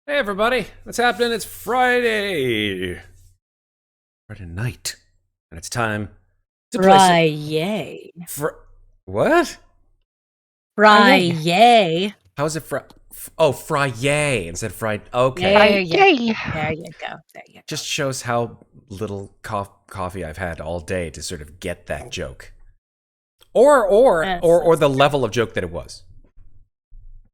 Hey everybody, what's happening? It's Friday night, and it's time to play some. Friday. What? Friday. How is it Friday instead of Friday. Okay. There you go. There you go. Just shows how little coffee I've had all day to sort of get that joke, or the level of joke that it was.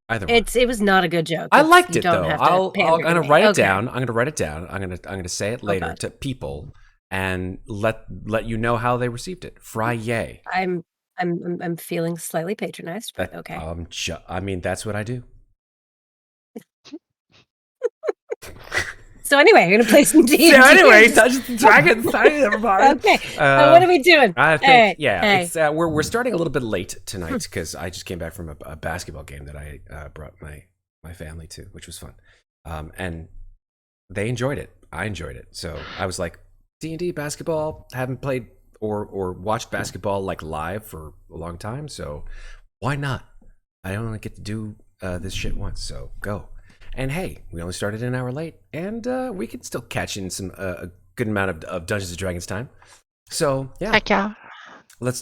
Either one. It was not a good joke. I liked it though. I'm gonna write it down. I'm gonna say it later to people and let you know how they received it. Friday. I'm feeling slightly patronized, but okay. I mean, that's what I do. So anyway, you're gonna play some D&D. So anyway, Dungeons and Dragons. Sorry, everybody. Okay. What are we doing? I think Hey. it's we're starting a little bit late tonight because I just came back from a basketball game that I brought my family to, which was fun, and they enjoyed it. I enjoyed it, so I was like, D&D basketball. Haven't played or watched basketball like live for a long time, so why not? I only get to do this shit once, so go. And hey, we only started an hour late, and we can still catch in some a good amount of Dungeons and Dragons time. So yeah, heck yeah. Let's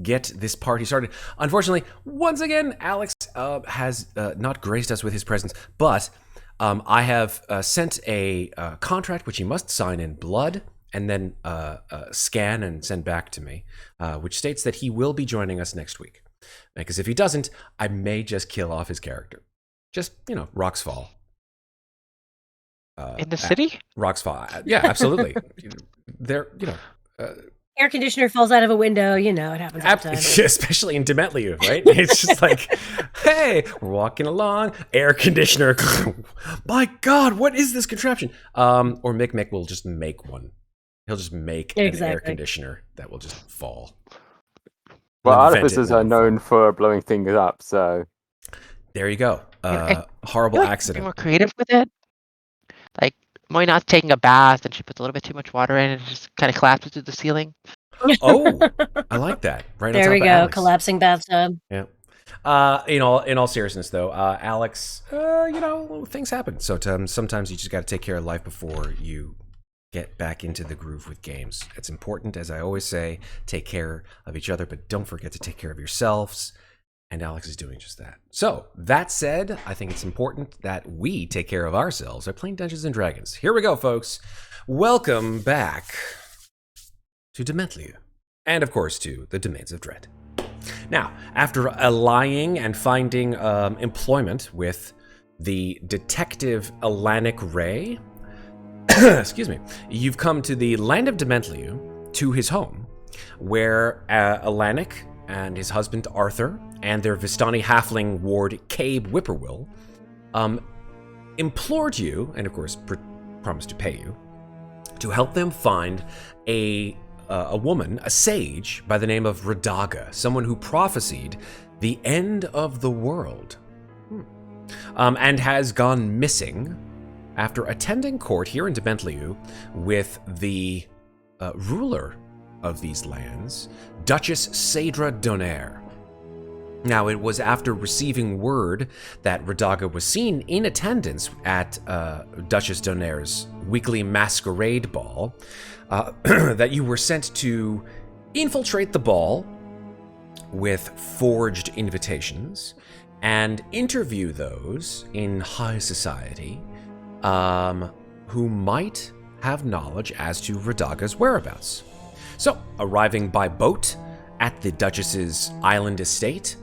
get this party started. Unfortunately, once again, Alex has not graced us with his presence, but I have sent a contract which he must sign in blood and then scan and send back to me, which states that he will be joining us next week. Because if he doesn't, I may just kill off his character. Just, rocks fall. In the city? Rocks fall. Yeah, absolutely. They're, air conditioner falls out of a window, it happens all the time. Especially in Demetliu, right? It's just like, hey, we're walking along, air conditioner. My God, what is this contraption? Or Mikmick will just make one. He'll just make an air conditioner that will just fall. Well, artificers are known for blowing things up, so... There you go. Horrible accident. Be more creative with it. Like, Moyna's taking a bath and she puts a little bit too much water in and it just kind of collapses through the ceiling. Oh, I like that. Right. There we go. Alex. Collapsing bathtub. Yeah. In all seriousness, though, Alex, things happen. So sometimes you just got to take care of life before you get back into the groove with games. It's important, as I always say, take care of each other, but don't forget to take care of yourselves. And Alex is doing just that. So, that said, I think it's important that we take care of ourselves by playing Dungeons & Dragons. Here we go, folks. Welcome back to Demetliu. And, of course, to the Domains of Dread. Now, after allying and finding employment with the detective Alanic Ray, excuse me, you've come to the land of Demetliu, to his home, where Alanic and his husband Arthur and their Vistani halfling ward Cabe Whippoorwill implored you, and of course promised to pay you, to help them find a woman, a sage by the name of Radaga, someone who prophesied the end of the world, and has gone missing after attending court here in Demetliu with the ruler of these lands, Duchess Cedra Donaire. Now, it was after receiving word that Radaga was seen in attendance at Duchess Donaire's weekly masquerade ball that you were sent to infiltrate the ball with forged invitations and interview those in high society who might have knowledge as to Radaga's whereabouts. So, arriving by boat at the Duchess's island estate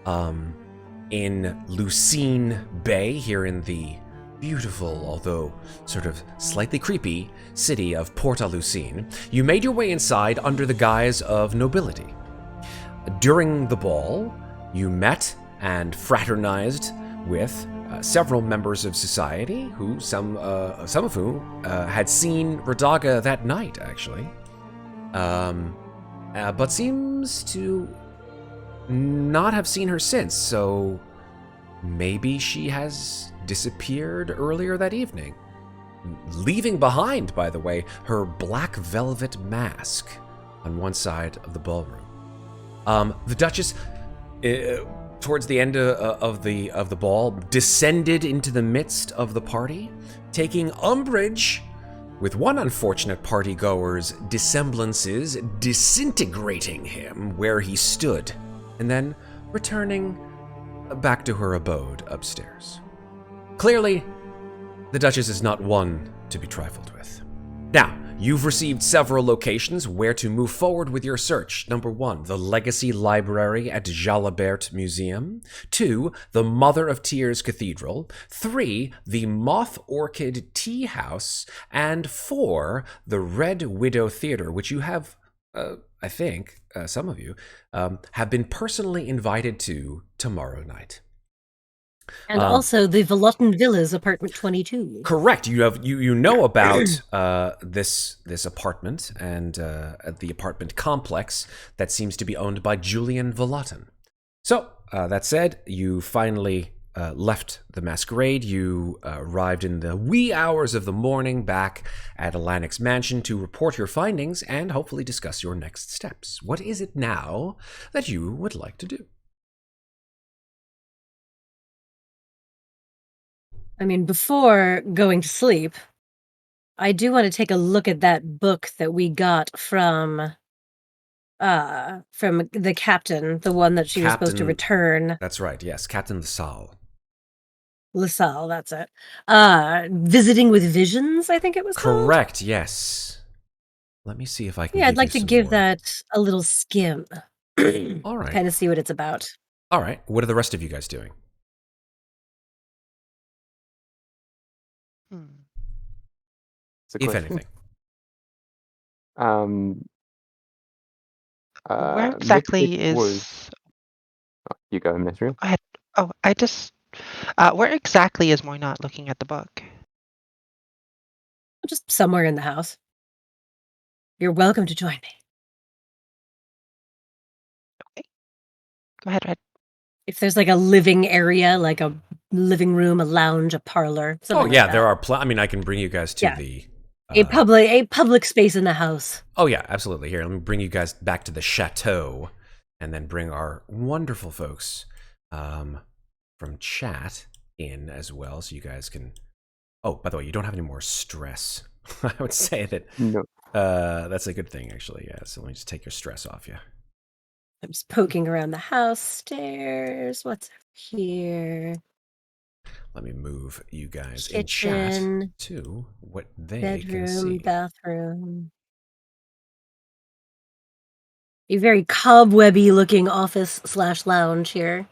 in Lucine Bay, here in the beautiful, although sort of slightly creepy, city of Porta Lucine, you made your way inside under the guise of nobility. During the ball, you met and fraternized with several members of society, who some of whom had seen Radaga that night, actually. But seems to not have seen her since, so maybe she has disappeared earlier that evening, leaving behind, by the way, her black velvet mask on one side of the ballroom. The Duchess towards the end of the ball, descended into the midst of the party, taking umbrage with one unfortunate partygoer's dissemblances disintegrating him where he stood, and then returning back to her abode upstairs. Clearly, the Duchess is not one to be trifled with. Now, you've received several locations where to move forward with your search. Number 1, the Legacy Library at Jalabert Museum. 2, the Mother of Tears Cathedral. 3, the Moth Orchid Tea House. And 4, the Red Widow Theater, which you have, I think, some of you, have been personally invited to tomorrow night. And also the Valotten Villas, apartment 22. Correct. You know about this apartment and the apartment complex that seems to be owned by Julian Valotten. So that said, you finally left the masquerade. You arrived in the wee hours of the morning back at Alanix Mansion to report your findings and hopefully discuss your next steps. What is it now that you would like to do? I mean, before going to sleep, I do want to take a look at that book that we got from the captain, the one that she was supposed to return. That's right, yes, Captain LaSalle. LaSalle, that's it. Visiting with Visions, I think it was called. Correct, yes. Let me see if I can Yeah, I'd like to give more. that a little skim. All right. Kind of see what it's about. All right, what are the rest of you guys doing? If anything. Where exactly is... You go, Amnestria. Where exactly is Moy not looking at the book? Just somewhere in the house. You're welcome to join me. Okay. Go ahead. If there's like a living area, like a living room, a lounge, a parlor. Oh yeah, like there are. I mean, I can bring you guys to the a public space in the house. Oh yeah, absolutely. Here, let me bring you guys back to the chateau, and then bring our wonderful folks from chat in as well, so you guys can. Oh, by the way, you don't have any more stress. I would say that. No. That's a good thing, actually. Yeah. So let me just take your stress off you. I'm just poking around the house, stairs. What's over here? Let me move you guys Kitchen, in chat to what they can see. Bedroom, bathroom. A very cobwebby looking office/lounge here.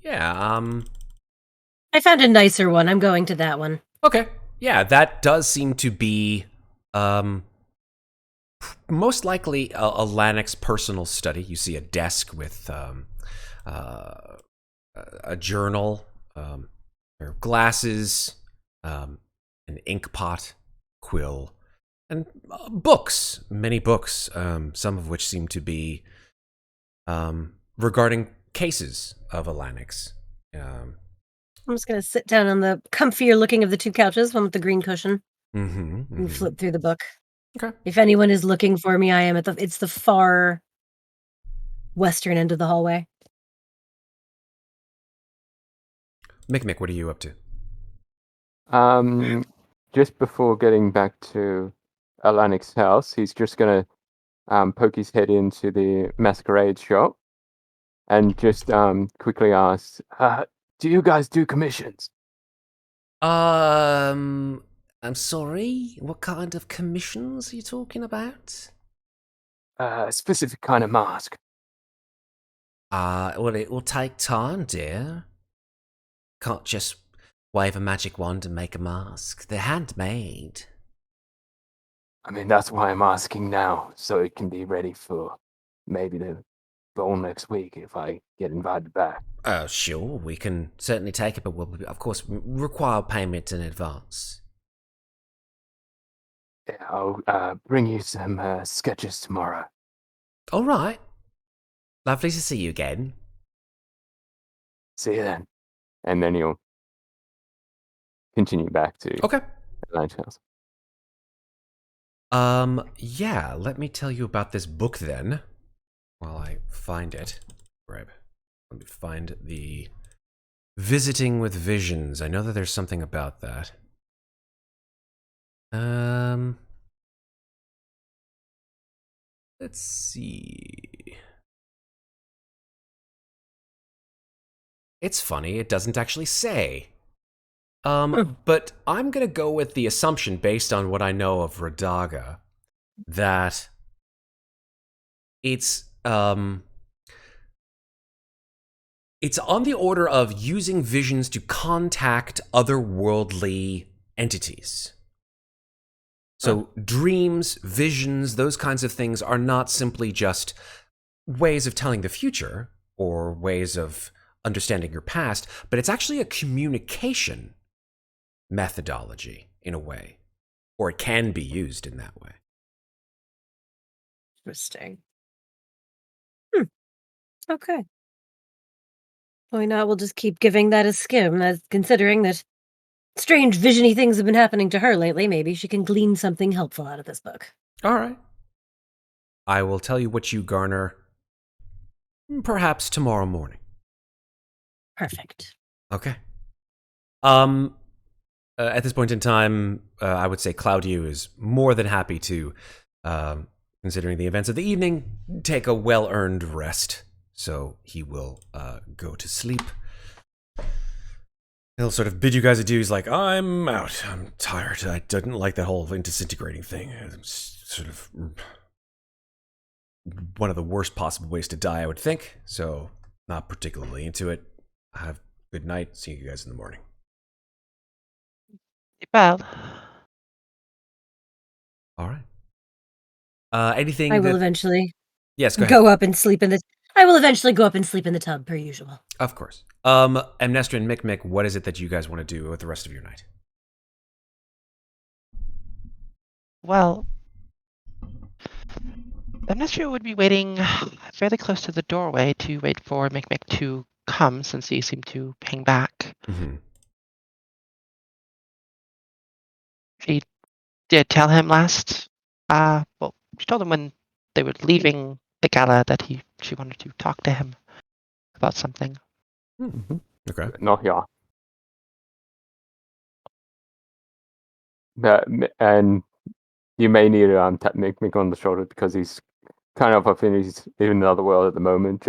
Yeah, I found a nicer one. I'm going to that one. Okay. Yeah, that does seem to be most likely a Lanix personal study. You see a desk with a journal, glasses, an ink pot, quill, and books. Many books, some of which seem to be regarding cases of Alanix. I'm just going to sit down on the comfier looking of the two couches, one with the green cushion, and flip through the book. Okay. If anyone is looking for me, I am at it's the far western end of the hallway. Mikmick, what are you up to? Just before getting back to Alanix's house, he's just gonna poke his head into the masquerade shop and just quickly ask, do you guys do commissions? I'm sorry, what kind of commissions are you talking about? A specific kind of mask. Well, it will take time, dear. Can't just wave a magic wand and make a mask. They're handmade. I mean, that's why I'm asking now, so it can be ready for maybe the ball next week if I get invited back. Sure, we can certainly take it, but we'll, of course, require payment in advance. Yeah, I'll bring you some sketches tomorrow. All right. Lovely to see you again. See you then. And then he'll continue back to Alanix's house. Yeah, let me tell you about this book then, while I find it. Right. Let me find the visiting with visions. I know that there's something about that. Let's see. It's funny, it doesn't actually say. But I'm gonna go with the assumption, based on what I know of Radaga, that it's on the order of using visions to contact otherworldly entities. So dreams, visions, those kinds of things are not simply just ways of telling the future or ways of understanding your past, but it's actually a communication methodology in a way, or it can be used in that way. Interesting. Okay. Why not? We'll just keep giving that a skim, as considering that strange visiony things have been happening to her lately. Maybe she can glean something helpful out of this book. All right. I will tell you what you garner perhaps tomorrow morning. Perfect. Okay. At this point in time, I would say Claudiu is more than happy to, considering the events of the evening, take a well-earned rest. So he will go to sleep. He'll sort of bid you guys adieu. He's like, I'm out. I'm tired. I didn't like that whole disintegrating thing. It's sort of one of the worst possible ways to die, I would think. So not particularly into it. Have a good night. See you guys in the morning. Well, All right. Anything I will that... eventually Yes, go ahead. go up and sleep in the. I will eventually go up and sleep in the tub, per usual. Of course. Amnestria and Mikmick, what is it that you guys want to do with the rest of your night? well, Amnestria would be waiting fairly close to the doorway to wait for Mikmick to come, since he seemed to hang back. Mm-hmm. She did tell him last. Well, she told him when they were leaving the gala that she wanted to talk to him about something. Mm-hmm. Okay. Not here. And you may need to tap Mikmick on the shoulder because he's kind of up in another world at the moment.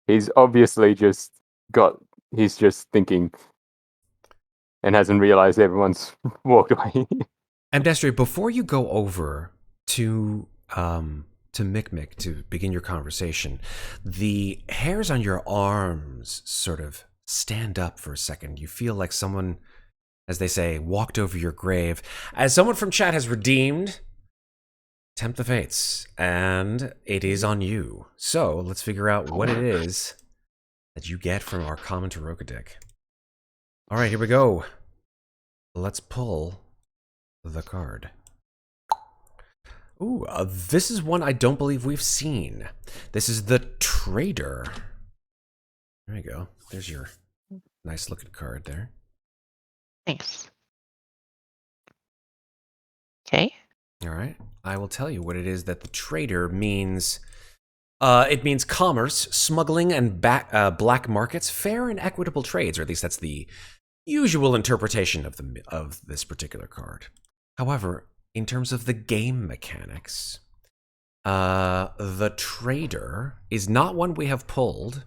He's obviously he's just thinking and hasn't realized everyone's walked away. Amnestria, before you go over to Mikmick to begin your conversation, the hairs on your arms sort of stand up for a second. You feel like someone, as they say, walked over your grave. As someone from chat has redeemed, tempt the fates, and it is on you. So let's figure out what it is that you get from our common Taroka deck. All right, here we go. Let's pull the card. Ooh, this is one I don't believe we've seen. This is the Trader. There you go. There's your nice looking card there. Thanks. Okay. All right. I will tell you what it is that the Trader means. It means commerce, smuggling, and black markets, fair and equitable trades, or at least that's the usual interpretation of this particular card. However, in terms of the game mechanics, the Trader is not one we have pulled,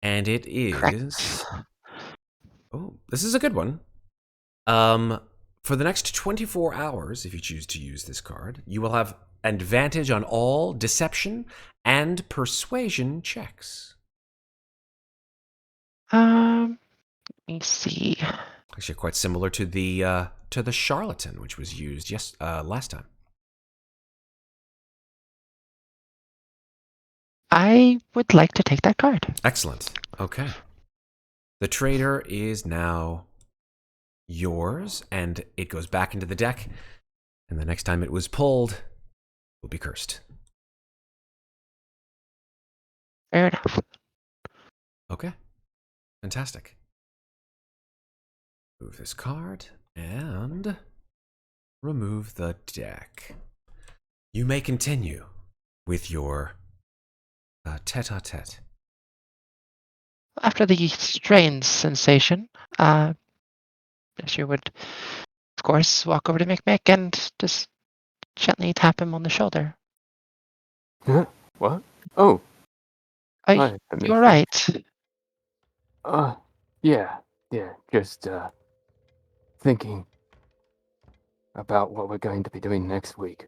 and it is... Correct. Oh, this is a good one. For the next 24 hours, if you choose to use this card, you will have advantage on all deception and persuasion checks. Let me see. Actually, quite similar to the charlatan, which was used last time. I would like to take that card. Excellent. Okay. The Trader is now yours, and it goes back into the deck, and the next time it was pulled, will be cursed. Fair enough. Okay. Fantastic. Move this card, and remove the deck. You may continue with your Tete-a-tete. After the strange sensation, she would, of course, walk over to Mikmick and just gently tap him on the shoulder. Huh? What? Oh, Are hi, you all right? Yeah, just, thinking about what we're going to be doing next week.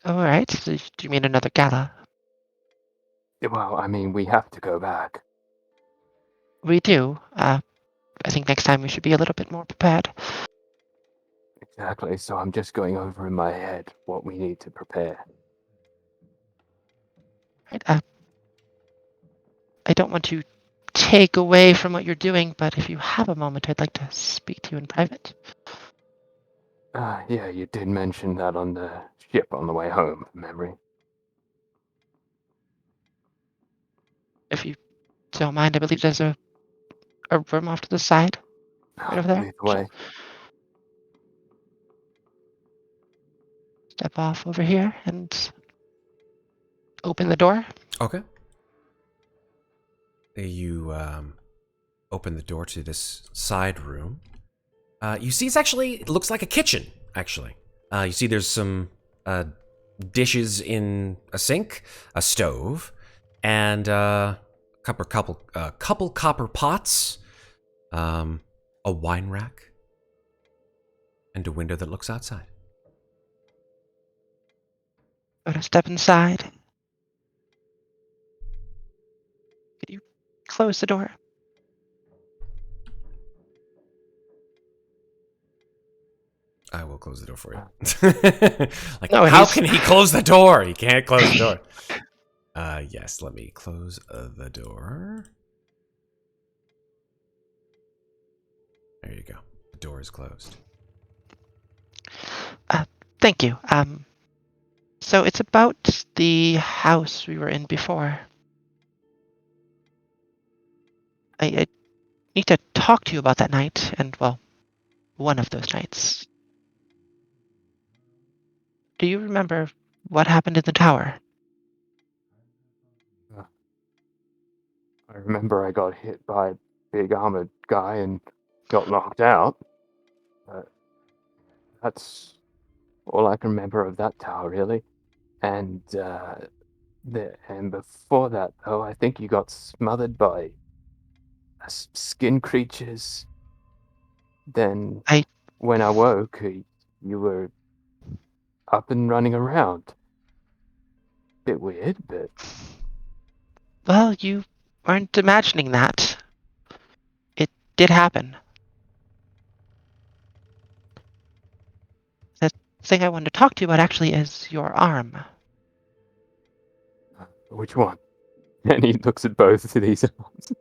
All right. Do you mean another gala? Well, I mean, we have to go back. We do. I think next time we should be a little bit more prepared. Exactly, so I'm just going over in my head what we need to prepare. Right, I don't want to take away from what you're doing, but if you have a moment, I'd like to speak to you in private. Yeah, you did mention that on the ship on the way home, from memory. If you don't mind, I believe there's a room off to the side, right over there. Lead the way. Step off over here and open the door. Okay. You open the door to this side room. You see it looks like a kitchen, actually. You see there's some dishes in a sink, a stove, and couple copper pots, a wine rack, and a window that looks outside. Gonna step inside. Could you close the door? I will close the door for you. Like, No, how he's- can he close the door? He can't close the door. Yes, let me close the door. There you go. The door is closed. Thank you. So it's about the house we were in before. I need to talk to you about that night, and, well, one of those nights. Do you remember what happened in the tower? I remember I got hit by a big armored guy and got knocked out. That's all I can remember of that tower, really. And and before that, though, I think you got smothered by skin creatures. Then, I- when I woke, you were up and running around. Bit weird, but Well, you weren't imagining that. It did happen. The thing I wanted to talk to you about actually is your arm. which one? And he looks at both of these arms.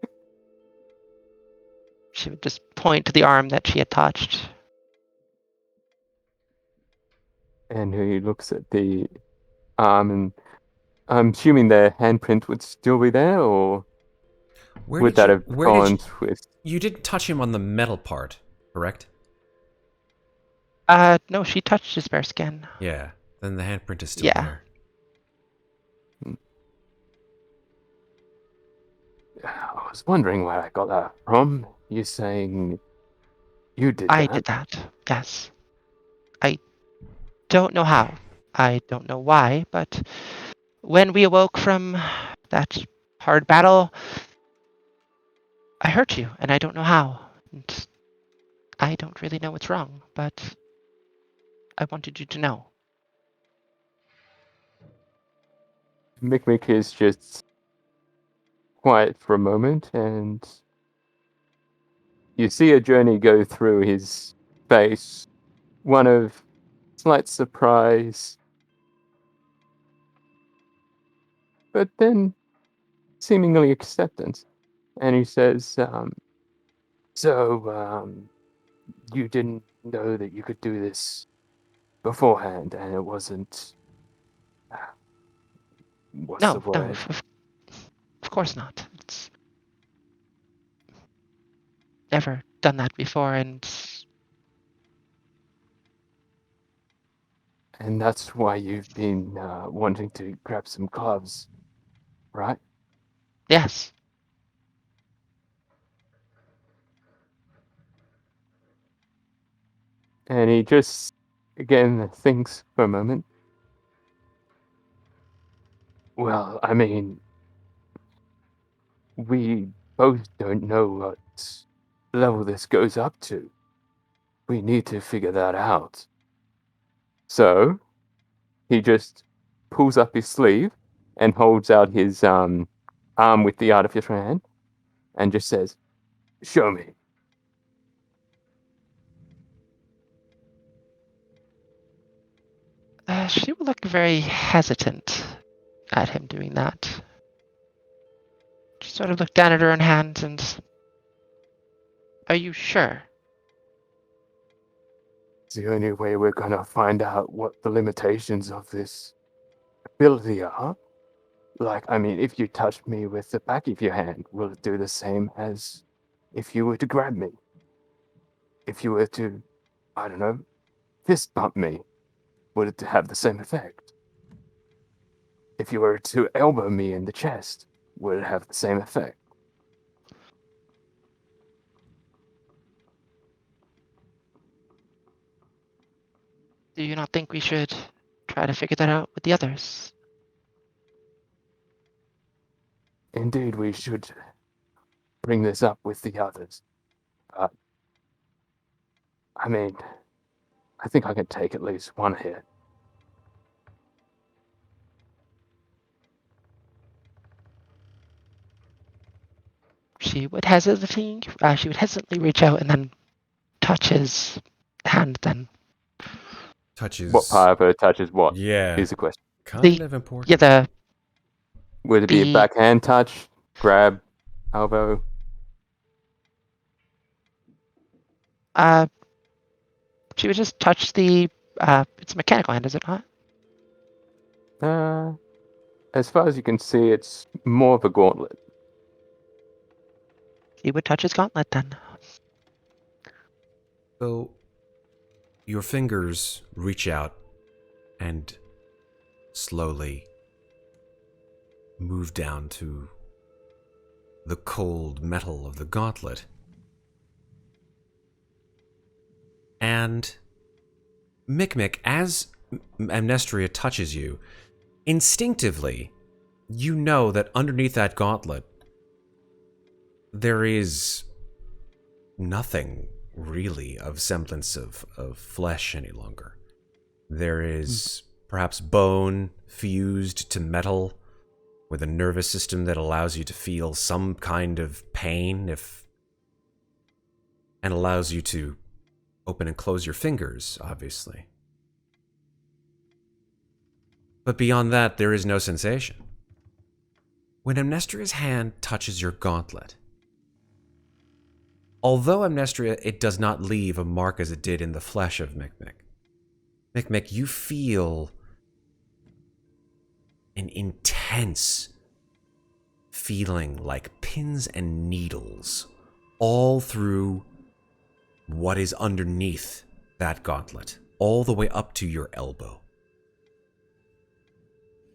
She would just point to the arm that she had touched. And he looks at the arm, and I'm assuming the handprint would still be there, or would that have gone with? You didn't touch him on the metal part, correct? No, she touched his bare skin. Yeah. Then the handprint is still Yeah. there. I was wondering where I got that from. You saying you did I that? did that, yes. I don't know how. I don't know why, but when we awoke from that hard battle, I hurt you, and I don't know how. And I don't really know what's wrong, but I wanted you to know. Mikmick is just quiet for a moment, and you see a journey go through his face, one of slight surprise, but then seemingly acceptance. And he says, so, you didn't know that you could do this beforehand, and it wasn't, what's the No, word? of course not. It's never done that before, and And that's why you've been wanting to grab some gloves, right? Yes. And he just, again, thinks for a moment. Well, I mean, we both don't know what level this goes up to. We need to figure that out. So, he just pulls up his sleeve and holds out his arm with the artificial hand and just says, "Show me." She would look very hesitant at him doing that. She sort of looked down at her own hand and... Are you sure? It's the only way we're gonna find out what the limitations of this ability are. Like, I mean, if you touch me with the back of your hand, will it do the same as if you were to grab me? If you were to, I don't know, fist bump me, would it have the same effect? If you were to elbow me in the chest, would it have the same effect? Do you not think we should try to figure that out with the others? Indeed, we should bring this up with the others. But, I mean, I think I can take at least one hit. She would hesitantly reach out and then touch his hand then. Touches. What part of her touches what? Yeah. Is the question. Kind of important. Yeah, the... Would it be a The- backhand touch, grab, elbow? She would just touch the... it's a mechanical hand, is it not? As far as you can see, it's more of a gauntlet. He would touch his gauntlet then. So, your fingers reach out and slowly move down to the cold metal of the gauntlet. And Mikmick, as Amnestria touches you, instinctively, you know that underneath that gauntlet, there is nothing really of semblance of flesh any longer. There is perhaps bone fused to metal with a nervous system that allows you to feel some kind of pain and allows you to open and close your fingers, obviously. But beyond that, there is no sensation. When Amnestria's hand touches your gauntlet, although Amnestria, it does not leave a mark as it did in the flesh of Mikmick. Mikmick, you feel an intense feeling like pins and needles all through what is underneath that gauntlet, all the way up to your elbow.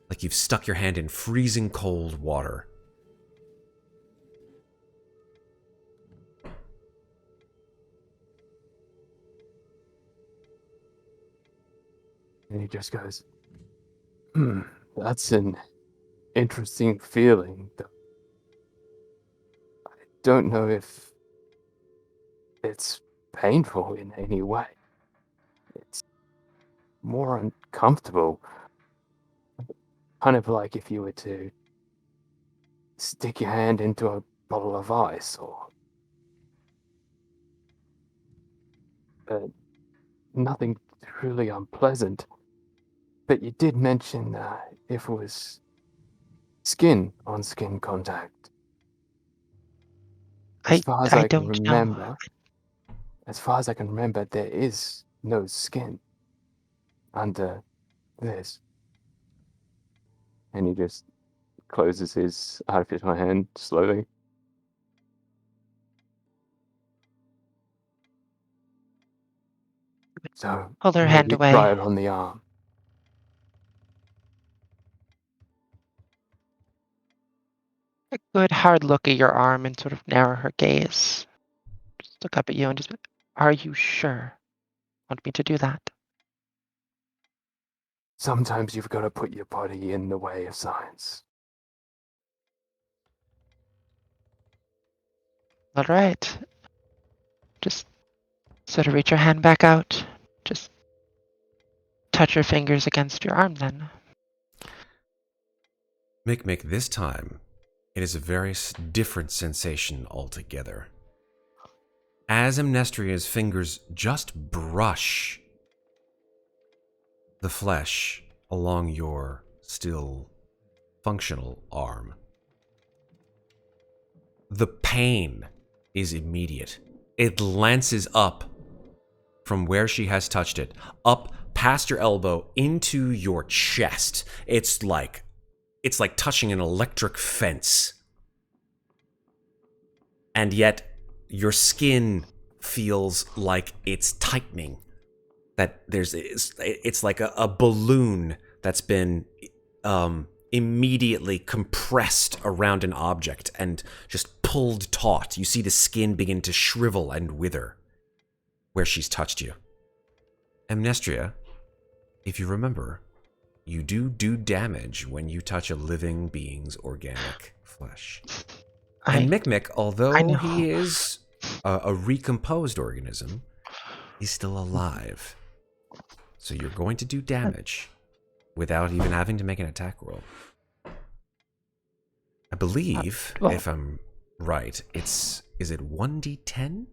Like you've stuck your hand in freezing cold water. And he just goes, that's an interesting feeling. I don't know if it's painful in any way. It's more uncomfortable. Kind of like if you were to stick your hand into a bottle of ice or... nothing truly unpleasant. But you did mention if it was skin on skin contact. As far as I I can don't know. remember, there is no skin under this. And he just closes his artificial hand slowly. So Pull her hand maybe away. try it on the arm. a good hard look at your arm and sort of narrow her gaze. Just look up at you and just, are you sure? Want me to do that? Sometimes you've got to put your body in the way of science. All right. Just sort of reach your hand back out. Just touch your fingers against your arm then. Mikmick, this time, it is a very different sensation altogether. As Amnestria's fingers just brush the flesh along your still functional arm, the pain is immediate. It lances up from where she has touched it, up past your elbow into your chest. It's like touching an electric fence. And yet your skin feels like it's tightening. That it's like a balloon that's been immediately compressed around an object and just pulled taut. You see the skin begin to shrivel and wither where she's touched you. Amnestria, if you remember, you do damage when you touch a living being's organic flesh. And Mikmick, although he is a recomposed organism, he's still alive. So you're going to do damage without even having to make an attack roll. I believe, if I'm right, is it 1d10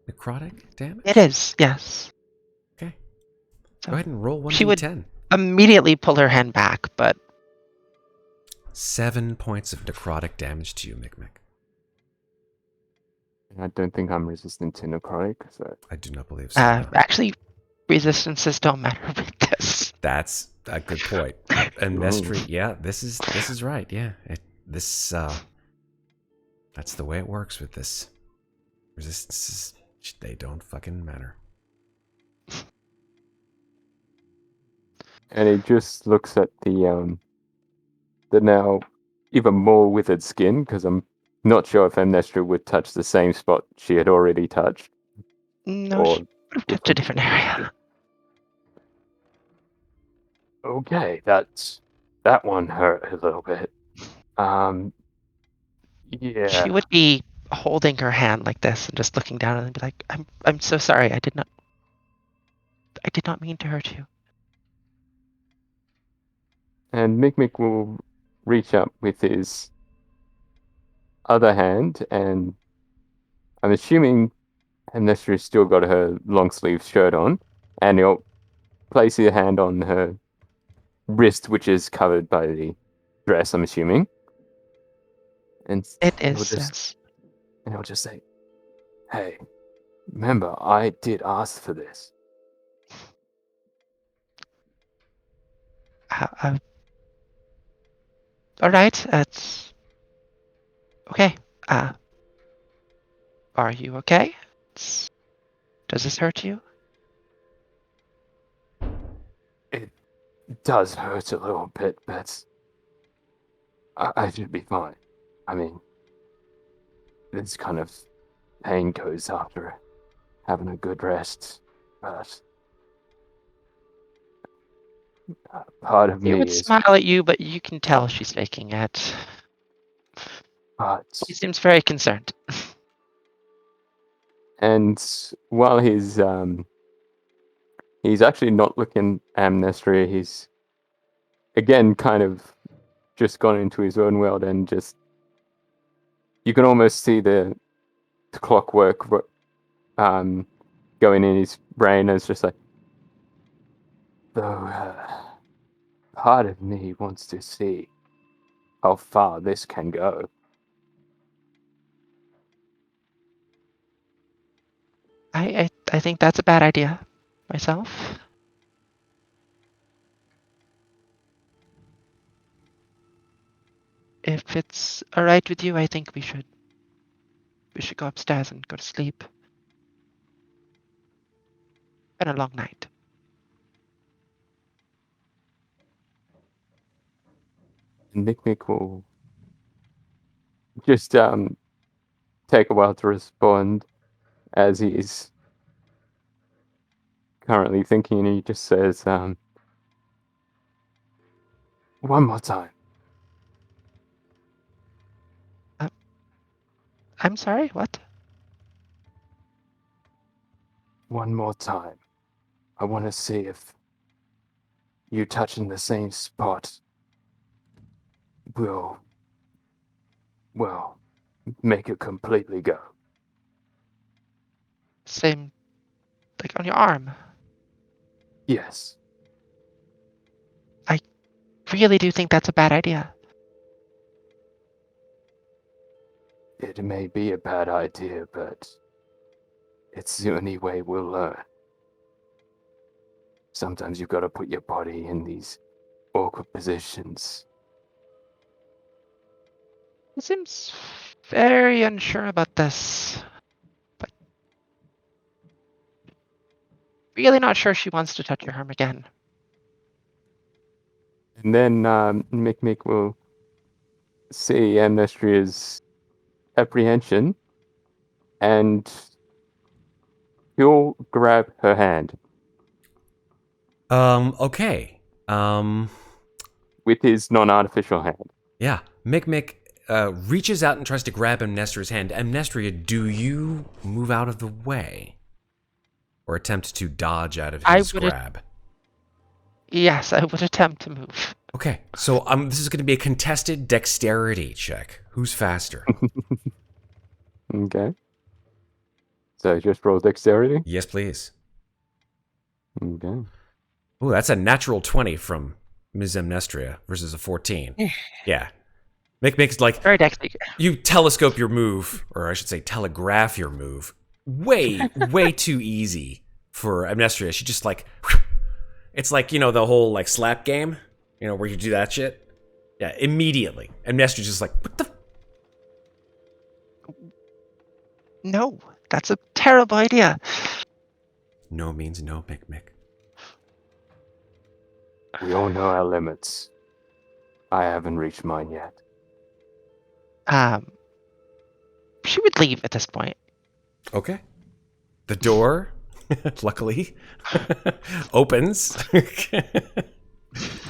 necrotic damage? It is, yes. Okay. So go ahead and roll 1d10. She would immediately pull her hand back, but 7 points of necrotic damage to you, Mikmick. I don't think I'm resistant to necrotic, so... I do not believe so. No. Actually, resistances don't matter with this. That's a good point. And Mestri, yeah, this is right. Yeah, that's the way it works with this. Resistances, they don't fucking matter. And he just looks at the now even more withered skin, because I'm not sure if Amnestria would touch the same spot she had already touched. No, she would have touched a different area. Okay, that one hurt a little bit. Yeah. She would be holding her hand like this and just looking down and be like, I'm so sorry. I did not mean to hurt you. And Mikmick will reach up with his other hand, and I'm assuming Amnestria's still got her long sleeve shirt on, and he'll place his hand on her wrist, which is covered by the dress, I'm assuming. And It is, yes. And he'll just say, hey, remember, I did ask for this. All right, that's okay. Are you okay? Does this hurt you? It does hurt a little bit, but I should be fine. I mean, this kind of pain goes after having a good rest, but part of She me would is... smile at you, but you can tell she's faking it. She seems very concerned. And while he's actually not looking at Amnestria, he's again kind of just gone into his own world, and just you can almost see the clockwork going in his brain. And it's just like, though part of me wants to see how far this can go. I think that's a bad idea myself. If it's all right with you, I think we should go upstairs and go to sleep. Been a long night. Mikmick will just take a while to respond as he is currently thinking, and he just says, one more time. I'm sorry, what? One more time. I want to see if you touching the same spot will, well, make it completely go. Same, like on your arm. Yes. Really do think that's a bad idea. It may be a bad idea, but it's the only way we'll learn. Sometimes you've got to put your body in these awkward positions. He seems very unsure about this. But really not sure she wants to touch your arm again. And then Mikmick will see Amnestria's apprehension, and he'll grab her hand Okay. with his non-artificial hand. Yeah. Mikmick reaches out and tries to grab Amnestria's hand. Amnestria, do you move out of the way? Or attempt to dodge out of his grab? Yes, I would attempt to move. Okay, so this is going to be a contested dexterity check. Who's faster? Okay. So just roll dexterity. Yes, please. Okay. Ooh, that's a natural 20 from Ms. Amnestria versus a 14. Yeah. Mikmick's like, Very dexty. you telescope your move, or I should say telegraph your move, way too easy for Amnestria. She just like, it's like, you know, the whole like slap game, you know, where you do that shit. Yeah, immediately. Amnestria's just like, what the? No, that's a terrible idea. No means no, Mikmick. We all know our limits. I haven't reached mine yet. She would leave at this point. Okay. The door, luckily, opens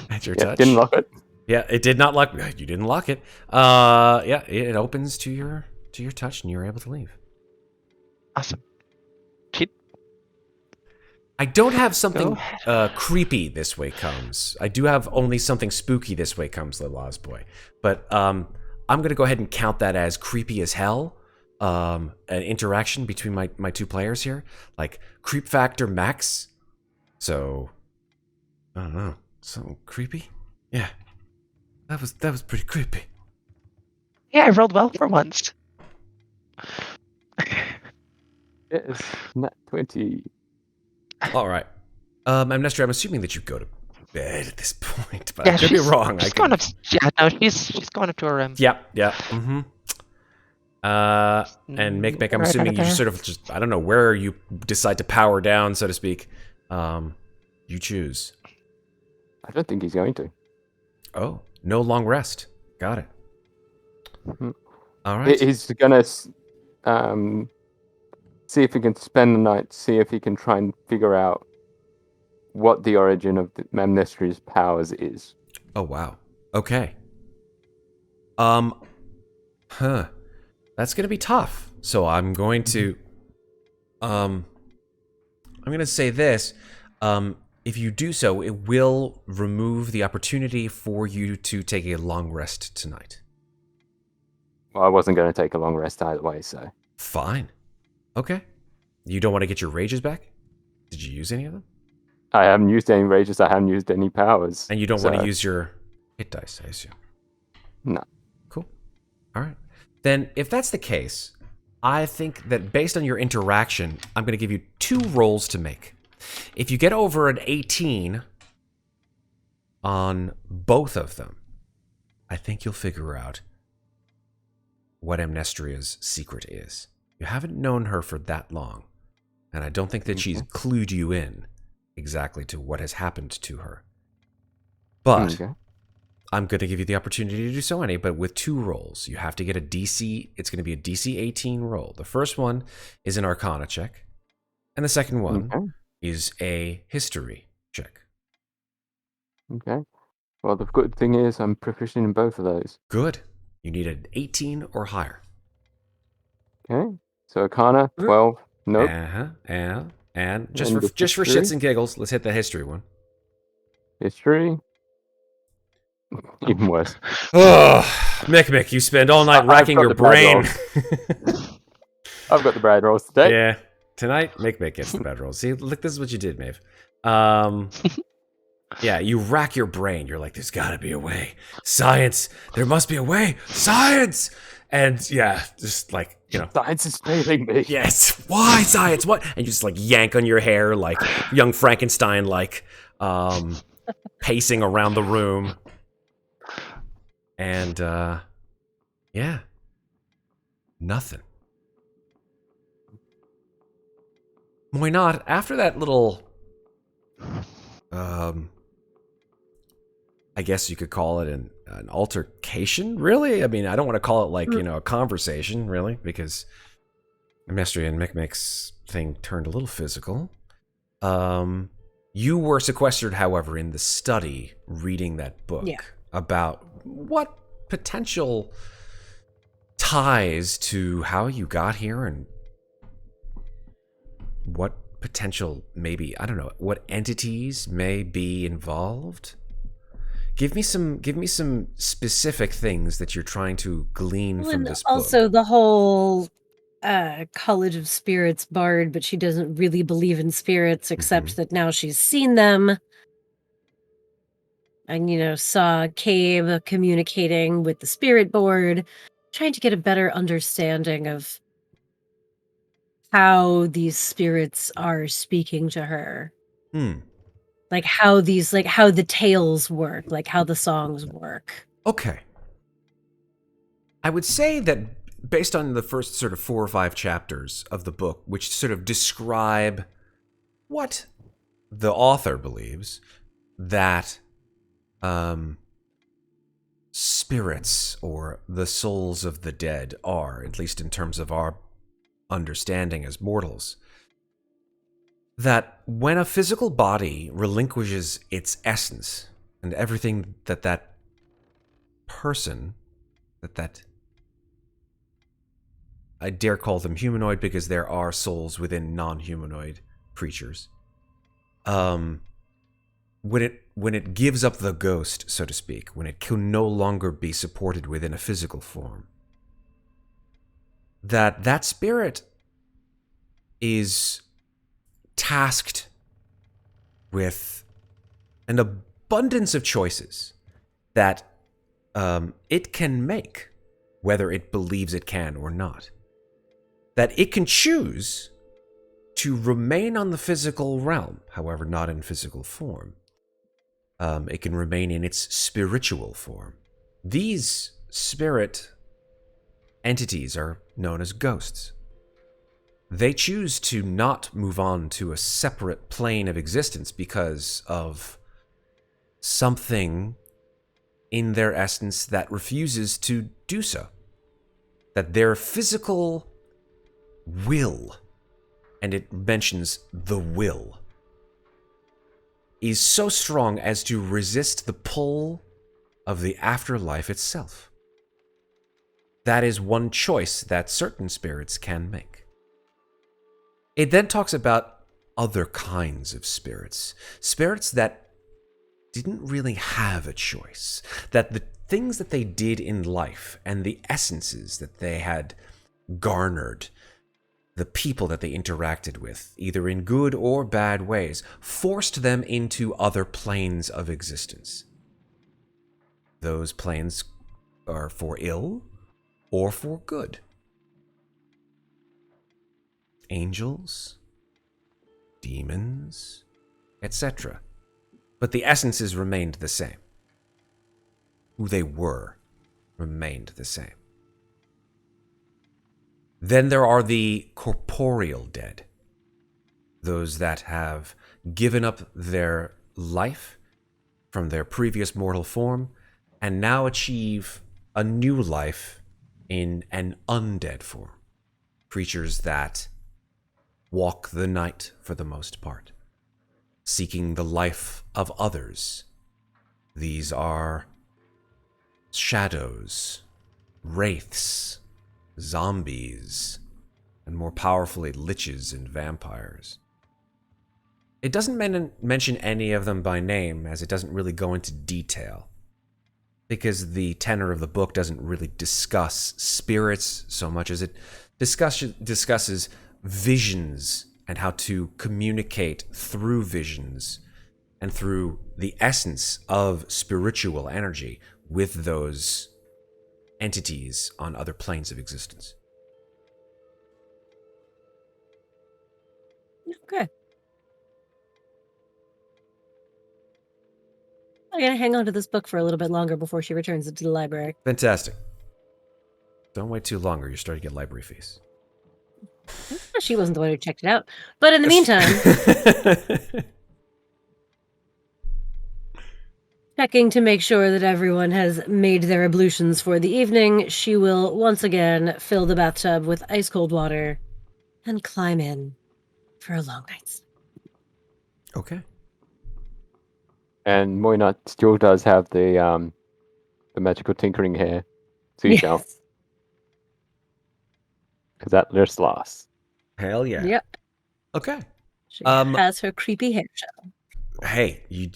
at your touch. Didn't lock it. Yeah, it did not lock. You didn't lock it. Yeah, it opens to your touch, and you're able to leave. Awesome. I don't have something creepy this way comes. I do have only something spooky this way comes, the Lost Boy. But I'm going to go ahead and count that as creepy as hell. An interaction between my two players here. Like, creep factor max. So, I don't know. Something creepy? Yeah. That was pretty creepy. Yeah, I rolled well for once. Yes, nat 20. All right. Amnestria, I'm assuming that you go to bed at this point, but Yeah, I could be wrong. She's going up. Yeah, no, she's going up to her room. Yeah. Mm-hmm. And Mikmick, I'm assuming you just sort of just, I don't know where you decide to power down, so to speak. You choose. I don't think he's going to. Oh, no long rest. Got it. Mhm. All right. He's gonna see if he can spend the night, see if he can try and figure out what the origin of the Amnestria's powers is. Oh, wow. Okay. That's going to be tough. So I'm going to say this. If you do so, it will remove the opportunity for you to take a long rest tonight. Well, I wasn't going to take a long rest either way, so. Fine. Okay. You don't want to get your rages back? Did you use any of them? I haven't used any rages, I haven't used any powers. And you don't want to use your hit dice, I assume? No. Cool. All right. Then, if that's the case, I think that based on your interaction, I'm going to give you 2 rolls to make. If you get over an 18 on both of them, I think you'll figure out what Amnestria's secret is. You haven't known her for that long, and I don't think that she's clued you in exactly to what has happened to her. But I'm going to give you the opportunity to do so, Annie, but with 2 rolls. You have to get a DC. It's going to be a DC 18 roll. The first one is an Arcana check, and the second one Okay. is a History check. Okay. Well, the good thing is I'm proficient in both of those. Good. You need an 18 or higher. Okay. So Arcana, 12. Nope. And just And for the just for history? shits and giggles, let's hit the History one. History. Even worse. Oh, Mikmick, you spend all night I've racking got your the bad brain. I've got the bad rolls today. Yeah, tonight Mikmick gets the bad rolls. See, look, this is what you did, Maeve. Yeah, you rack your brain. You're like, there's got to be a way. Science. There must be a way. Science. And yeah, just like, you know. Science is failing me. Yes. Why science? What? And you just like yank on your hair like young Frankenstein, like pacing around the room. And yeah, nothing. Why not? After that little, I guess you could call it an altercation, really? I mean, I don't want to call it like, a conversation, really, because Amnestria and Mikmick's thing turned a little physical. You were sequestered, however, in the study reading that book about what potential ties to how you got here and what potential, maybe, I don't know, what entities may be involved. Give me some specific things that you're trying to glean from this book. Also, the whole College of Spirits bard, but she doesn't really believe in spirits, except that now she's seen them. And, saw Cave communicating with the spirit board, trying to get a better understanding of how these spirits are speaking to her. Like how the tales work, like how the songs work. Okay. I would say that based on the first sort of 4 or 5 chapters of the book, which sort of describe what the author believes that spirits or the souls of the dead are, at least in terms of our understanding as mortals, that when a physical body relinquishes its essence and everything that person, that I dare call them humanoid because there are souls within non-humanoid creatures. When it gives up the ghost, so to speak, when it can no longer be supported within a physical form, that spirit is tasked with an abundance of choices that it can make, whether it believes it can or not. That it can choose to remain on the physical realm, however, not in physical form. It can remain in its spiritual form. These spirit entities are known as ghosts. They choose to not move on to a separate plane of existence because of something in their essence that refuses to do so. That their physical will, and it mentions the will, is so strong as to resist the pull of the afterlife itself. That is one choice that certain spirits can make. It then talks about other kinds of spirits. Spirits that didn't really have a choice. That the things that they did in life and the essences that they had garnered, the people that they interacted with, either in good or bad ways, forced them into other planes of existence. Those planes are for ill or for good. Angels, demons, etc. But the essences remained the same. Who they were remained the same. Then there are the corporeal dead. Those that have given up their life from their previous mortal form and now achieve a new life in an undead form. Creatures that walk the night for the most part, seeking the life of others. These are shadows, wraiths, zombies, and more powerfully, liches and vampires. It doesn't mention any of them by name, as it doesn't really go into detail, because the tenor of the book doesn't really discuss spirits so much as it discusses visions and how to communicate through visions and through the essence of spiritual energy with those entities on other planes of existence. Okay. I'm going to hang on to this book for a little bit longer before she returns it to the library. Fantastic. Don't wait too long or you're starting to get library fees. She wasn't the one who checked it out. But in the meantime, checking to make sure that everyone has made their ablutions for the evening, she will once again fill the bathtub with ice cold water and climb in for a long night's. Okay. And Muadnhait still does have the magical tinkering hair seashell. Yes. Because that just lasts. Hell yeah. Yep. Okay. She has her creepy hair shell. Hey, you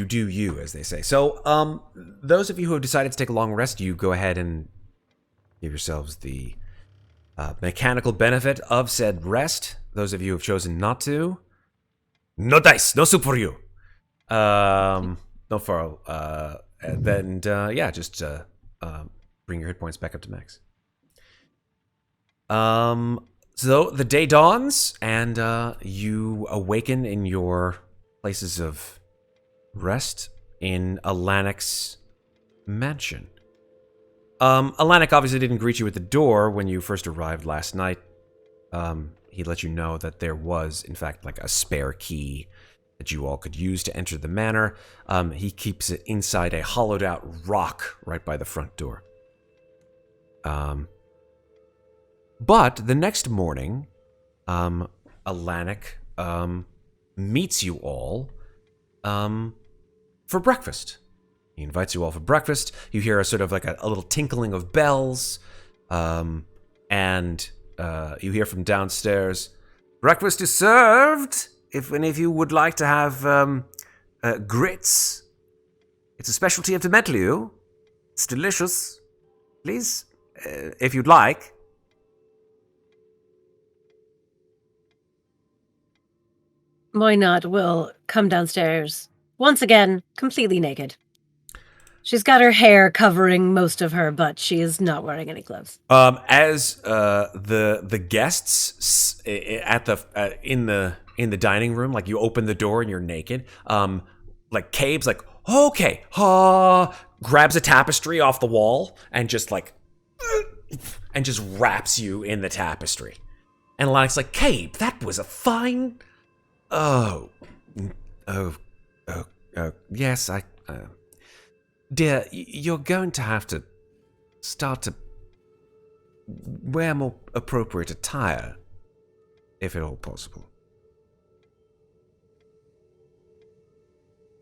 do you, as they say. So, those of you who have decided to take a long rest, you go ahead and give yourselves the mechanical benefit of said rest. Those of you who have chosen not to, no dice, no soup for you. No furrow. And then, yeah, just bring your hit points back up to max. So the day dawns, and you awaken in your places of rest in Alanic's mansion. Alanic obviously didn't greet you at the door when you first arrived last night. He let you know that there was, in fact, like a spare key that you all could use to enter the manor. He keeps it inside a hollowed-out rock right by the front door. But the next morning, Alanic meets you all for breakfast. He invites you all for breakfast. You hear a sort of like a little tinkling of bells, and you hear from downstairs, "Breakfast is served. If any of you would like to have grits, it's a specialty of Tempter. It's delicious. Please, if you'd like." Muadnhait will come downstairs, once again, completely naked. She's got her hair covering most of her, but she is not wearing any clothes. As the guests at the in the dining room, like you open the door and you're naked. Like Cabe's like, okay, grabs a tapestry off the wall and just wraps you in the tapestry. And Alanic's like, Cabe, that was a fine. Yes, dear, you're going to have to start to wear more appropriate attire, if at all possible.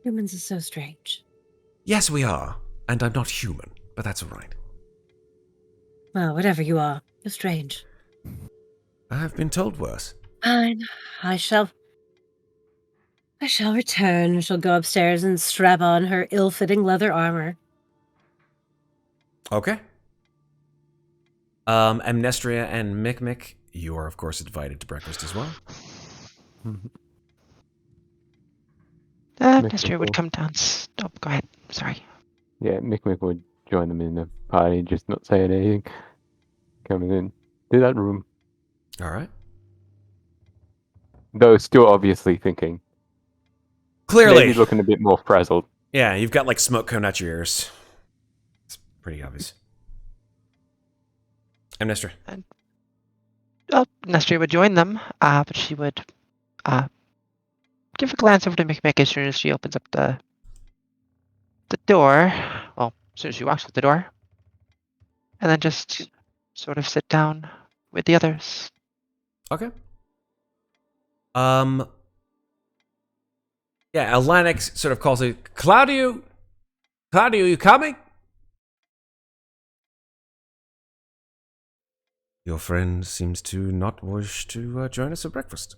Humans are so strange. Yes, we are, and I'm not human, but that's all right. Well, whatever you are, you're strange. I have been told worse. Fine. I shall return. She'll go upstairs and strap on her ill-fitting leather armor. Okay. Amnestria and Mikmick, you are, of course, invited to breakfast as well. Amnestria would come down. Oh, go ahead. Sorry. Yeah, Mikmick would join them in the party, just not say anything. Coming in to that room. All right. Though still obviously thinking. Clearly. Maybe looking a bit more frazzled. Yeah, you've got like smoke coming out your ears. It's pretty obvious. Amnestria. Amnestria would join them, but she would give a glance over to Mikmick as soon as she opens up the door. Well, soon as she walks through the door, and then just sort of sit down with the others. Okay. Yeah, Atlantic sort of calls it, Claudiu, you coming? Your friend seems to not wish to join us for breakfast.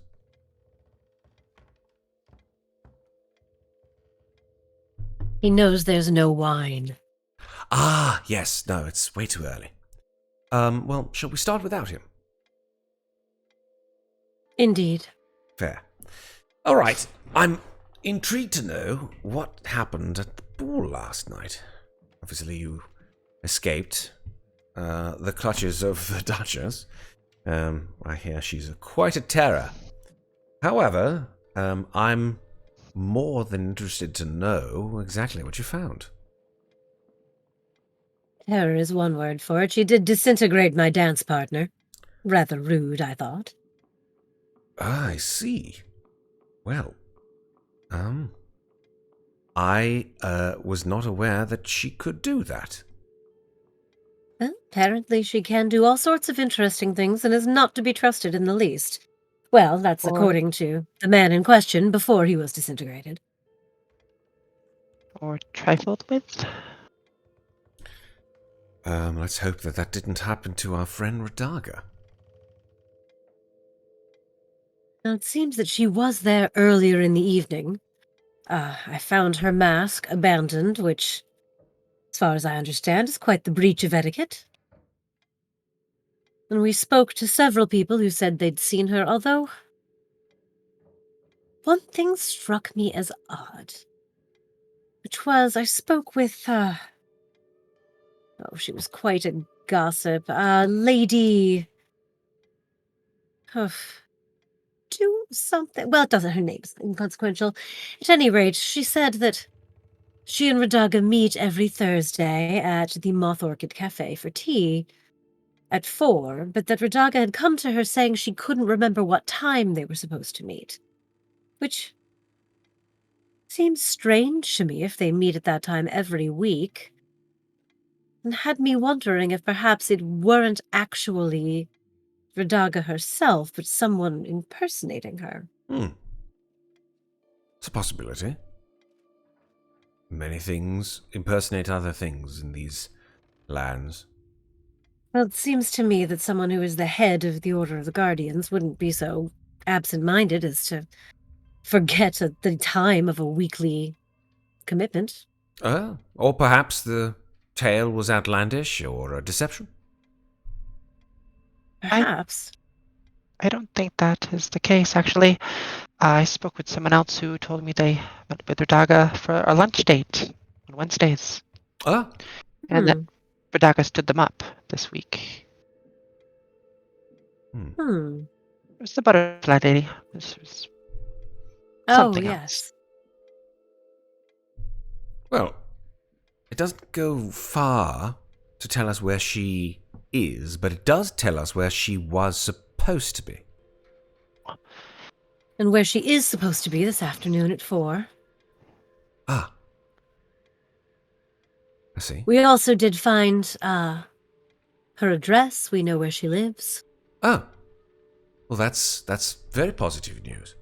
He knows there's no wine. Ah, yes, no, it's way too early. Well, shall we start without him? Indeed. Fair. All right, I'm intrigued to know what happened at the ball last night. Obviously, you escaped the clutches of the Duchess. I hear she's quite a terror. However, I'm more than interested to know exactly what you found. Terror is one word for it. She did disintegrate my dance partner. Rather rude, I thought. Ah, I see. Well, I was not aware that she could do that. Well, apparently she can do all sorts of interesting things and is not to be trusted in the least. Well, that's according to the man in question before he was disintegrated. Or trifled with. Let's hope that didn't happen to our friend Radaga. Now, it seems that she was there earlier in the evening. I found her mask abandoned, which, as far as I understand, is quite the breach of etiquette. And we spoke to several people who said they'd seen her, although one thing struck me as odd, which was I spoke with, she was quite a gossip, Lady... do something... Well, it doesn't, her name's inconsequential. At any rate, she said that she and Radaga meet every Thursday at the Moth Orchid Cafe for tea at 4, but that Radaga had come to her saying she couldn't remember what time they were supposed to meet. Which seems strange to me if they meet at that time every week, and had me wondering if perhaps it weren't actually Radaga herself, but someone impersonating her. It's a possibility. Many things impersonate other things in these lands. Well, it seems to me that someone who is the head of the Order of the Guardians wouldn't be so absent-minded as to forget at the time of a weekly commitment. Or perhaps the tale was outlandish or a deception. Perhaps. I don't think that is the case, actually. I spoke with someone else who told me they went with Radaga for a lunch date on Wednesdays. And that Radaga stood them up this week. It was the butterfly lady. This was something else. Well, it doesn't go far to tell us where she is, but it does tell us where she was supposed to be. And where she is supposed to be this afternoon at 4. Ah. I see. We also did find her address. We know where she lives. Oh. Well, that's very positive news.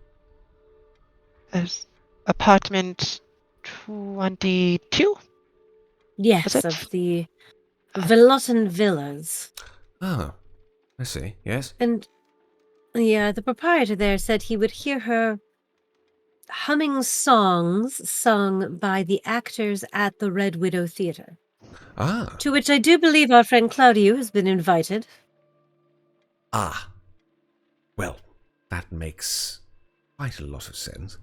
There's apartment 22? Yes, of the Velotten Villas. Oh, I see, yes. And, yeah, the proprietor there said he would hear her humming songs sung by the actors at the Red Widow Theatre. Ah. To which I do believe our friend Claudiu has been invited. Ah. Well, that makes quite a lot of sense.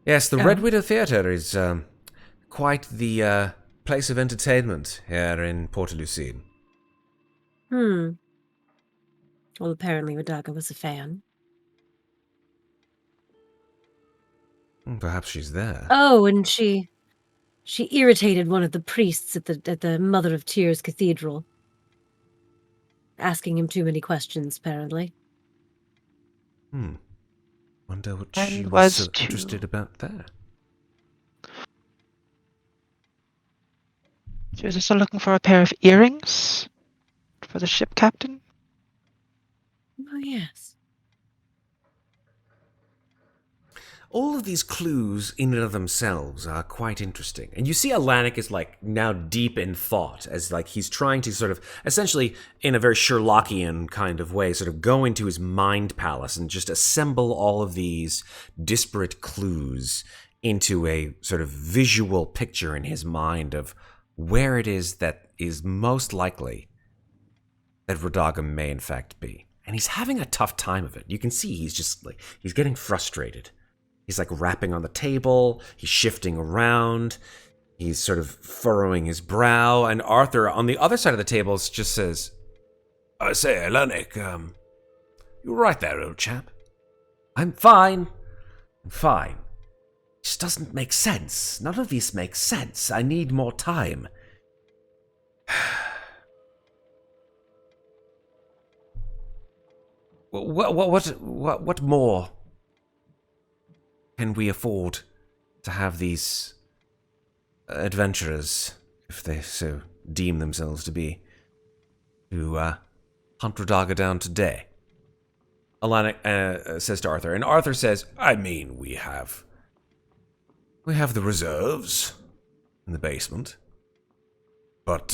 Yes, the Red Widow Theatre is quite the place of entertainment here in Port-a-Lucine. Well, apparently Radaga was a fan. Perhaps she's there. Oh, and she irritated one of the priests at the Mother of Tears Cathedral, asking him too many questions, apparently. Wonder what she was so interested about there. She was also looking for a pair of earrings for the ship captain. Oh, yes. All of these clues in and of themselves are quite interesting. And you see Alanic is like now deep in thought as like he's trying to sort of essentially in a very Sherlockian kind of way sort of go into his mind palace and just assemble all of these disparate clues into a sort of visual picture in his mind of where it is that is most likely that Radaga may in fact be. And he's having a tough time of it. You can see he's just like he's getting frustrated. He's like rapping on the table, he's shifting around, he's sort of furrowing his brow, and Arthur on the other side of the table just says, I say, Alanic, you right there, old chap. I'm fine. I'm fine. It just doesn't make sense. None of this makes sense. I need more time. What more can we afford to have these adventurers, if they so deem themselves to be, to hunt Radaga down today? Alanic says to Arthur, and Arthur says, I mean, we have the reserves in the basement, but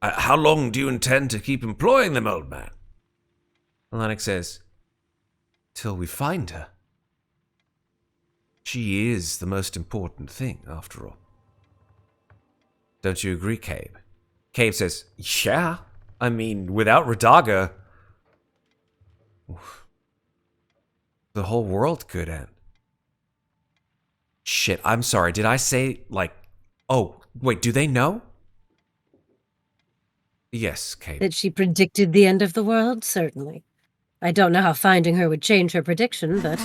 how long do you intend to keep employing them, old man? Alanic says, till we find her. She is the most important thing, after all. Don't you agree, Cabe? Cabe says, yeah. I mean, without Radaga, the whole world could end. Shit, I'm sorry. Did I say, like... Oh, wait, do they know? Yes, Cabe. That she predicted the end of the world? Certainly. I don't know how finding her would change her prediction, but...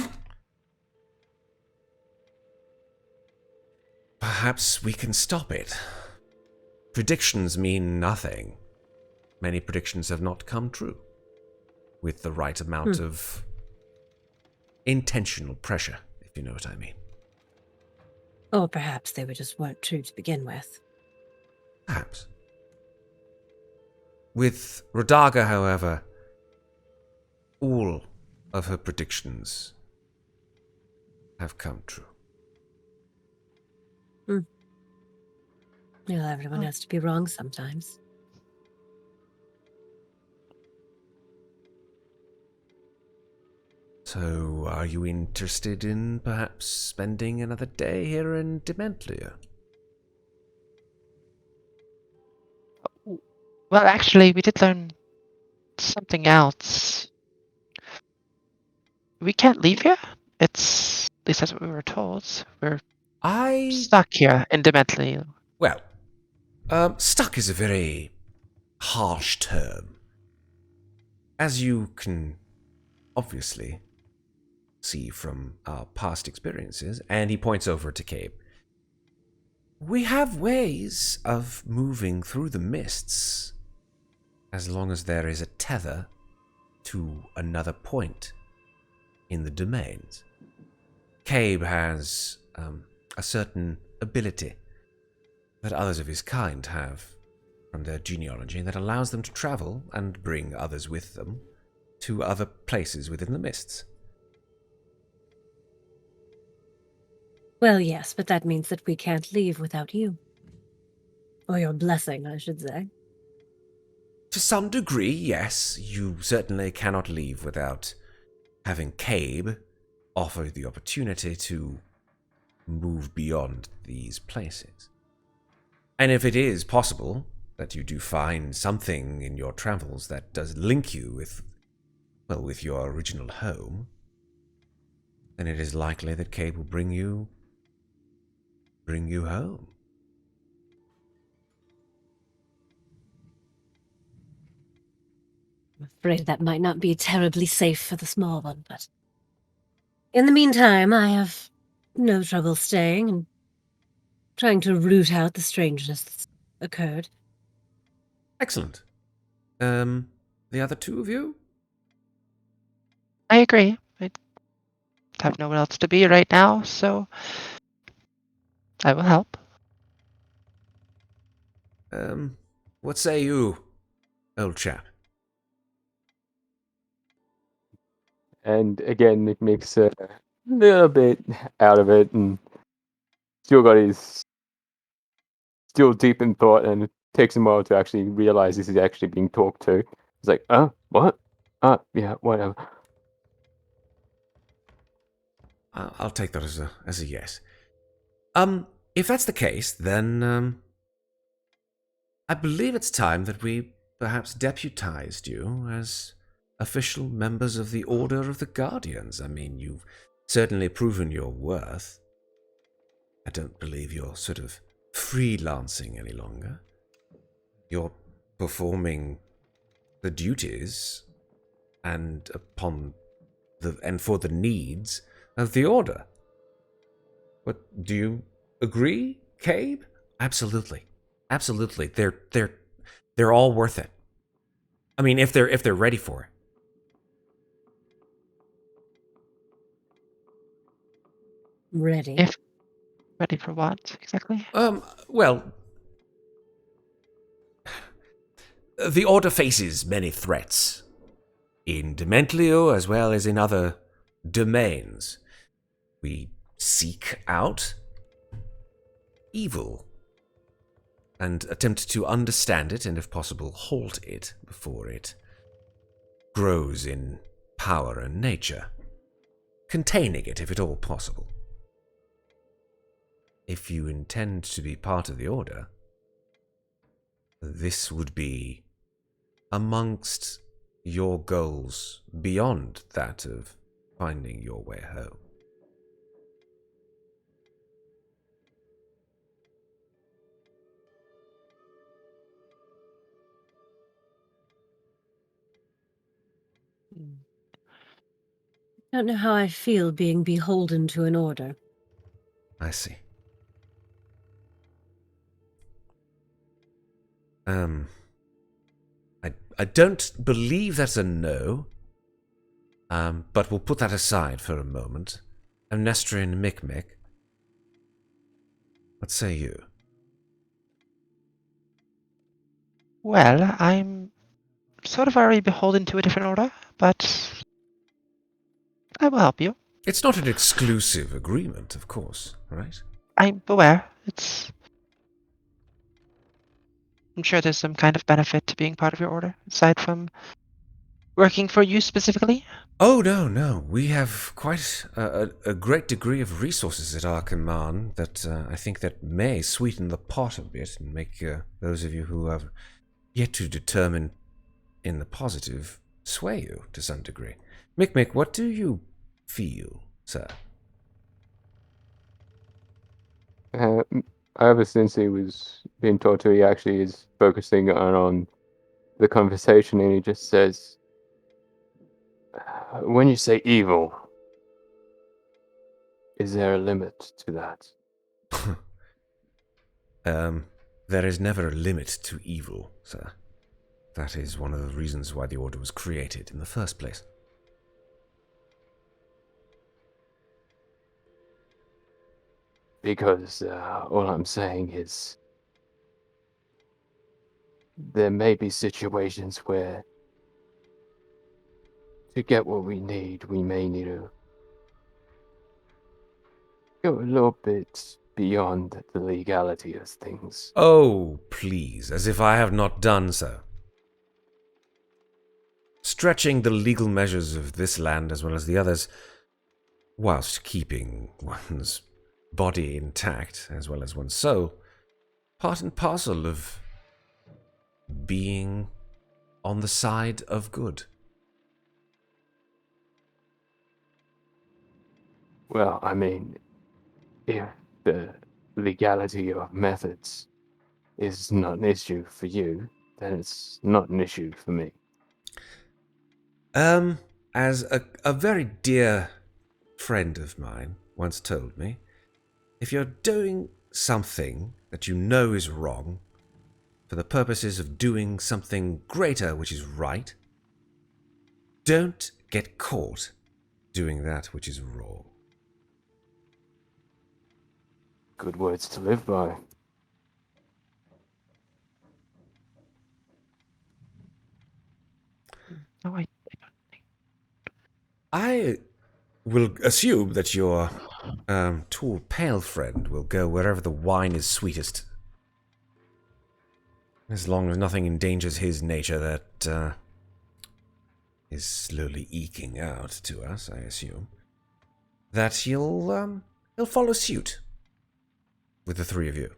Perhaps we can stop it. Predictions mean nothing. Many predictions have not come true. With the right amount of intentional pressure, if you know what I mean. Or perhaps they just weren't true to begin with. Perhaps. With Radaga, however, all of her predictions have come true. Well, everyone has to be wrong sometimes. So, are you interested in perhaps spending another day here in Dementlia? Well, actually, we did learn something else. We can't leave here? At least that's what we were told. We're stuck here indefinitely. Well, stuck is a very harsh term. As you can obviously see from our past experiences, and he points over to Cabe, we have ways of moving through the mists as long as there is a tether to another point in the domains. Cabe has a certain ability that others of his kind have from their genealogy that allows them to travel and bring others with them to other places within the mists. Well, yes, but that means that we can't leave without you. Or your blessing, I should say. To some degree, yes, you certainly cannot leave without having Cabe offer the opportunity to move beyond these places. And if it is possible that you do find something in your travels that does link you with your original home, then it is likely that Cabe will bring you home. I'm afraid that might not be terribly safe for the small one, but... In the meantime, I have no trouble staying and trying to root out the strangeness that's occurred. Excellent. The other two of you? I agree. I have nowhere else to be right now, so I will help. What say you, old chap? And again, Mikmick's a little bit out of it and still got his still deep in thought, and it takes him a while to actually realize this is actually being talked to. He's like, "Oh, what? Yeah, whatever." I'll take that as a yes. If that's the case, then I believe it's time that we perhaps deputized you as official members of the Order of the Guardians. I mean, you've certainly proven your worth. I don't believe you're sort of freelancing any longer. You're performing the duties and for the needs of the Order. But do you agree, Cabe? Absolutely. Absolutely. They're all worth it. I mean, if they're ready for it. Ready. If ready for what exactly? Well, the Order faces many threats in Dementlio as well as in other domains. We seek out evil and attempt to understand it and, if possible, halt it before it grows in power and nature, containing it if at all possible. If you intend to be part of the Order, this would be amongst your goals beyond that of finding your way home. I don't know how I feel being beholden to an order. I see. I don't believe that's a no, but we'll put that aside for a moment. Amnestria and Mikmick, what say you? Well, I'm sort of already beholden to a different order, but I will help you. It's not an exclusive agreement, of course, right? I'm aware. I'm sure there's some kind of benefit to being part of your order, aside from working for you specifically. Oh, no. We have quite a great degree of resources at our command that I think that may sweeten the pot a bit and make those of you who have yet to determine in the positive sway you to some degree. Mikmick, what do you feel, sir? Ever since he was being taught to, he actually is focusing on the conversation, and he just says, "When you say evil, is there a limit to that?" There is never a limit to evil, sir. That is one of the reasons why the Order was created in the first place. Because all I'm saying is there may be situations where to get what we need, we may need to go a little bit beyond the legality of things. Oh, please, as if I have not done so. Stretching the legal measures of this land as well as the others, whilst keeping one's body intact as well as one's soul, part and parcel of being on the side of good. Well, I mean, if the legality of methods is not an issue for you, then it's not an issue for me. As a very dear friend of mine once told me, if you're doing something that you know is wrong for the purposes of doing something greater which is right, don't get caught doing that which is wrong. Good words to live by. I will assume that your tall, pale friend will go wherever the wine is sweetest. As long as nothing endangers his nature that is slowly eking out to us, I assume. That he'll follow suit with the three of you.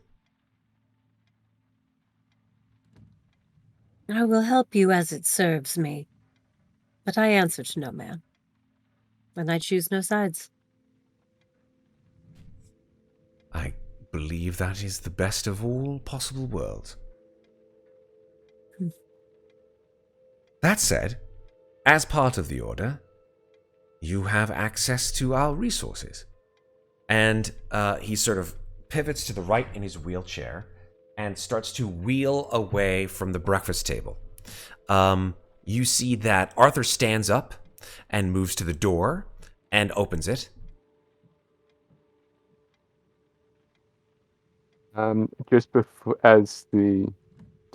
I will help you as it serves me. But I answer to no man. And I choose no sides. I believe that is the best of all possible worlds. That said, as part of the Order, you have access to our resources. And he sort of pivots to the right in his wheelchair and starts to wheel away from the breakfast table. You see that Arthur stands up and moves to the door and opens it. Just before, as the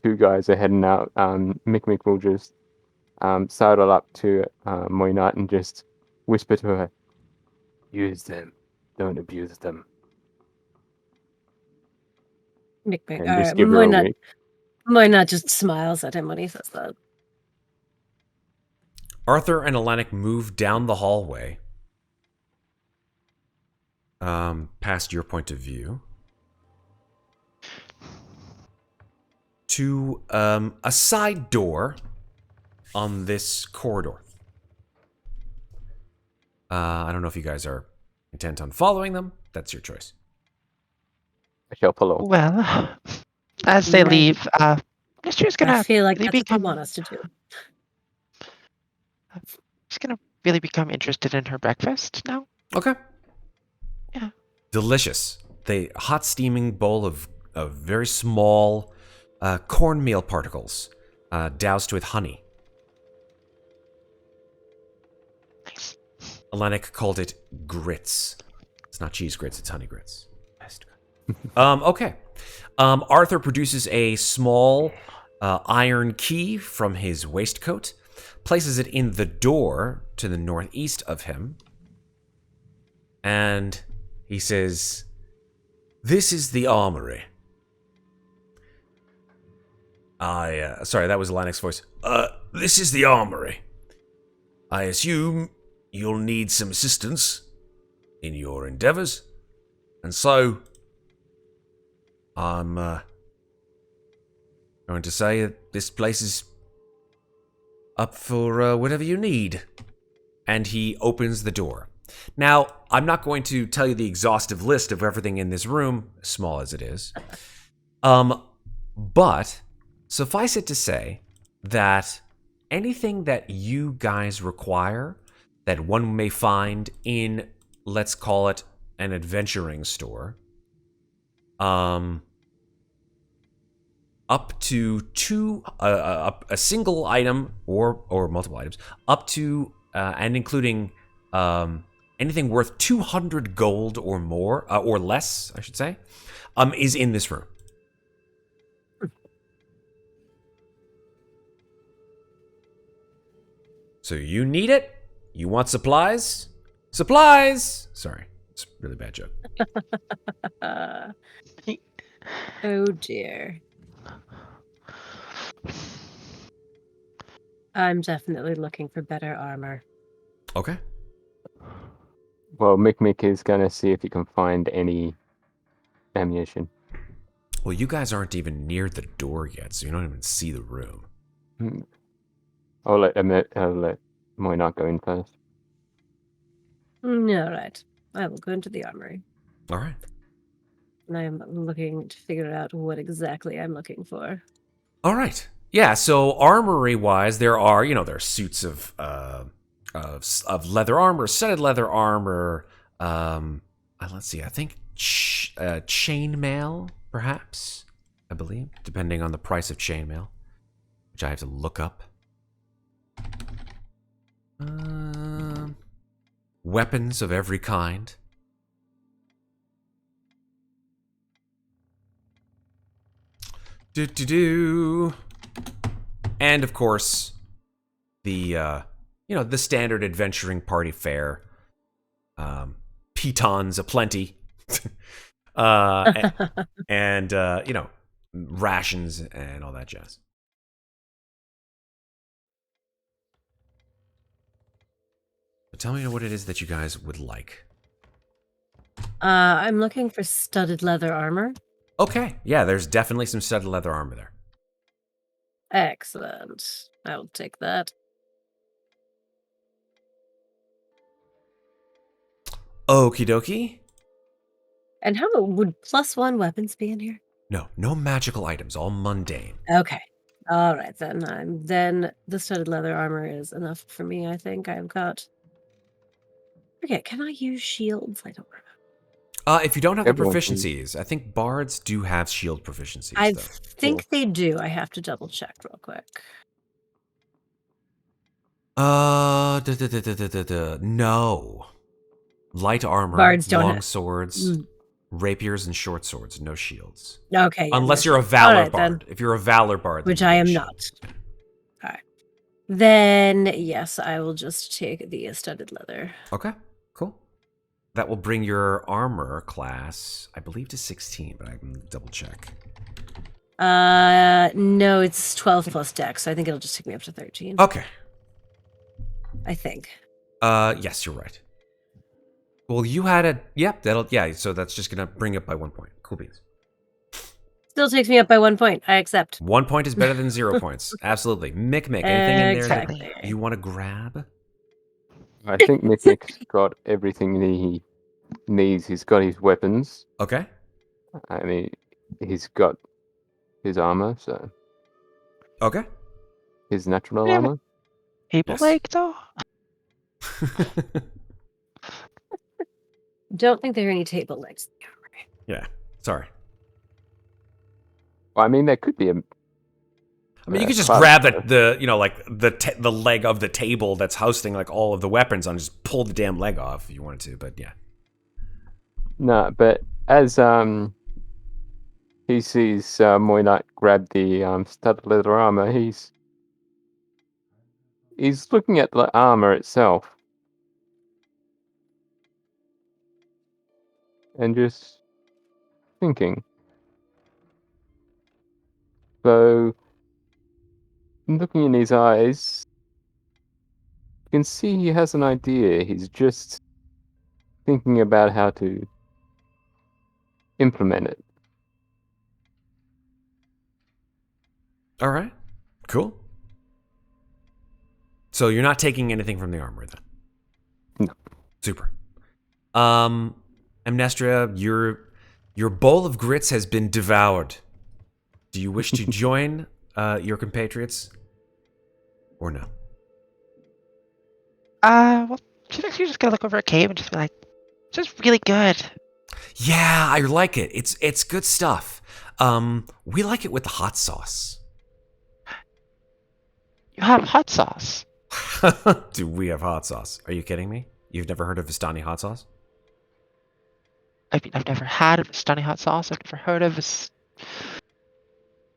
two guys are heading out, Mikmick will just sidle up to Muadnhait and just whisper to her, "Use them, don't abuse them." Mikmick, And just give her a wink. Moynat just smiles at him when he says that. Arthur and Alanic move down the hallway, past your point of view, to a side door on this corridor. I don't know if you guys are intent on following them. That's your choice. I shall follow. Well, as they leave, Amnestria's I gonna feel like really that's what they become. want us to do. She's gonna really become interested in her breakfast now. Okay. Yeah. Delicious. The hot steaming bowl of very small cornmeal particles doused with honey. Nice. Alanic called it grits. It's not cheese grits, it's honey grits. Best. Okay. Arthur produces a small iron key from his waistcoat, places it in the door to the northeast of him, and he says, "This is the armory." Sorry, that was Alanic's voice. This is the armory. I assume you'll need some assistance in your endeavors, and so I'm going to say that this place is up for whatever you need. And he opens the door. Now, I'm not going to tell you the exhaustive list of everything in this room, small as it is. But suffice it to say that anything that you guys require that one may find in, let's call it, an adventuring store, up to a single item or multiple items, up to and including anything worth 200 gold or more, or less, I should say, is in this room. So you need it? You want supplies? Supplies! Sorry, it's a really bad joke. Oh dear. I'm definitely looking for better armor. Okay. Well, Mikmick is gonna see if he can find any ammunition. Well, you guys aren't even near the door yet, so you don't even see the room. I'll let Muadnhait go in first. All right. I will go into the armory. All right. And I am looking to figure out what exactly I'm looking for. All right. Yeah, so armory-wise, there are suits of leather armor, studded leather armor. Let's see, I think chainmail, perhaps, I believe, depending on the price of chainmail, which I have to look up. Weapons of every kind. And of course, the the standard adventuring party fare. Pitons aplenty. And rations and all that jazz. But tell me what it is that you guys would like. I'm looking for studded leather armor. Okay, yeah, there's definitely some studded leather armor there. Excellent. I'll take that. Okie dokie. And how would +1 weapons be in here? No magical items, all mundane. Okay. All right, then. Then the studded leather armor is enough for me, I think. I've got... Okay, can I use shields? I don't remember. If you don't have Everyone the can. proficiencies, I think bards do have shield proficiencies, I though. think they do. I have to double check real quick. No. Light armor, Bards don't long have- swords, rapiers, and short swords. No shields. Okay. Yeah, Unless no you're a shields. valor Alright, bard. then. If you're a valor bard, then Which you I need am shields. not. All right. Then, yes, I will just take the studded leather. Okay, cool. That will bring your armor class, I believe, to 16, but I can double check. No, it's 12 plus dex, so I think it'll just take me up to 13. Okay. I think. Yes, you're right. Well, you had a... Yeah, so that's just going to bring it by 1 point. Cool beans. Still takes me up by 1 point. I accept. 1 point is better than 0 points. Absolutely. Mikmick, anything in there that Exactly. you want to grab? I think Mikmick's got everything he needs. He's got his weapons. Okay. I mean, he's got his armor, so Okay. his natural Yeah. armor. Table Yes. leg, though? Don't think there are any table legs. Yeah, sorry. Well, I mean, there could be a. I mean, you could just But- grab the leg of the table that's hosting like all of the weapons on, and just pull the damn leg off if you wanted to. But yeah, No, but as he sees Muadnhait grab the studded leather armor, he's looking at the armor itself and just thinking. So, looking in his eyes, you can see he has an idea. He's just thinking about how to implement it. all right, cool. So you're not taking anything from the armor then? No. Super. Amnestria, your bowl of grits has been devoured. Do you wish to join your compatriots, or no? Well, she's actually just gonna look over at Cave and just be like, "This is really good." Yeah, I like it. It's good stuff. We like it with the hot sauce. You have hot sauce. Do we have hot sauce? Are you kidding me? You've never heard of Vistani hot sauce? I mean, I've never had a stunning hot sauce. I've never heard of a...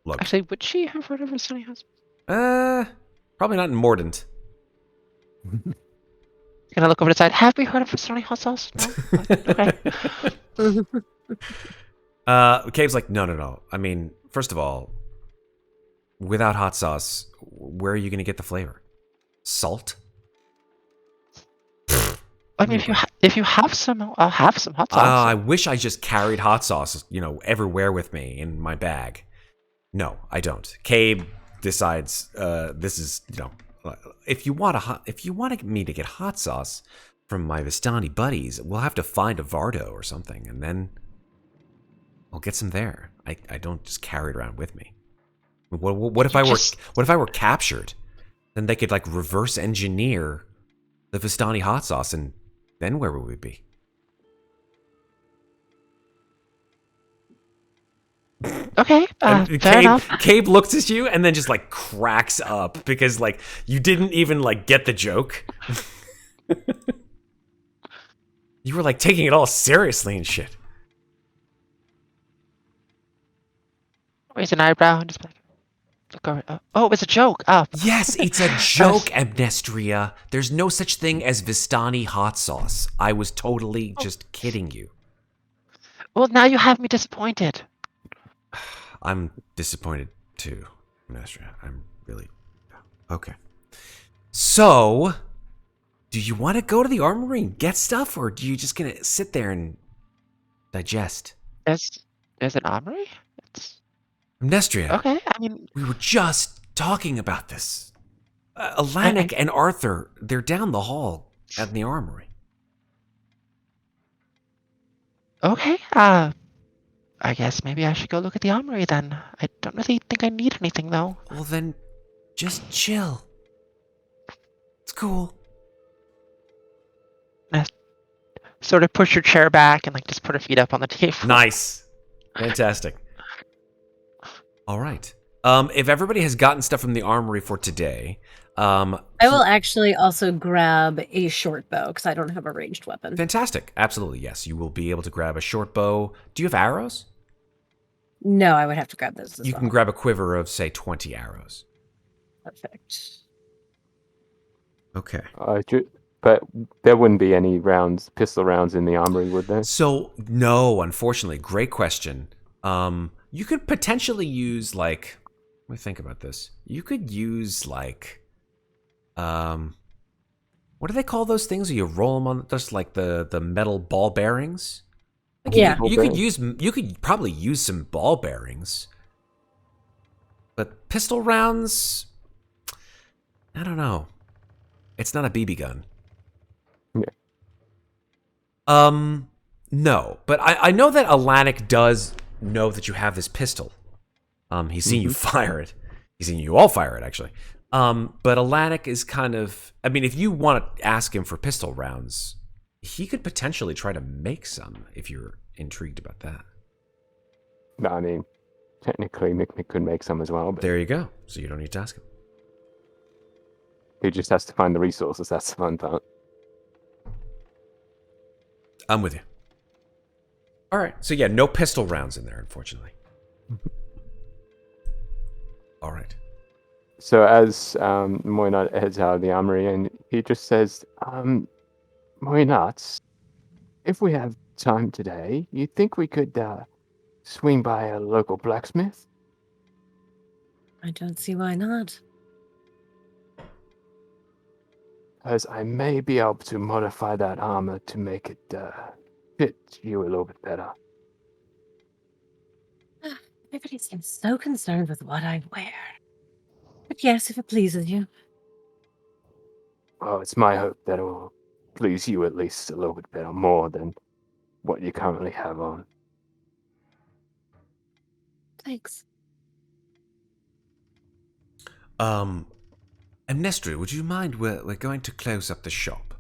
Look, Actually, would she have heard of a stunning hot sauce? probably not in Mordant. Gonna look over the side. Have we heard of a stunning hot sauce? No? Okay. Cave's like, no. I mean, first of all, without hot sauce, where are you going to get the flavor? Salt? I mean, if you have some, I'll have some hot sauce. I wish I just carried hot sauce, everywhere with me in my bag. No, I don't. Cabe decides this is, if you want me to get hot sauce from my Vistani buddies, we'll have to find a Vardo or something, and then I'll get some there. I don't just carry it around with me. What if I were captured? Then they could reverse engineer the Vistani hot sauce, and then where would we be? Okay, fair enough. Cabe looks at you and then just cracks up because you didn't even get the joke. You were taking it all seriously and shit. Raise an eyebrow and just be like, Oh, it was a joke. Oh. Yes, it's a joke, Amnestria. There's no such thing as Vistani hot sauce. I was totally just kidding you. Well, now you have me disappointed. I'm disappointed too, Amnestria. I'm really... Okay. So, do you want to go to the armory and get stuff, or are you just going to sit there and digest? There's an armory? It's... Amnestria, Okay, I mean... we were just talking about this. Alanic and Arthur, they're down the hall at the armory. Okay, I guess maybe I should go look at the armory then. I don't really think I need anything, though. Well, then, just chill. It's cool. Sort of push your chair back and, like, just put her feet up on the table. Nice. Fantastic. All right. If everybody has gotten stuff from the armory for today, I will actually also grab a short bow because I don't have a ranged weapon. fantastic. Absolutely, yes. You will be able to grab a short bow. Do you have arrows? No, I would have to grab those as You well. can grab a quiver of, say, 20 arrows. Perfect. Okay. But there wouldn't be any pistol rounds in the armory, would there? So, no, unfortunately. Great question. You could potentially use, like... Let me think about this. You could use, like... what do they call those things where you roll them on? Just like the metal ball bearings? Like Yeah. You could probably use some ball bearings. But pistol rounds... I don't know. It's not a BB gun. Yeah. No. But I know that Alanic does know that you have this pistol. He's seen you fire it. He's seen you all fire it, actually. But Alanic is kind of... I mean, if you want to ask him for pistol rounds, he could potentially try to make some, if you're intrigued about that. No, I mean, technically, Mikmick could make some as well, but There you go. So you don't need to ask him. he just has to find the resources. That's the fun part. I'm with you. All right. So yeah, no pistol rounds in there, unfortunately. All right. So as Muadnhait heads out of the armory, and he just says, Muadnhait, if we have time today, you think we could swing by a local blacksmith? I don't see why not. As I may be able to modify that armor to make it fit you a little bit better. Everybody seems so concerned with what I wear. But yes, if it pleases you. Well, it's my hope that it will please you at least a little bit better, more than what you currently have on. Thanks. Amnestria, would you mind? We're going to close up the shop.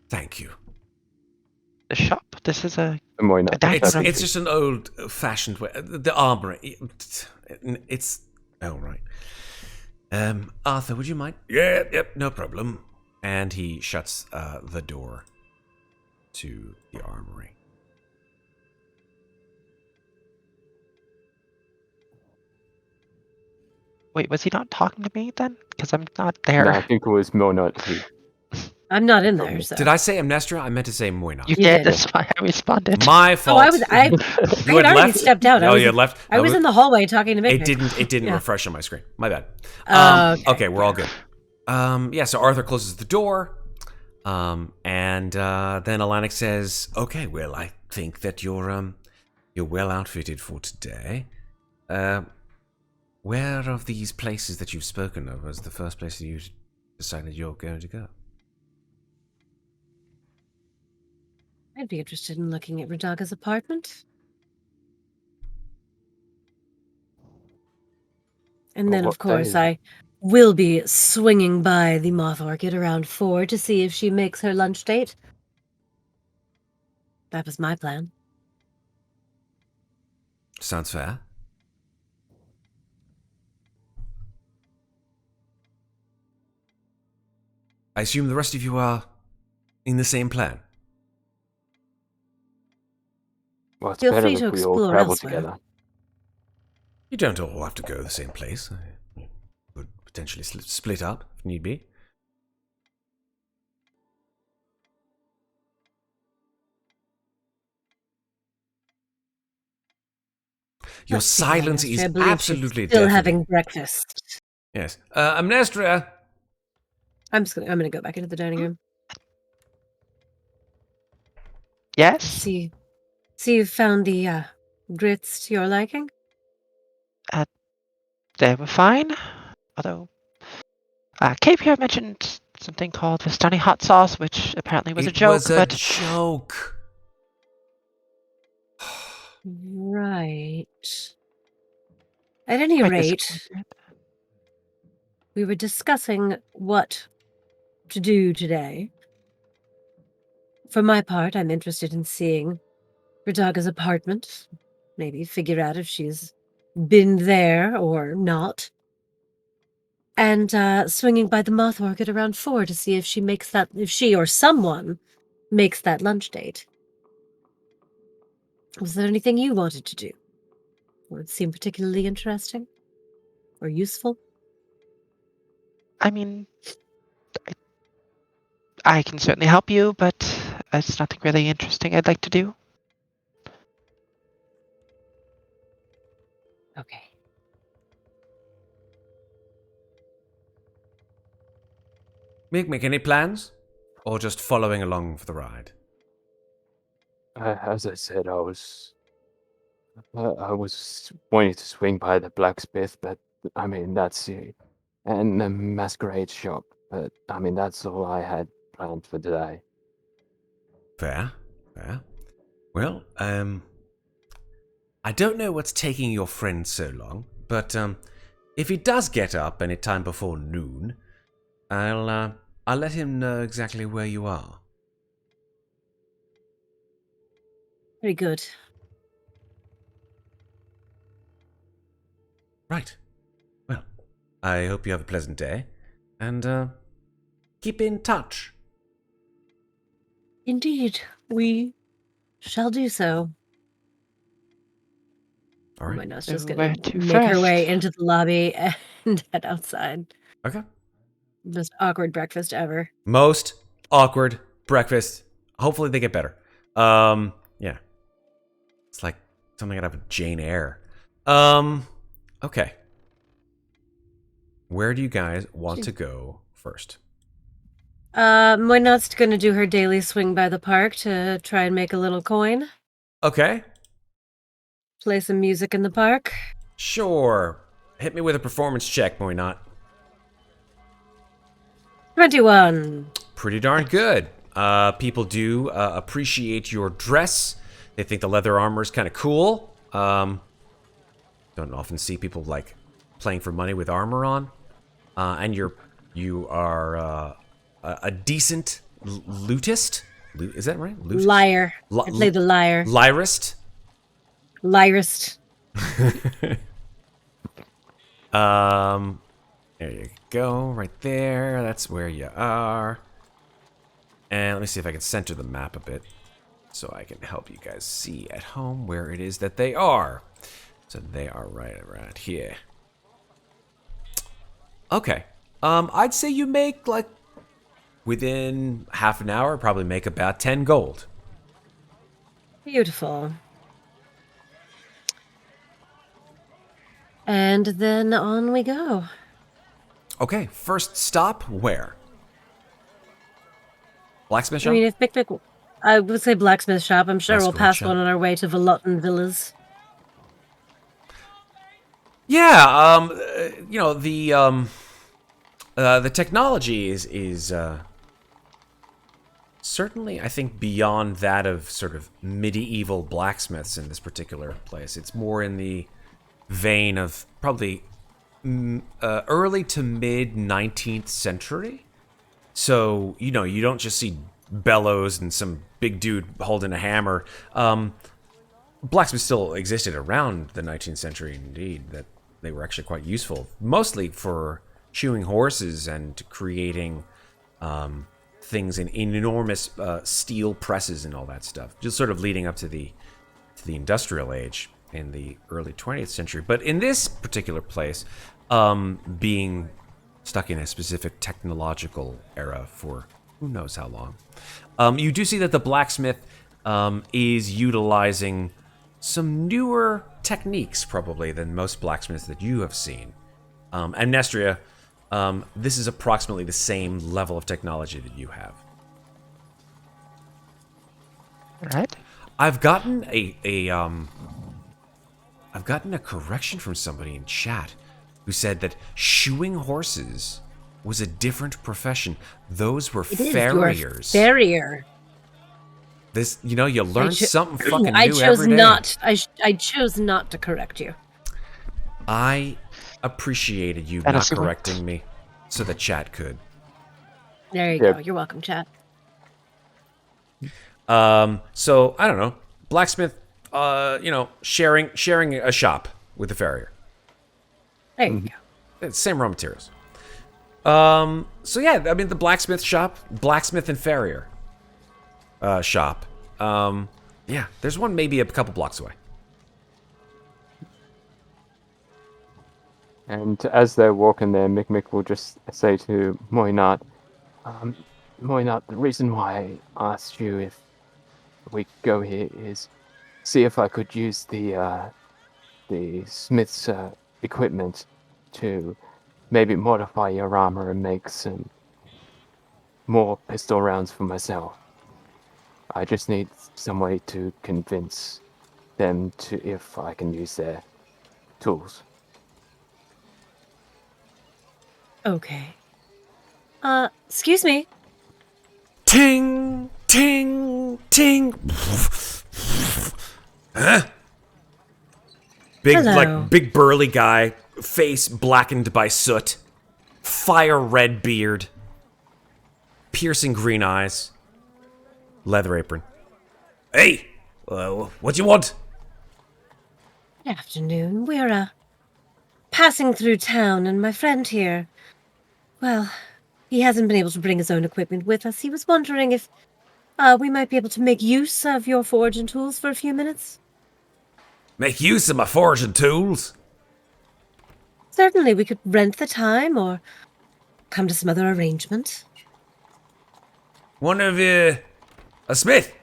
Thank you. The shop? This is a... Muadnhait. It's just an old-fashioned way. The armory. It's... Oh, right. Arthur, would you mind? Yeah, yep, no problem. And he shuts the door to the armory. Wait, was he not talking to me then? Because I'm not there. No, I think it was Muadnhait who... I'm not in there, so. Did I say Amnestria? I meant to say Muadnhait. You You did, did. that's why I responded. My fault. Oh, I You had had already left? stepped out. Oh, you had left? I was in the hallway talking to Mikmick. It didn't Yeah. refresh on my screen. My bad. Okay. We're all good. Yeah, so Arthur closes the door. And then Alanic says, "Okay, well, I think that you're well outfitted for today. Where of these places that you've spoken of was the first place that you decided you're going to go?" I'd be interested in looking at Radaga's apartment. And then, What of course, day? I will be swinging by the Moth Orchid around 4 to see if she makes her lunch date. That was my plan. Sounds fair. I assume the rest of you are in the same plan. Well, it's Feel better free to if we all explore travel elsewhere. together. You don't all have to go to the same place. You could potentially split up if need be. Your Let's see, silence Amnestria, is I believe absolutely she's still deafening. having breakfast. Yes. Amnestria! I'm gonna go back into the dining room. Yes? See you found the grits to your liking? They were fine. Although, Cape here mentioned something called Vistani hot sauce, which apparently was a joke, was a but joke. Right. At any quite rate, disappointed. we were discussing what to do today. For my part, I'm interested in seeing Radaga's apartment. Maybe figure out if she's been there or not. And swinging by the Moth Orchid around 4 to see if if she or someone makes that lunch date. Was there anything you wanted to do? Or it seemed particularly interesting? Or useful? I mean, I can certainly help you, but it's nothing really interesting I'd like to do. Okay. Mikmick, any plans? Or just following along for the ride? As I said, I was wanting to swing by the blacksmith, but I mean that's it, and the masquerade shop. But I mean that's all I had planned for today. Fair. Well, I don't know what's taking your friend so long, but if he does get up any time before noon, I'll let him know exactly where you are. Very good. Right. Well, I hope you have a pleasant day, and keep in touch. Indeed, we shall do so. All right. My nose So just where gonna to make her way first? into the lobby and head outside. Okay. Most awkward breakfast ever. Most awkward breakfast. Hopefully they get better. Yeah. It's like something out of Jane Eyre. Okay. Where do you guys want to go first? Moynot's gonna do her daily swing by the park to try and make a little coin. Okay. Play some music in the park. Sure. Hit me with a performance check, boy not. 21. Pretty darn good. People do appreciate your dress. They think the leather armor is kind of cool. Don't often see people like playing for money with armor on. And you are a decent lutist. Is that right? Lutist? Liar. I play the liar. Lyrist. Lyrist. There you go, right there. That's where you are. And let me see if I can center the map a bit so I can help you guys see at home where it is that they are. So they are right around here. Okay. I'd say you make, like, within half an hour, probably make about 10 gold. Beautiful. And then on we go. Okay, first stop, where? Blacksmith I shop? mean, if Mikmick... I would say blacksmith shop. I'm sure we'll Masquerade pass shop. one on our way to Velotten Villas. Yeah, you know, the technology is certainly, I think, beyond that of sort of medieval blacksmiths in this particular place. It's more in the vein of probably early to mid 19th century. So, you know, you don't just see bellows and some big dude holding a hammer. Blacksmiths still existed around the 19th century, indeed, that they were actually quite useful, mostly for shoeing horses and creating things in enormous steel presses and all that stuff, just sort of leading up to the industrial age. in the early 20th century. But in this particular place, being stuck in a specific technological era for who knows how long, you do see that the blacksmith is utilizing some newer techniques, probably, than most blacksmiths that you have seen. Amnestria, this is approximately the same level of technology that you have. Right? I've gotten I've gotten a correction from somebody in chat who said that shoeing horses was a different profession. Those were It is. farriers. You're a farrier. This, you know, you learn something fucking I new chose every day. not. I chose not to correct you. I appreciated you not correcting me, so the chat could. There you go. You're welcome, chat. So I don't know, blacksmith. You know, sharing a shop with the farrier. There you go. It's same raw materials. So yeah, I mean the blacksmith shop, blacksmith and farrier shop. Yeah, there's one maybe a couple blocks away. And as they're walking there, Mikmick will just say to Muadnhait, Muadnhait, the reason why I asked you if we could go here is see if I could use the smith's equipment to maybe modify your armor and make some more pistol rounds for myself. I just need some way to convince them to if I can use their tools. Okay. Excuse me. Ting, ting, ting. Huh? Big, Hello. like, big burly guy, face blackened by soot, fire red beard, piercing green eyes, leather apron. Hey, what you want? Good afternoon. We're passing through town, and my friend here, well, he hasn't been able to bring his own equipment with us. He was wondering if we might be able to make use of your forging tools for a few minutes. Make use of my forging tools? Certainly, we could rent the time or come to some other arrangement. One of you a smith?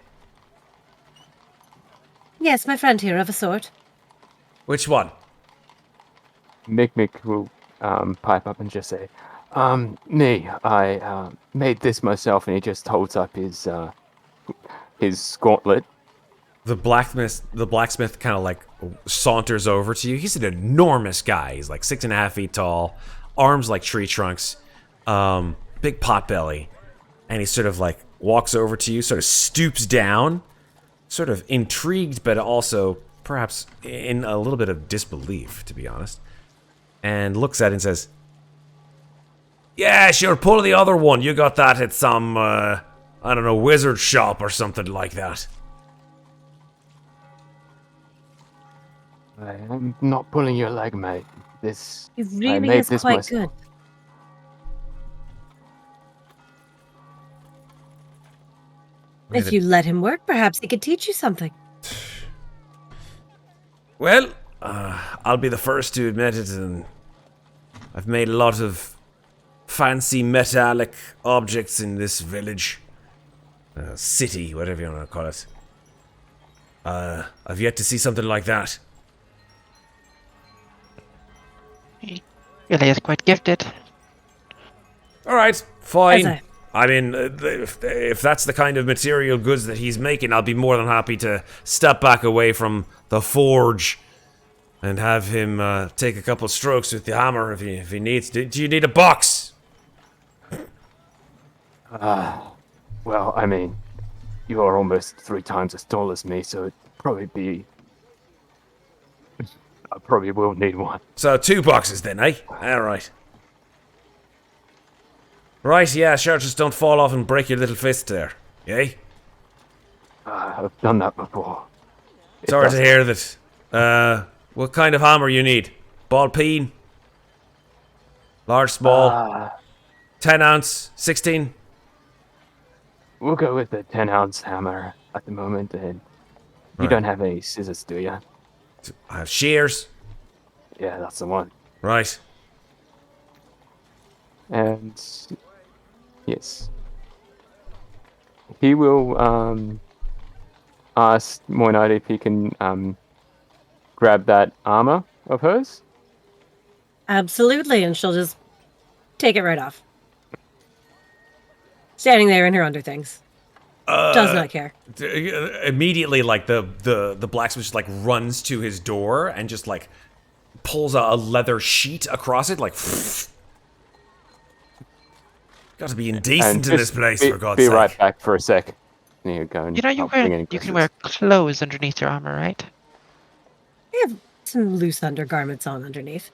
Yes, my friend here of a sort. Which one? Mikmick will pipe up and just say, me, I made this myself, and he just holds up his gauntlet. The blacksmith kind of like saunters over to you. He's an enormous guy. He's like 6.5 feet tall, arms like tree trunks, big pot belly, and he sort of like walks over to you, sort of stoops down, sort of intrigued, but also perhaps in a little bit of disbelief, to be honest, and looks at it and says, "Yeah, sure, pull the other one. You got that at some, I don't know, wizard shop or something like that." I'm not pulling your leg, mate. This It I really made is this quite myself. good. If you let him work, perhaps he could teach you something. Well, I'll be the first to admit it, and I've made a lot of fancy metallic objects in this village. City, whatever you want to call it. I've yet to see something like that. He really is quite gifted. Alright, fine. As I mean, if that's the kind of material goods that he's making, I'll be more than happy to step back away from the forge and have him take a couple strokes with the hammer if he needs to. Do you need a box? Well, I mean, you are almost 3 times as tall as me, so it'd probably be... I probably will need one. So 2 boxes then, eh? Alright. Right, yeah, sure, just don't fall off and break your little fist there. Yay? I've done that before. Sorry to hear that. What kind of hammer you need? Ball peen? Large, small? 10 ounce? 16? We'll go with the 10-ounce hammer at the moment, and you don't have any scissors, do you? Shears. Yeah, that's the one. Right. And yes, he will ask Muadnhait if he can grab that armor of hers. Absolutely, and she'll just take it right off. Standing there in her underthings. Does not care. Immediately, like the blacksmith just like runs to his door and just like pulls a leather sheet across it, like. Got to be indecent in this place, for God's sake. Be right back for a sec. You go and You can wear clothes underneath your armor, right? I have some loose undergarments on underneath.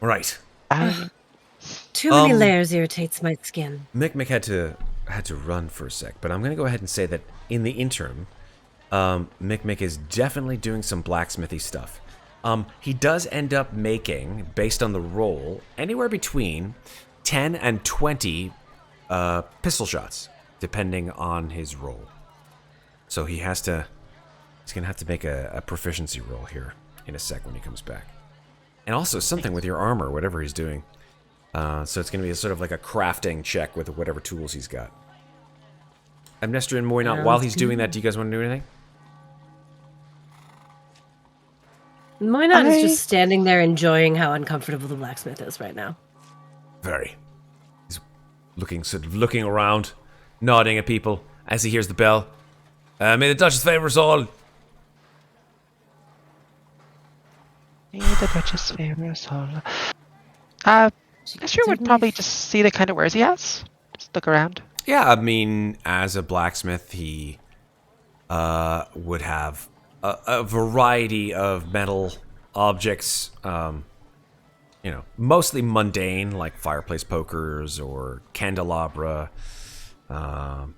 Right. Too many layers irritates my skin. Mikmick had to run for a sec, but I'm going to go ahead and say that in the interim, Mikmick is definitely doing some blacksmithy stuff. He does end up making, based on the roll, anywhere between 10 and 20 pistol shots, depending on his roll. So he's going to have to make a proficiency roll here in a sec when he comes back. And also something with your armor, whatever he's doing. So it's going to be a sort of like a crafting check with whatever tools he's got. Amnestria and Moynot, while he's doing that, do you guys want to do anything? Moynot is just standing there enjoying how uncomfortable the blacksmith is right now. Very. He's looking around, nodding at people as he hears the bell. May the Duchess favor us all. May the Duchess favor us all. Sure would probably just see the kind of wares he has. Just look around. Yeah, I mean, as a blacksmith, he would have a variety of metal objects. Mostly mundane, like fireplace pokers or candelabra, and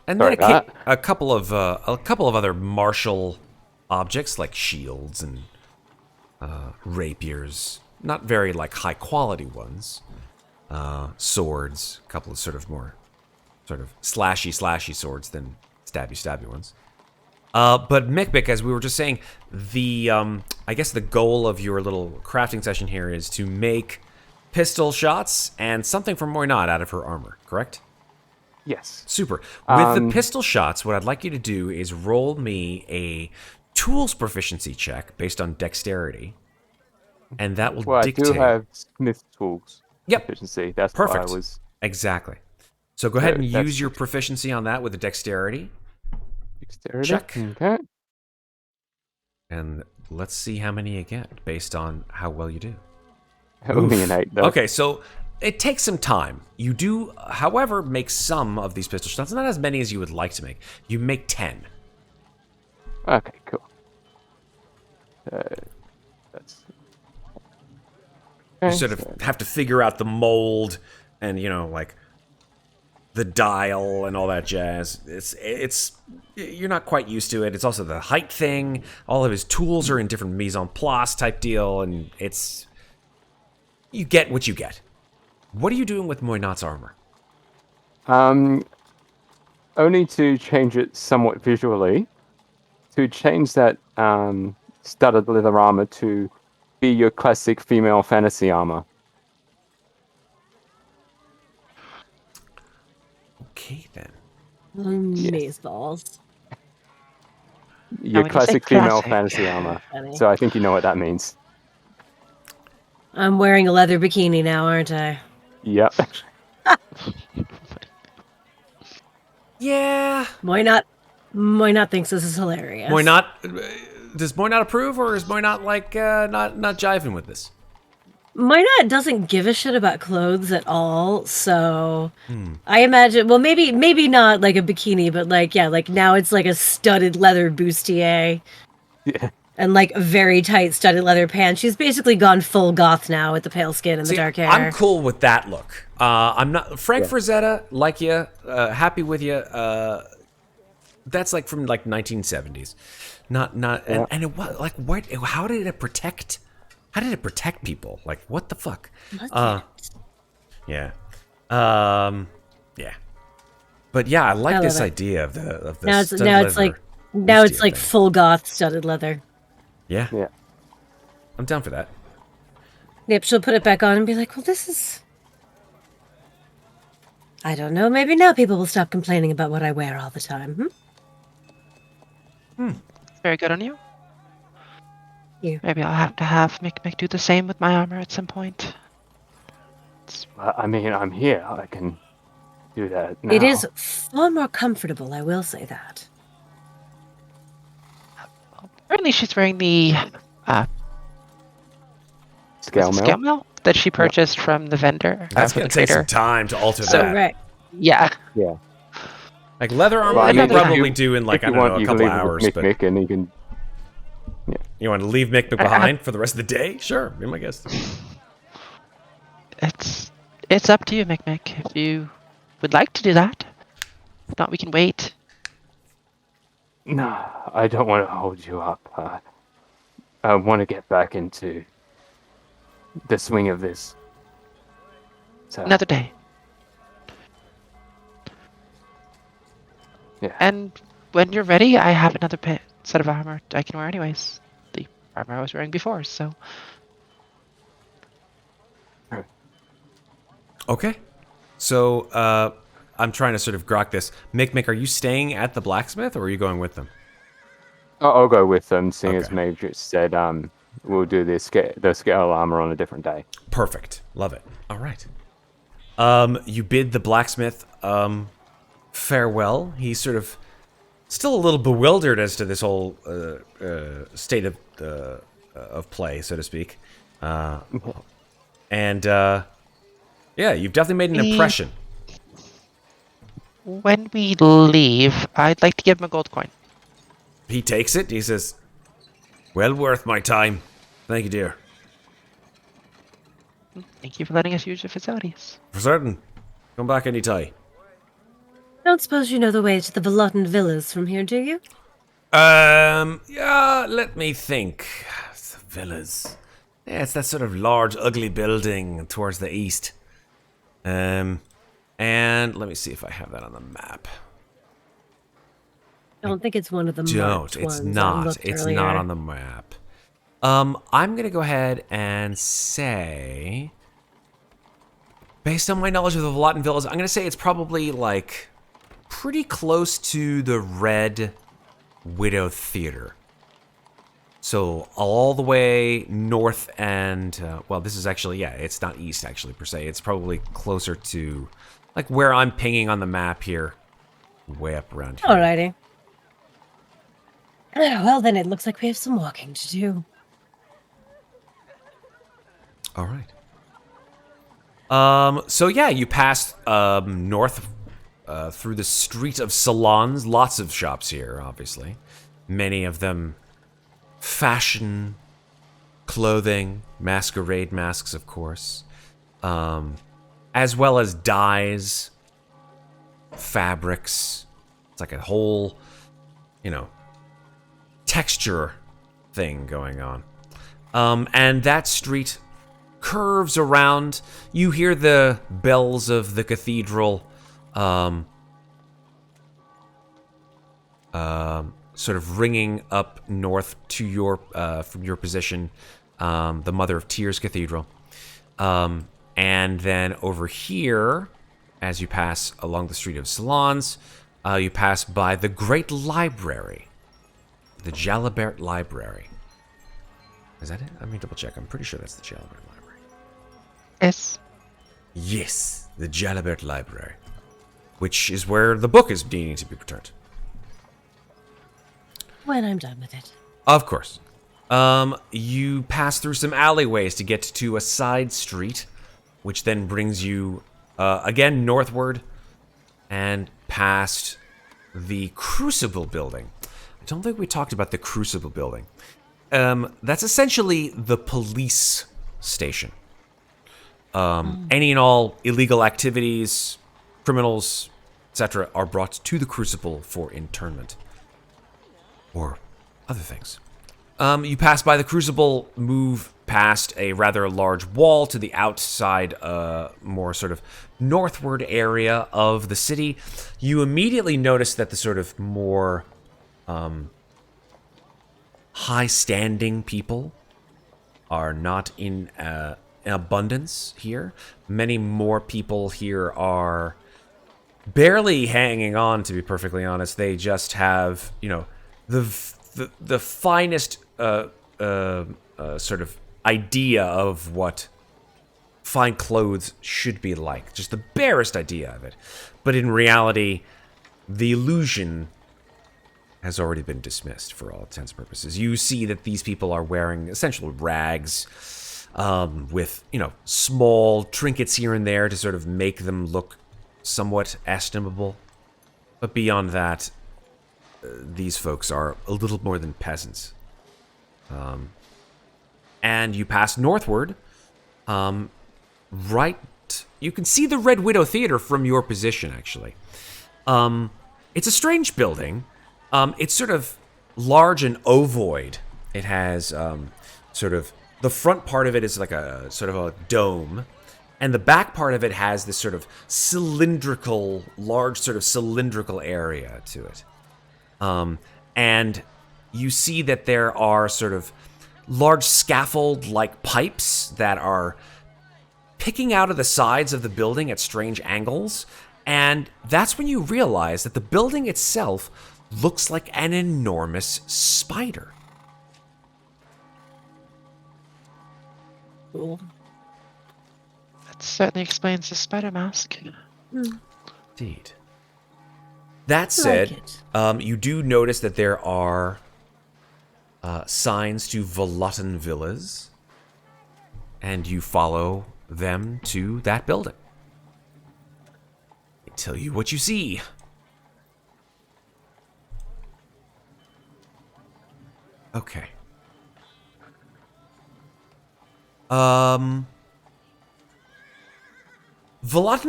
then a couple of other martial objects like shields and rapiers. Not very like high quality ones. Swords, a couple of sort of more slashy swords than stabby ones. But Mikmick, as we were just saying, I guess the goal of your little crafting session here is to make pistol shots and something from Moynot out of her armor, correct? Yes. Super. With the pistol shots, what I'd like you to do is roll me a tools proficiency check based on dexterity, and that will dictate. I do have smith tools. Yep. Proficiency. That's perfect. What I was. Exactly. So go ahead and use your proficiency on that with the dexterity. Dexterity. Check. Okay. And let's see how many you get based on how well you do. Only an 8, though. Okay, so it takes some time. You do, however, make some of these pistol shots. Not as many as you would like to make. You make 10. Okay, cool. That's... You sort of have to figure out the mold and, like the dial and all that jazz. It's you're not quite used to it. It's also the height thing. All of his tools are in different mise en place type deal, and you get what you get. What are you doing with Moynot's armor? Only to change it somewhat visually. To change that studded leather armor to be your classic female fantasy armor. Okay, then. Amazeballs. Your when you say classic female classic. fantasy armor. Funny. So I think you know what that means. I'm wearing a leather bikini now, aren't I? Yep. Yeah. Moynot thinks this is hilarious. Moynot, does Moynot approve, or is Moynot like not jiving with this? Moynot doesn't give a shit about clothes at all, so I imagine, well, maybe not like a bikini, but like now it's like a studded leather bustier. Yeah. And like very tight studded leather pants. She's basically gone full goth now with the pale skin and the dark hair. I'm cool with that look. I'm not Frank Frazetta, like you, happy with you. That's like from like 1970s. And it was like, what? How did it protect? How did it protect people? Like, what the fuck? Yeah. Yeah. But yeah, I like this idea of the now studded it's like leather. Now it's bustier like thing. full goth studded leather. Yeah, Yeah. I'm down for that. Yep, she'll put it back on and be like, well, this is... I don't know, maybe now people will stop complaining about what I wear all the time, Very good on you. You. Maybe I'll have to have Mikmick do the same with my armor at some point. I mean, I'm here. I can do that now. It is far more comfortable, I will say that. Currently, she's wearing the Scale scale mail. mail that she purchased from the vendor. That's from gonna the take some trader. time to alter So- that. Right. Yeah. Yeah. Like leather armor, Well, I you mean, can if probably you- do in like if I you don't want, know a you can couple leave hours. it with But Mikmick, and you can. you want to leave Mikmick I- behind for the rest of the day? Sure, be my guest. It's up to you, Mikmick. If you would like to do that. If not, we can wait. No, I don't want to hold you up. I want to get back into the swing of this. So, Another day. yeah. And when you're ready, I have another set of armor I can wear anyways. The armor I was wearing before, so... Okay. So, I'm trying to sort of grok this. Mikmick, are you staying at the blacksmith, or are you going with them? I'll go with them, seeing as Okay. Maeve just said we'll do the scale armor on a different day. Perfect. Love it. All right. You bid the blacksmith farewell. He's sort of still a little bewildered as to this whole state of play, so to speak. And yeah, you've definitely made an impression. When we leave, I'd like to give him a gold coin. He takes it. He says, "Well worth my time. Thank you, dear. Thank you for letting us use your facilities. For certain. Come back any time." Don't suppose you know the way to the Velotan Villas from here, do you? Yeah, let me think. The villas. Yeah, it's that sort of large, ugly building towards the east. And let me see if I have that on the map. I don't think it's one of the Don't. marked It's ones I not. looked It's earlier. not on the map. I'm gonna go ahead and say, based on my knowledge of the Velotan Villas, I'm gonna say it's probably like pretty close to the Red Widow Theater. So all the way north and well, this is actually, yeah, it's not east actually per se. It's probably closer to like where I'm pinging on the map here, way up around here. Alrighty. Well, then it looks like we have some walking to do. All right. So yeah, you pass north through the street of salons. Lots of shops here, obviously. Many of them fashion, clothing, masquerade masks, of course, as well as dyes, fabrics. It's like a whole, texture thing going on. And that street curves around. You hear the bells of the cathedral sort of ringing up north to your from your position, the Mother of Tears Cathedral. And then over here, as you pass along the street of salons, you pass by the Great Library, the Jalabert Library. Is that it? Let me double check. I'm pretty sure that's the Jalabert Library. Yes. Yes, the Jalabert Library, which is where the book is needing to be returned. When I'm done with it. Of course. You pass through some alleyways to get to a side street, which then brings you, again, northward and past the Crucible Building. I don't think we talked about the Crucible Building. That's essentially the police station. Any and all illegal activities, criminals, etc. are brought to the Crucible for internment. Or other things. You pass by the Crucible, move past a rather large wall to the outside, more sort of northward area of the city. You immediately notice that the sort of more high-standing people are not in abundance here. Many more people here are barely hanging on, to be perfectly honest. They just have, the finest sort of idea of what fine clothes should be like. Just the barest idea of it. But in reality, the illusion has already been dismissed for all intents and purposes. You see that these people are wearing essential rags with, small trinkets here and there to sort of make them look somewhat estimable. But beyond that, these folks are a little more than peasants. And you pass northward. Right, you can see the Red Widow Theater from your position, actually. It's a strange building. It's sort of large and ovoid. It has sort of, the front part of it is like a sort of a dome, and the back part of it has this sort of large sort of cylindrical area to it. And you see that there are sort of large scaffold-like pipes that are picking out of the sides of the building at strange angles, and that's when you realize that the building itself looks like an enormous spider. Cool. That certainly explains the spider mask. Indeed. That said, you do notice that there are signs to Volotten Villas, and you follow them to that building. I tell you what you see. Okay. Volotten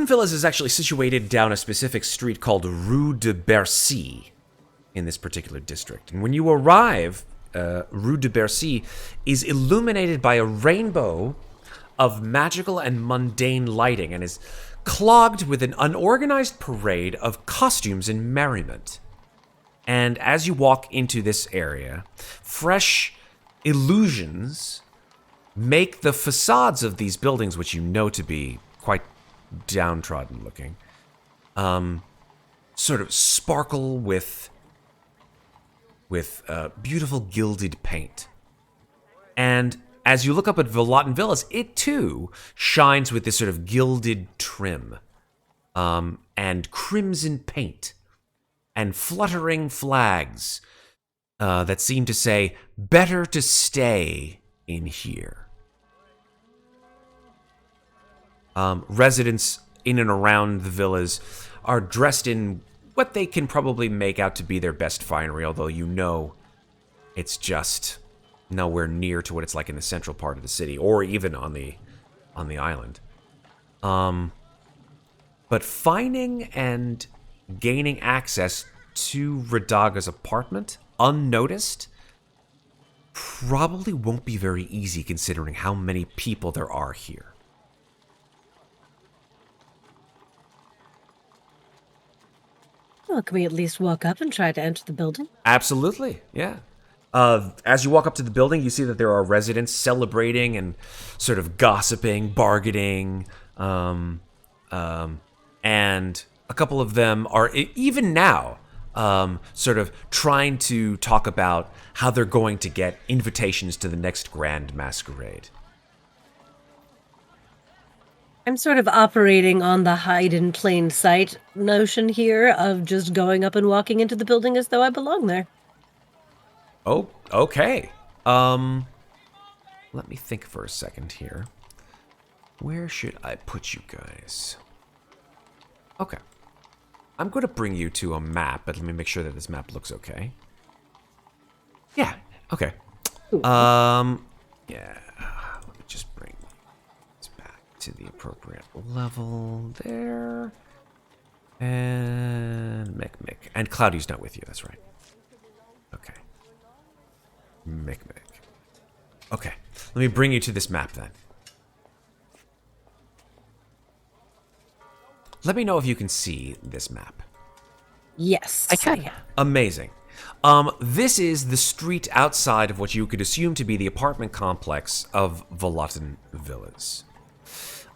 Villas is actually situated down a specific street called Rue de Bercy in this particular district. And when you arrive, Rue de Bercy is illuminated by a rainbow of magical and mundane lighting and is clogged with an unorganized parade of costumes and merriment. And as you walk into this area, fresh illusions make the facades of these buildings, which you know to be quite downtrodden looking, sort of sparkle with beautiful gilded paint. And as you look up at Volotten Villas, it too shines with this sort of gilded trim, and crimson paint, and fluttering flags that seem to say, "Better to stay in here." Residents in and around the villas are dressed in what they can probably make out to be their best finery, although you know it's just nowhere near to what it's like in the central part of the city, or even on the island. But finding and gaining access to Radaga's apartment unnoticed probably won't be very easy considering how many people there are here. Well, can we at least walk up and try to enter the building? Absolutely, yeah. As you walk up to the building, you see that there are residents celebrating and sort of gossiping, bargaining, and a couple of them are, even now, sort of trying to talk about how they're going to get invitations to the next grand masquerade. I'm sort of operating on the hide in plain sight notion here of just going up and walking into the building as though I belong there. Oh, okay. Let me think for a second here. Where should I put you guys? Okay. I'm going to bring you to a map, but let me make sure that this map looks okay. Yeah, okay. Yeah. Let me just bring this back to the appropriate level there. And Mikmick. And Claudiu's not with you, that's right. Okay. Mikmick. Okay, let me bring you to this map then. Let me know if you can see this map. Yes. I can. Amazing. This is the street outside of what you could assume to be the apartment complex of Volatin Villas.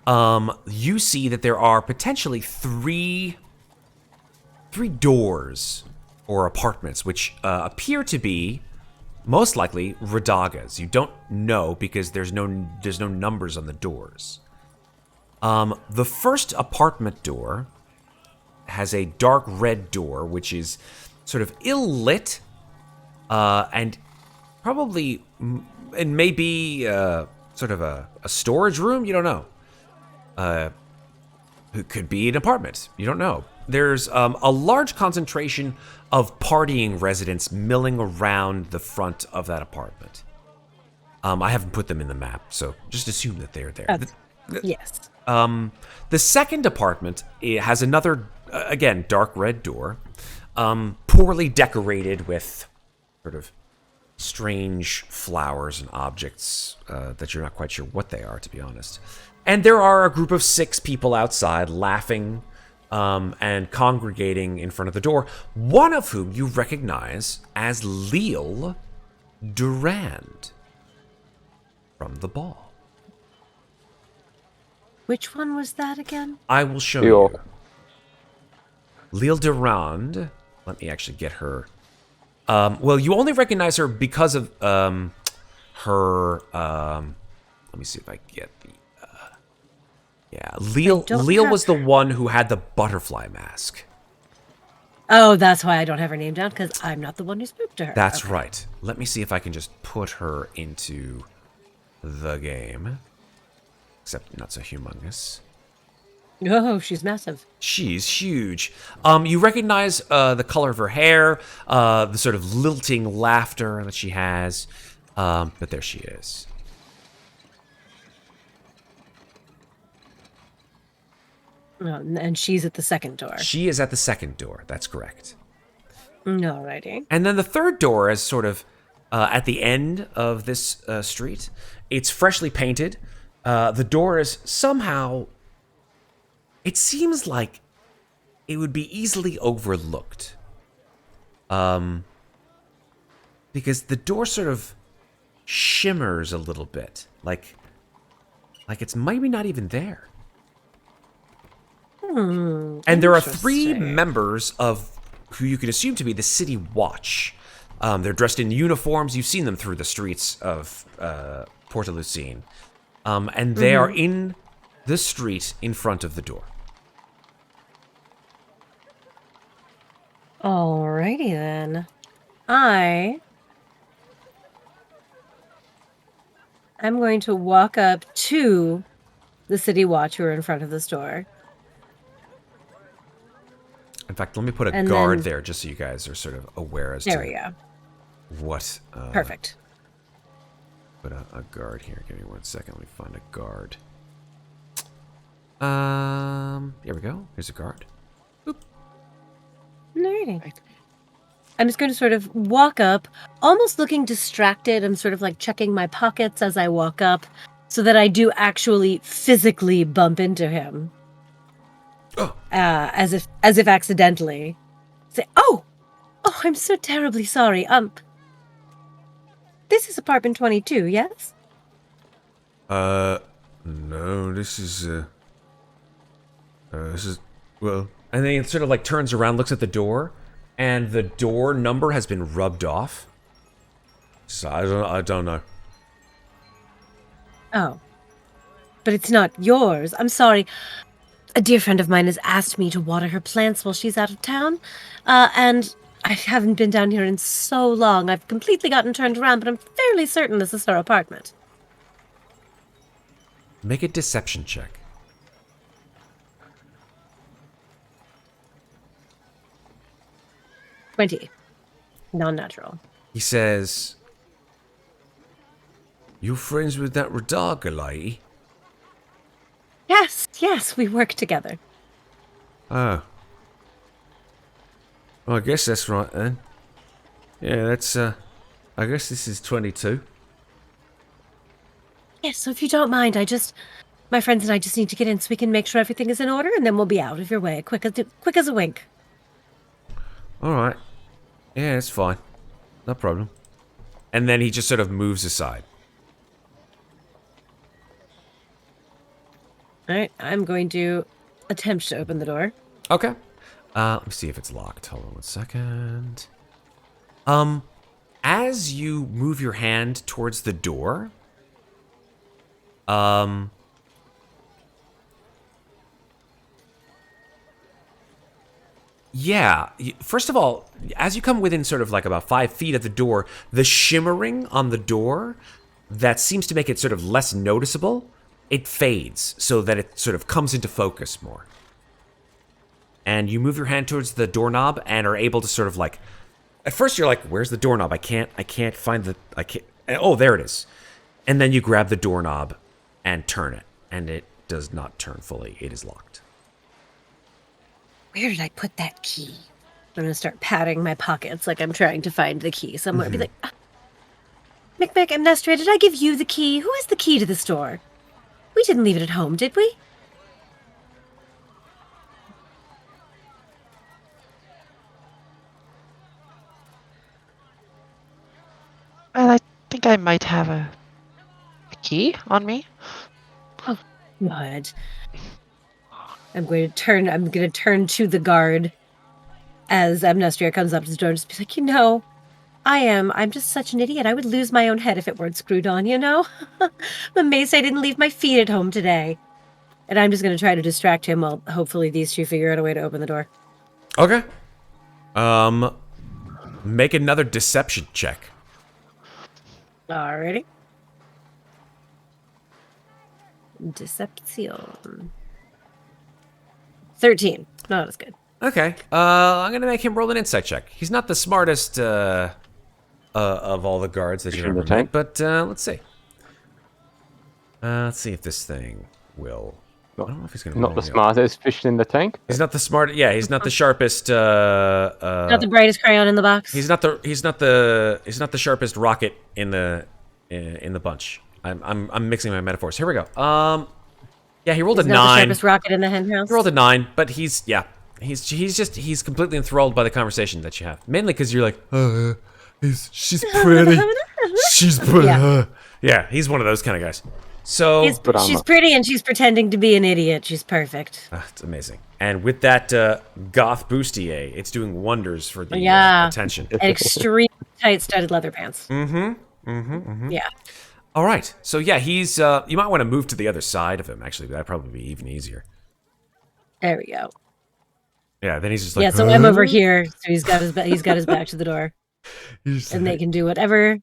You see that there are potentially three doors or apartments, which appear to be most likely Radaga's. You don't know because there's no numbers on the doors. The first apartment door has a dark red door, which is sort of ill-lit, and probably, and maybe sort of a storage room. You don't know. It could be an apartment. You don't know. There's a large concentration of partying residents milling around the front of that apartment. I haven't put them in the map, so just assume that they're there. Yes. The second apartment, it has another, again, dark red door, poorly decorated with sort of strange flowers and objects that you're not quite sure what they are, to be honest. And there are a group of 6 people outside laughing and congregating in front of the door, one of whom you recognize as Leal Durand from the ball. Which one was that again? I will show you. Leal Durand. Let me actually get her. Well, you only recognize her because of her. Let me see if I get the. Yeah, Leal was the one who had the butterfly mask. Oh, that's why I don't have her name down, because I'm not the one who spoke to her. That's right. Let me see if I can just put her into the game. Except not so humongous. Oh, she's massive. She's huge. You recognize the color of her hair, the sort of lilting laughter that she has. But there she is. Oh, and she's at the second door. She is at the second door. That's correct. Alrighty. And then the third door is sort of at the end of this street. It's freshly painted. The door is somehow... It seems like it would be easily overlooked. Because the door sort of shimmers a little bit. Like it's maybe not even there. And there are 3 members of who you can assume to be the City Watch. They're dressed in uniforms. You've seen them through the streets of Porta Lucine. And they are in the street in front of the door. Alrighty then. I'm going to walk up to the City Watch who are in front of the store. In fact, let me put a guard there just so you guys are sort of aware as there we to go. what... Perfect. Put a guard here. Give me 1 second. Let me find a guard. Here we go. Here's a guard. Oop. Alrighty. I'm just going to sort of walk up, almost looking distracted. I'm sort of like checking my pockets as I walk up so that I do actually physically bump into him. Oh. As if accidentally. Say, oh, I'm so terribly sorry. This is apartment 22, yes? No, this is, well... And then he sort of, like, turns around, looks at the door, and the door number has been rubbed off. So, I don't know. Oh. But it's not yours. I'm sorry. A dear friend of mine has asked me to water her plants while she's out of town, and I haven't been down here in so long. I've completely gotten turned around, but I'm fairly certain this is her apartment. Make a deception check. 20. Non-natural. He says, "You friends with that Radaga lady?" Yes, we work together. Oh. Well, I guess that's right then. Yeah, that's, I guess this is 22. Yes, so if you don't mind, my friends and I just need to get in so we can make sure everything is in order, and then we'll be out of your way, quick as a wink. Alright. Yeah, it's fine. No problem. And then he just sort of moves aside. Alright, I'm going to attempt to open the door. Okay. Let me see if it's locked. Hold on 1 second. As you move your hand towards the door, yeah, first of all, as you come within sort of like about 5 feet of the door, the shimmering on the door that seems to make it sort of less noticeable, it fades so that it sort of comes into focus more. And you move your hand towards the doorknob and are able to sort of like, at first you're like, where's the doorknob? I can't find the, oh, there it is. And then you grab the doorknob and turn it, and it does not turn fully. It is locked. Where did I put that key? I'm going to start patting my pockets like I'm trying to find the key somewhere. Be like, Mikmick, Amnestria, did I give you the key? Who has the key to the store? We didn't leave it at home, did we? Well, I think I might have a key on me. Oh, good. I'm going to turn to the guard as Amnestria comes up to the door and just be like, I'm just such an idiot. I would lose my own head if it weren't screwed on, you know? I'm amazed I didn't leave my feet at home today. And I'm just going to try to distract him while hopefully these two figure out a way to open the door. Okay. Make another deception check. Alrighty. Deception. 13. Not as good. Okay. I'm gonna make him roll an insight check. He's not the smartest of all the guards that you've ever met, but let's see. Let's see if this thing will. I don't know if he's gonna. Not the smartest fish in the tank. He's not the smart. Yeah, he's not the sharpest. Not the brightest crayon in the box. He's not the sharpest rocket in the bunch. I'm mixing my metaphors. Here we go. Yeah, he rolled a 9. Not the sharpest rocket in the hen house. He rolled a 9, but he's completely enthralled by the conversation that you have. Mainly because you're like, she's pretty. She's pretty. Yeah, he's one of those kind of guys. So she's pretty and she's pretending to be an idiot. She's perfect. It's amazing. And with that goth bustier, it's doing wonders for the attention. Extremely tight studded leather pants. Yeah. All right. So yeah, he's. You might want to move to the other side of him. Actually, that'd probably be even easier. There we go. Yeah. Then he's just like. Yeah. So I'm over here. So he's got his back to the door, and they can do whatever.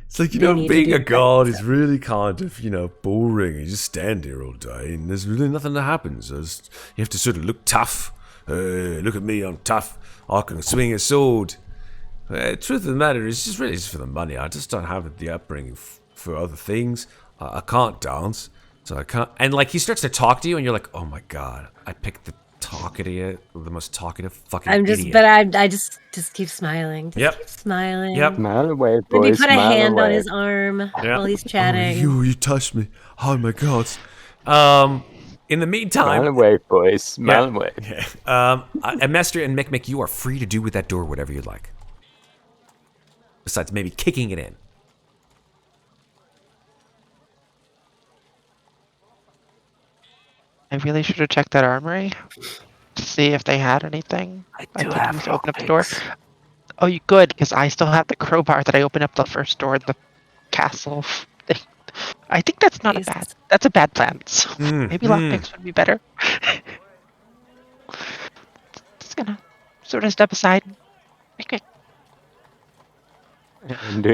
It's like, being a god is really kind of, boring. You just stand there all day, and there's really nothing that happens. You have to sort of look tough. Look at me, I'm tough. I can swing a sword. Truth of the matter is, just really just for the money. I just don't have the upbringing for other things. I can't dance, so I can't. And he starts to talk to you, and you're like, oh my god, I picked the most talkative fucking idiot. But I just keep smiling. Keep smiling. Yep. Smile away, boys. Maybe put a hand on his arm while he's chatting. Oh, you touched me. Oh my god. In the meantime, smile away, boys. Smile away. Amnestria and Mikmick, you are free to do with that door whatever you'd like. Besides maybe kicking it in. I really should have checked that armory to see if they had anything. I do have to open up the door. Oh, you good? Because I still have the crowbar that I opened up the first door in the castle thing. I think that's not that's a bad plan. So maybe lockpicks would be better. Just gonna sort of step aside. Okay. And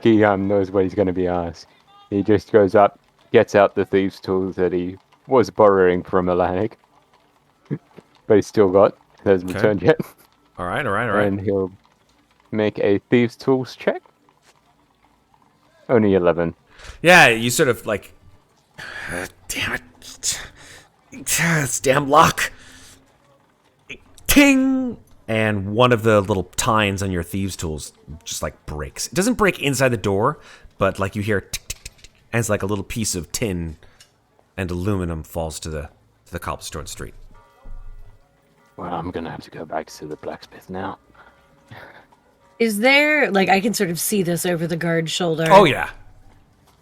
he knows what he's going to be asked. He just goes up, gets out the thieves' tools that he was borrowing from Atlantic, but he's still got. Hasn't returned yet. All right. And he'll make a thieves' tools check. Only 11. Yeah, you sort of damn it. This damn lock. Ting! And one of the little tines on your thieves' tools just breaks. It doesn't break inside the door, but you hear tick, tick, tick, tick, and it's like a little piece of tin and aluminum falls to the cobblestone street. Well, I'm going to have to go back to the blacksmith now. Is there, like, I can sort of see this over the guard's shoulder. Oh, yeah.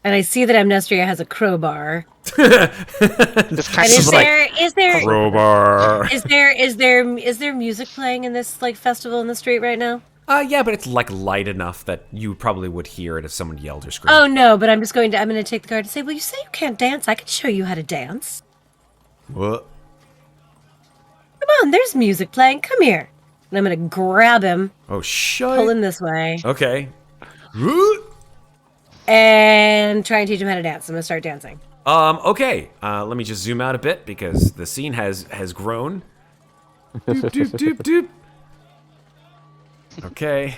And I see that Amnestria has a crowbar. Just And kind is of like, there Crowbar. is there music playing in this like festival in the street right now? Yeah, but it's like light enough that you probably would hear it if someone yelled or screamed. Oh no, but I'm gonna take the guard and say, well, you say you can't dance. I can show you how to dance. What? Come on, there's music playing. Come here. And I'm gonna grab him, Oh, shut. pull him this way, Okay. and try and teach him how to dance. I'm gonna start dancing. Okay. Let me just zoom out a bit because the scene has grown. Doop, doop, doop, doop. Okay.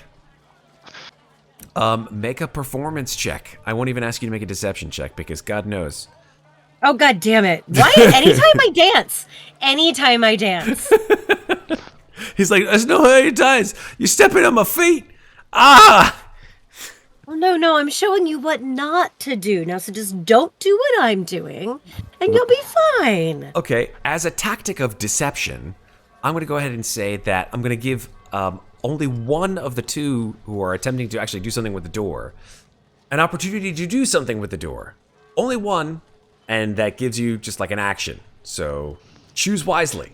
Make a performance check. I won't even ask you to make a deception check because God knows. Oh god damn it. Why anytime I dance. He's like, there's no way it does. You're stepping on my feet. Ah! Oh no, I'm showing you what not to do. Now so just don't do what I'm doing and you'll be fine. Okay, as a tactic of deception, I'm going to go ahead and say that I'm going to give only one of the two who are attempting to actually do something with the door an opportunity to do something with the door. Only one, and that gives you just like an action. So choose wisely.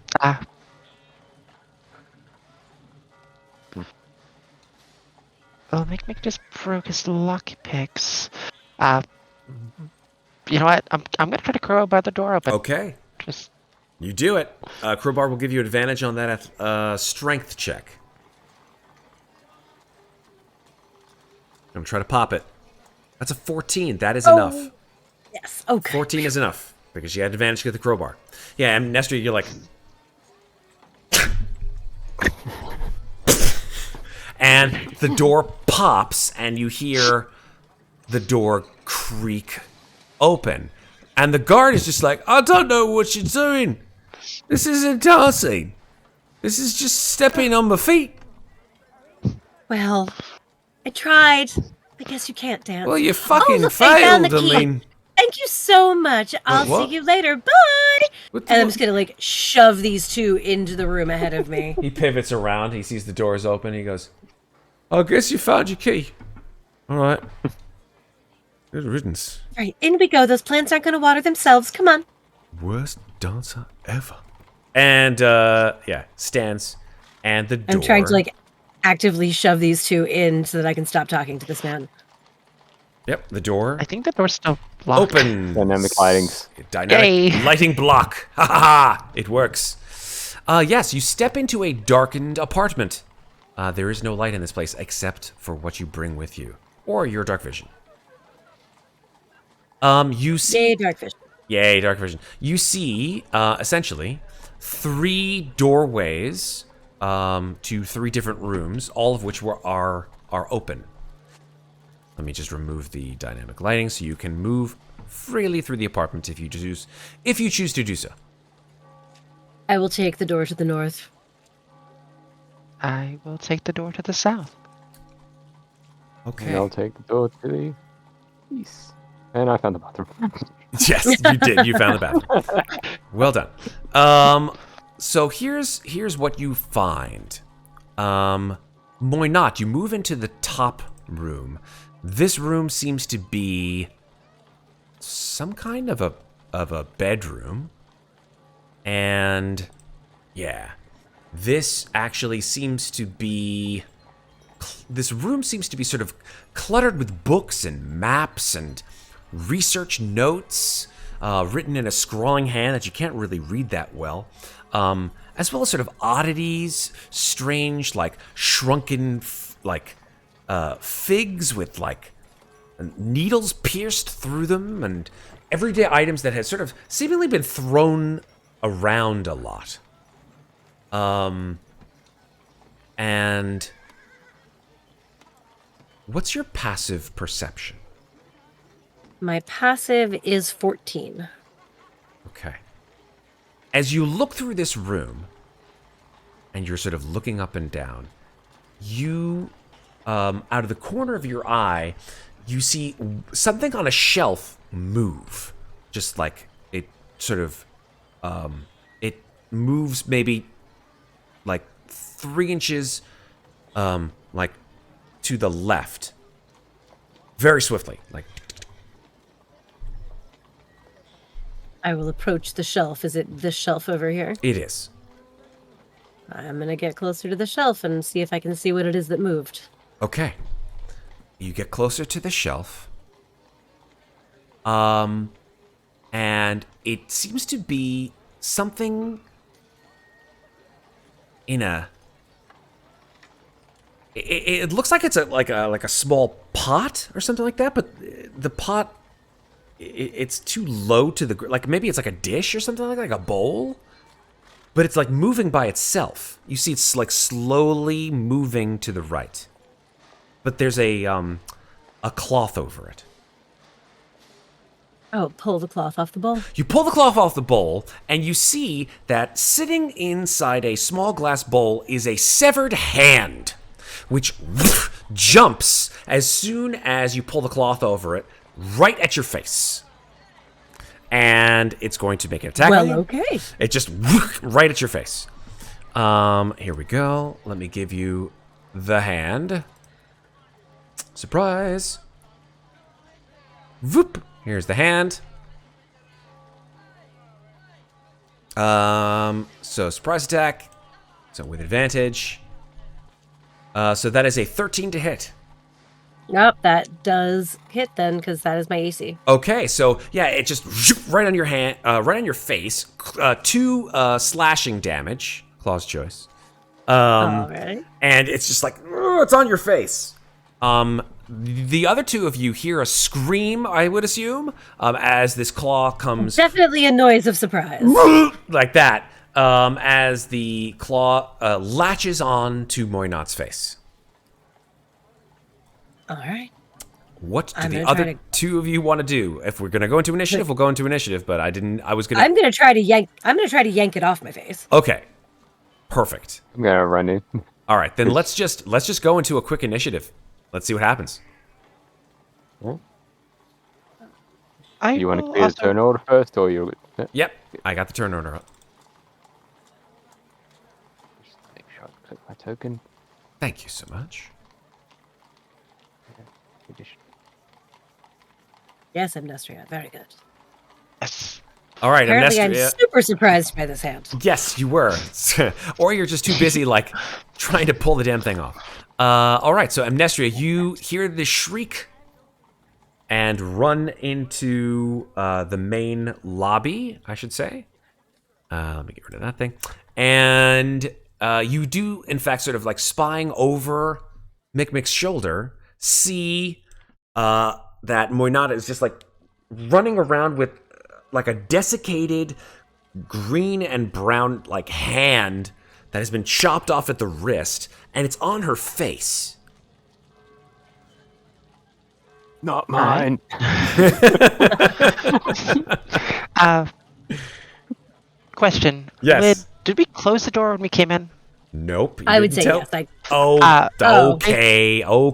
Well, Mikmick just broke his lucky picks. You know what? I'm gonna try to crowbar the door open. Okay, Just you do it. Crowbar will give you advantage on that strength check. I'm going to try to pop it. That's a 14. That is enough. Yes. Okay. 14 is enough because you had advantage with the crowbar. Yeah, and Amnestria, you're like... and the door pops and you hear the door creak open. And the guard is just like, I don't know what you're doing. This isn't dancing. This is just stepping on my feet. Well, I tried. I guess you can't dance. Well, you fucking look, I found failed. the key. I mean... Thank you so much. I'll what? see you later. Bye. What the And I'm what? just gonna like shove these two into the room ahead of me. He pivots around. He sees the doors open. He goes, I guess you found your key. All right. Good riddance. Right, in we go. Those plants aren't gonna water themselves. Come on. Worst dancer ever. And, yeah, stands. And the door. I'm trying to like actively shove these two in so that I can stop talking to this man. Yep, the door. I think the door's still locked. Open. Dynamic lightings. Dynamic Yay. lighting block. Ha ha ha. It works. Yes, you step into a darkened apartment. There is no light in this place except for what you bring with you. Or your dark vision. You see... Yay, dark vision. Yay, dark vision. You see, essentially, 3 doorways to 3 different rooms, all of which are open. Let me just remove the dynamic lighting so you can move freely through the apartment if you choose to do so. I will take the door to the north. I will take the door to the south. Okay. And I'll take the door to the east. And I found the bathroom. Yes, you did. You found the bathroom. Well done. So here's what you find. Moynat, you move into the top room. This room seems to be some kind of a bedroom. And yeah, this actually seems to be... This room seems to be sort of cluttered with books and maps and research notes written in a scrawling hand that you can't really read that well, as well as sort of oddities, strange, like shrunken, figs with like needles pierced through them, and everyday items that have sort of seemingly been thrown around a lot. And what's your passive perception? My passive is 14. Okay. As you look through this room, and you're sort of looking up and down, you, out of the corner of your eye, you see something on a shelf move. Just like it sort of, it moves maybe like 3 inches like to the left, very swiftly. Like I will approach the shelf. Is it this shelf over here? it is. I'm gonna get closer to the shelf and see if I can see what it is that moved. Okay. You get closer to the shelf. And it seems to be something in a. It looks like it's like a small pot or something like that, but the pot, it's too low to the like maybe it's like a dish or something like a bowl, but it's like moving by itself. You see, it's like slowly moving to the right, but there's a cloth over it. Oh, pull the cloth off the bowl. You pull the cloth off the bowl, and you see that sitting inside a small glass bowl is a severed hand, which jumps as soon as you pull the cloth over it, right at your face. And it's going to make an attack. Well, okay. It just right at your face. Here we go. Let me give you the hand. Surprise. Whoop. Here's the hand. So surprise attack. So with advantage. So that is a 13 to hit. Nope, that does hit then, because that is my AC. Okay, so yeah, it just right on your hand, right on your face. 2 slashing damage. Claw's choice. All right. And it's just like it's on your face. The other 2 of you hear a scream, I would assume, as this claw comes Definitely a noise of surprise. like that, as the claw latches on to Moynot's face. All right. What do I'm the gonna other try to- 2 of you want to do? If we're gonna go into initiative, we'll go into initiative. But I was gonna. I'm gonna try to yank it off my face. Okay, perfect. I'm gonna run in. All right, then let's just go into a quick initiative. Let's see what happens. You want to clear the turn order first, or you? Yep, I got the turn order up. Just make sure I click my token. Thank you so much. Yes, Amnestria. Very good. Yes. All right, Apparently, Amnestria. I'm super surprised by this hand. Yes, you were. Or you're just too busy, like, trying to pull the damn thing off. All right, so Amnestria, you hear the shriek and run into the main lobby, I should say. Let me get rid of that thing. And you do, in fact, sort of like spying over Mikmick's shoulder, see that Moynat is just like running around with like a desiccated green and brown like hand that has been chopped off at the wrist, and it's on her face. Not mine. Question. Yes. Did we close the door when we came in? Nope. you I would didn't say tell- yes. Like, Okay. I'll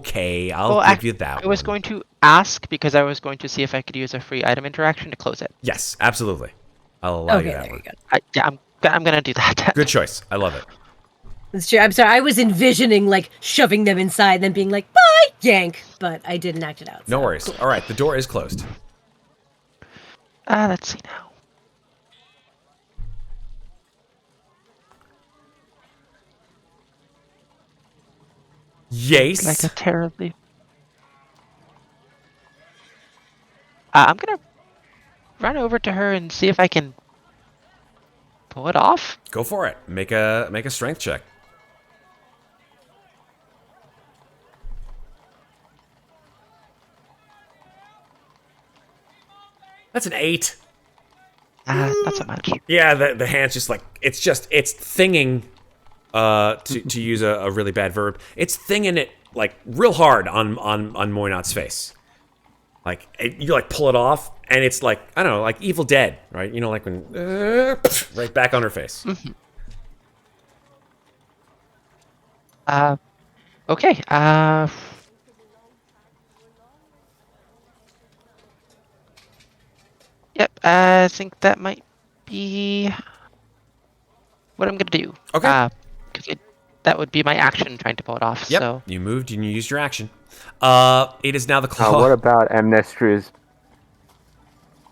give you that I was one. going to ask because I was going to see if I could use a free item interaction to close it. Yes, absolutely. I'll allow okay, you that there one. you go. Yeah, I'm gonna do that. Good choice. I love it. That's true. I'm sorry. I was envisioning like shoving them inside, and then being like, "Bye, yank," but I didn't act it out. No so worries. cool. All right, the door is closed. Let's see now. Yes. Like a terribly. I'm gonna run over to her and see if I can pull it off. Go for it. Make a strength check. That's an 8. Not so much. Yeah, the hand's just like it's thinging. To use a really bad verb, it's thinging it like real hard on Moynot's face. Like you like pull it off, and it's like I don't know, like Evil Dead, right? You know, like when right back on her face. Mm-hmm. Okay. Yep. I think that might be what I'm gonna do. Okay. Because that would be my action trying to pull it off. Yep. So You moved and you used your action. It is now the claw. What about Amnestria's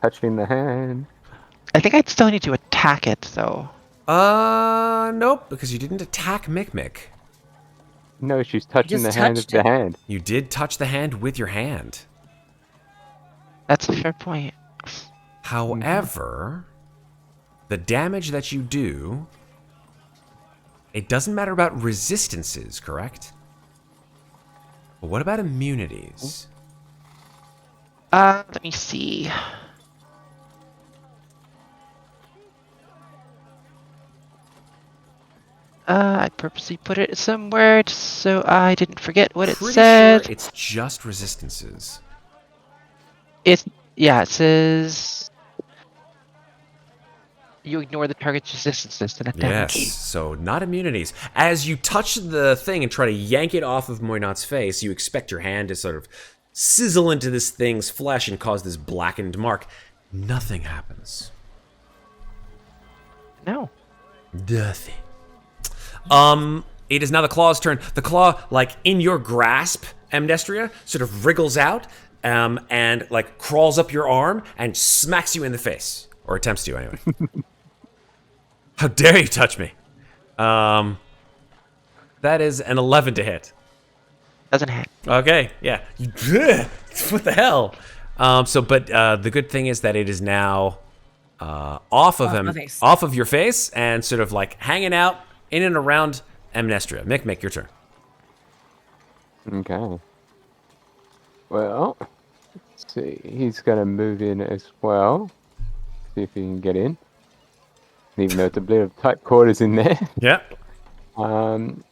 touching the hand? I think I'd still need to attack it, though. Nope, because you didn't attack Mikmick. No, she's touching the Just hand of touched the it. hand. You did touch the hand with your hand. That's a fair point. However, the damage that you do, it doesn't matter about resistances, correct? But what about immunities? Let me see. I purposely put it somewhere just so I didn't forget what it Pretty said. sure it's just resistances. It says you ignore the target's resistances to that damage. Yes, so not immunities. As you touch the thing and try to yank it off of Muadnhait's face, you expect your hand to sort of sizzle into this thing's flesh and cause this blackened mark. Nothing happens. No. Nothing. It is now the claw's turn. The claw, like, in your grasp, Amnestria, sort of wriggles out, and, like, crawls up your arm and smacks you in the face. Or attempts to, anyway. How dare you touch me? That is an 11 to hit. Doesn't hit. Okay, yeah. What the hell? But the good thing is that it is now off of him, off of your face, and sort of like hanging out in and around Amnestria. Mikmick, your turn. Okay. Well, let's see. He's going to move in as well. See if he can get in. Even though it's a bit of tight quarters in there. Yeah. And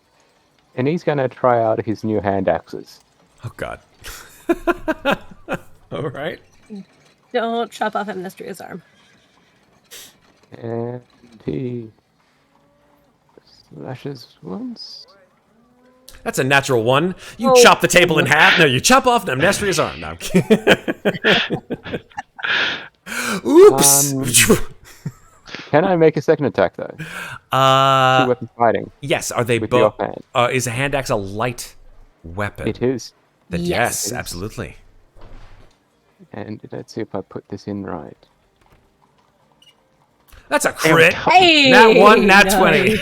he's going to try out his new hand axes. Oh, God. All right. Don't chop off Amnestria's arm. And he slashes once. That's a natural one. You chop the table in half. No, you chop off Amnestria's arm. No, I'm kidding. Oops. Can I make a second attack, though? Two-weapon fighting. Yes. Are they with both? the offhand. Is a hand axe a light weapon? It is. Then Yes. yes, absolutely. And let's see if I put this in right. That's a crit. Hey! Nat 1, nat Nice. 20.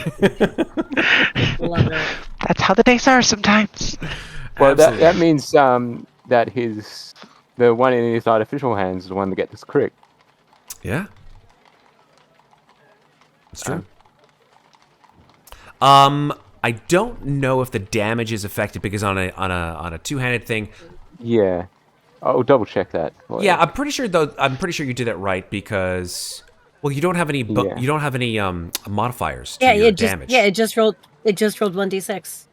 Love it. That's how the dice are sometimes. Well, that Absolutely. means that the one in his artificial hands is the one that gets crit. Yeah. That's true. I don't know if the damage is affected because on a two-handed thing. Yeah. I'll double check that. Yeah, I'm pretty sure though. I'm pretty sure you did that right because, well, you don't have any. You don't have any modifiers to your damage. It just rolled 1d6.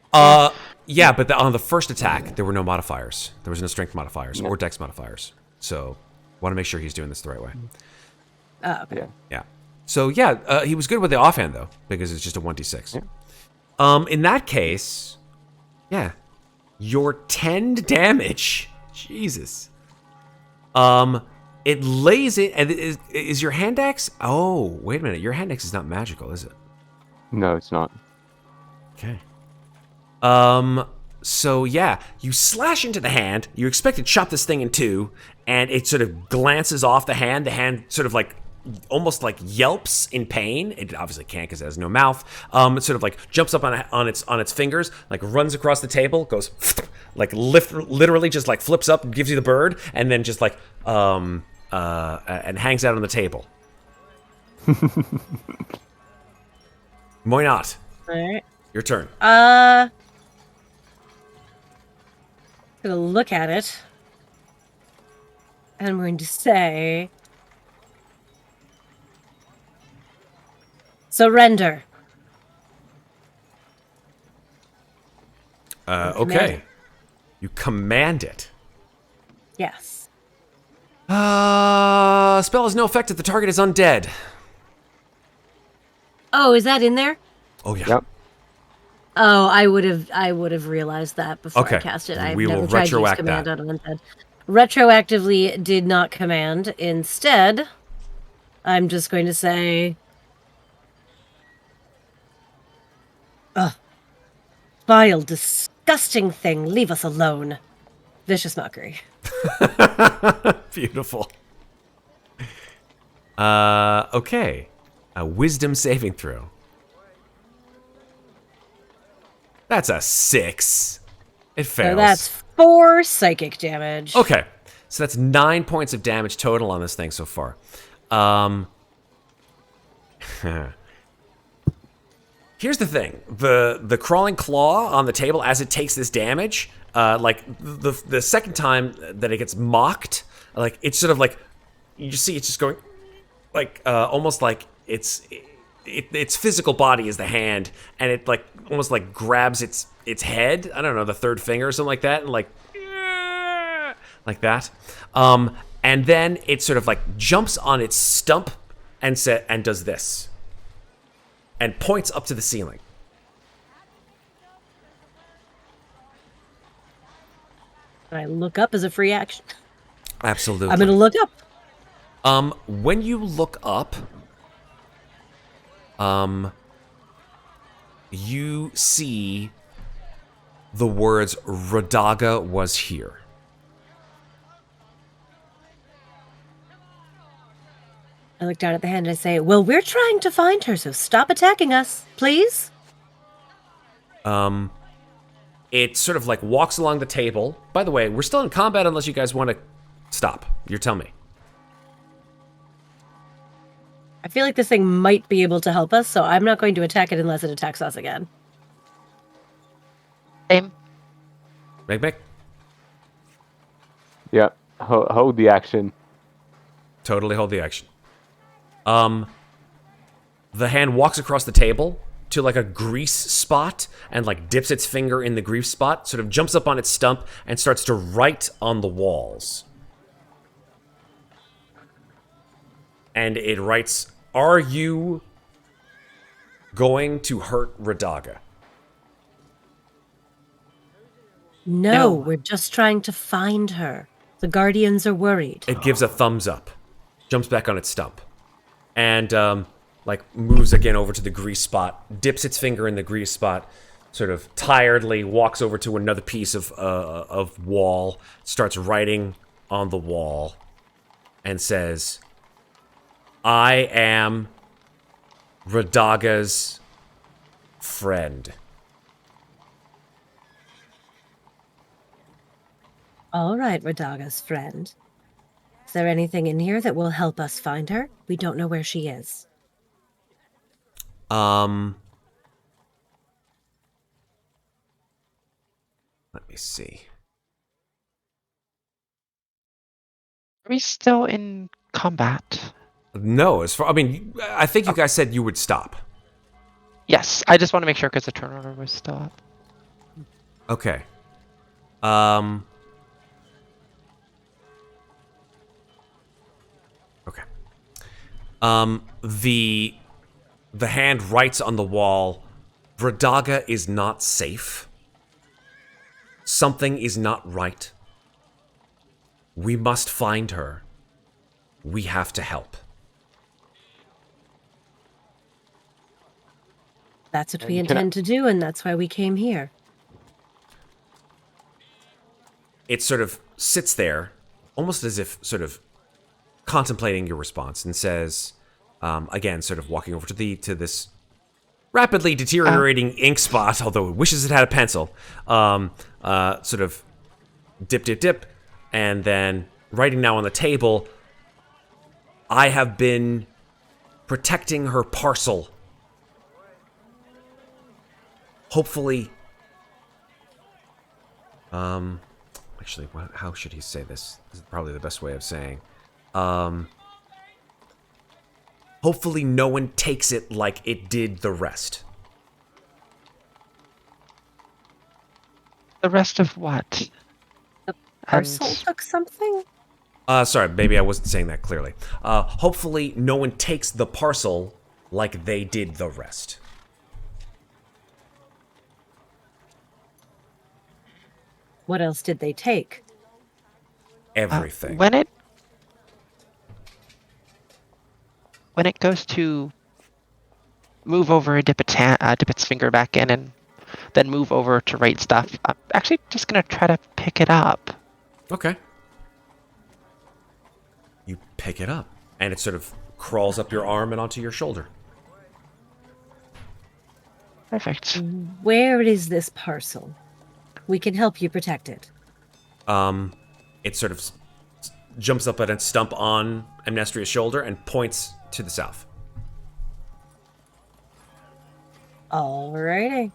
Yeah, but on the first attack there were no modifiers. There was no strength modifiers or dex modifiers. So, want to make sure he's doing this the right way. Oh, okay. Yeah. Yeah. So yeah, he was good with the offhand though because it's just a 1d6. Yeah. In that case, yeah, your 10 damage. Jesus. It lays it, and is your hand axe? Oh, wait a minute. Your hand axe is not magical, is it? No, it's not. Okay. So yeah, you slash into the hand. You expect to chop this thing in two, and it sort of glances off the hand. The hand sort of like, almost like yelps in pain. It obviously can't because it has no mouth. It sort of like jumps up on its fingers, like runs across the table, goes like literally just like flips up and gives you the bird, and then just like and hangs out on the table. Muadnhait, All right. your turn. Gonna look at it, and I'm going to say, surrender. Okay. You command it. Yes. Spell has no effect if the target is undead. Oh, is that in there? Oh yeah. Yep. Oh, I would have realized that before Okay. I cast it. I've We will never tried to use retroact command that. on undead. Retroactively did not command. Instead, I'm just going to say, vile, disgusting thing. Leave us alone. Vicious mockery. Beautiful. Okay. A wisdom saving throw. That's a 6. It fails. So that's 4 psychic damage. Okay. So that's 9 points of damage total on this thing so far. Here's the thing. The crawling claw on the table as it takes this damage, like the second time that it gets mocked, like it's sort of like you see it's just going like almost like its physical body is the hand, and it like almost like grabs its head, I don't know, the third finger or something like that, and like that. And then it sort of like jumps on its stump and does this. And points up to the ceiling. I look up as a free action. Absolutely. I'm going to look up. When you look up, you see the words Radaga was here. I look down at the hand and I say, well, we're trying to find her, so stop attacking us, please. It sort of like walks along the table. By the way, we're still in combat unless you guys want to stop. You tell me. I feel like this thing might be able to help us, so I'm not going to attack it unless it attacks us again. Same. Mikmick? Yeah, hold the action. Totally hold the action. The hand walks across the table to like a grease spot and like dips its finger in the grease spot, sort of jumps up on its stump and starts to write on the walls. And it writes, "Are you going to hurt Radaga?" No, we're just trying to find her. The Guardians are worried. It gives a thumbs up, jumps back on its stump, and like moves again over to the grease spot, dips its finger in the grease spot, sort of tiredly walks over to another piece of wall, starts writing on the wall, and says, "I am Radaga's friend." All right, Radaga's friend. Is there anything in here that will help us find her? We don't know where she is. Let me see. Are we still in combat? No, I mean, I think you guys said you would stop. Yes, I just want to make sure because the turn order was still up. Okay. Okay. The hand writes on the wall, "Radaga is not safe. Something is not right. We must find her. We have to help." That's what we intend to do, and that's why we came here. It sort of sits there, almost as if sort of contemplating your response, and says, again, sort of walking over to this rapidly deteriorating ink spot, although it wishes it had a pencil, sort of dip, and then writing now on the table, "I have been protecting her parcel. Hopefully, actually, how should he say this? This is probably the best way of saying. Hopefully no one takes it like it did the rest." The rest of what? The parcel took something? Sorry, maybe I wasn't saying that clearly. Hopefully no one takes the parcel like they did the rest. What else did they take? Everything. When it goes to move over and dip its finger back in and then move over to write stuff. I'm actually just gonna try to pick it up. Okay. You pick it up, and it sort of crawls up your arm and onto your shoulder. Perfect. Where is this parcel? We can help you protect it. It sort of jumps up at a stump on Amnestria's shoulder and points to the south. Alrighty.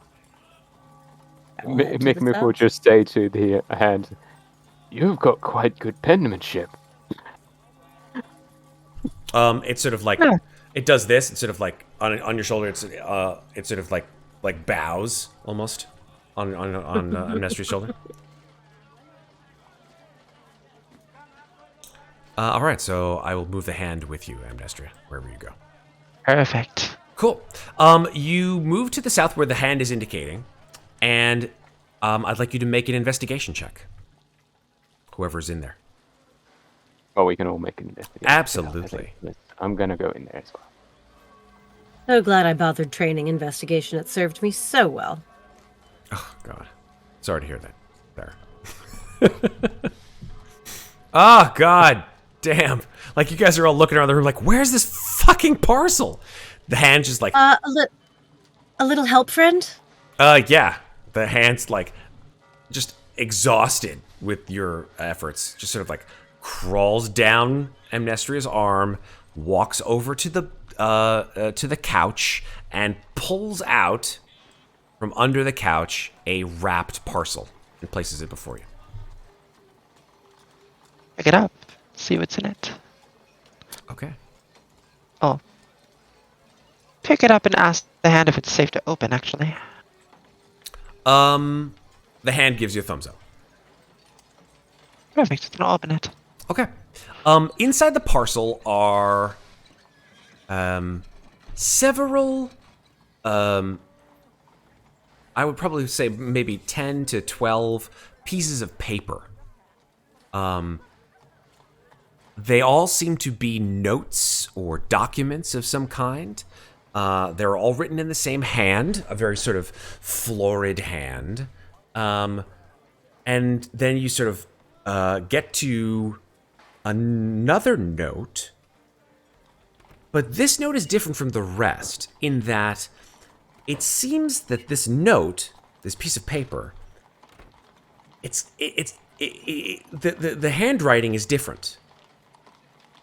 I will head to the Mikmick will south. just say to the hand, "You've got quite good penmanship." It's sort of like Yeah. it does this. It's sort of like on your shoulder. It's sort of like bows almost on Amnestria's shoulder. All right, so I will move the hand with you, Amnestria, wherever you go. Perfect. Cool. You move to the south where the hand is indicating, and I'd like you to make an investigation check. Whoever's in there. Oh, we can all make an investigation. Absolutely. I'm gonna go in there as well. So glad I bothered training investigation. It served me so well. Oh, God. Sorry to hear that. There. Oh, God. Damn. Like, you guys are all looking around the room like, where's this fucking parcel? The hand just like, A little help, friend? yeah. The hand's like, just exhausted with your efforts. Just sort of like crawls down Amnestria's arm, walks over to the couch, and pulls out from under the couch a wrapped parcel and places it before you. Pick it up. See what's in it. Okay. Oh. Pick it up and ask the hand if it's safe to open, actually. The hand gives you a thumbs up. Perfect. Then I'll open it. Okay. Inside the parcel are several I would probably say maybe 10 to 12 pieces of paper. They all seem to be notes or documents of some kind. They're all written in the same hand, a very sort of florid hand. And then you sort of get to another note. But this note is different from the rest in that it seems that this note, this piece of paper, the handwriting is different.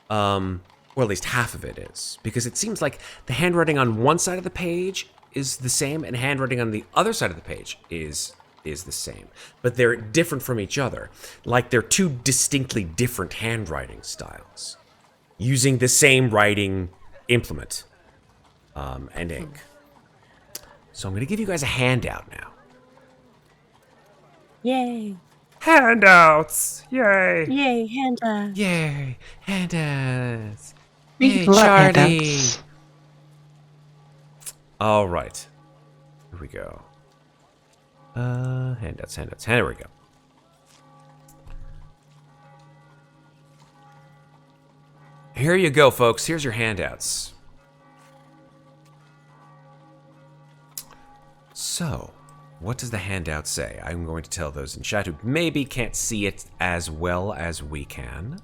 Or at least half of it is, because it seems like the handwriting on one side of the page is the same, and handwriting on the other side of the page is the same, but they're different from each other, like they're two distinctly different handwriting styles, using the same writing implement and ink. So I'm going to give you guys a handout now. Yay. Handouts! Yay! Yay, Handa. Yay! Handouts! We Hey, love Charlie! handouts. All right. Here we go. Handouts. Here we go. Here you go, folks. Here's your handouts. So, what does the handout say? I'm going to tell those in chat who maybe can't see it as well as we can.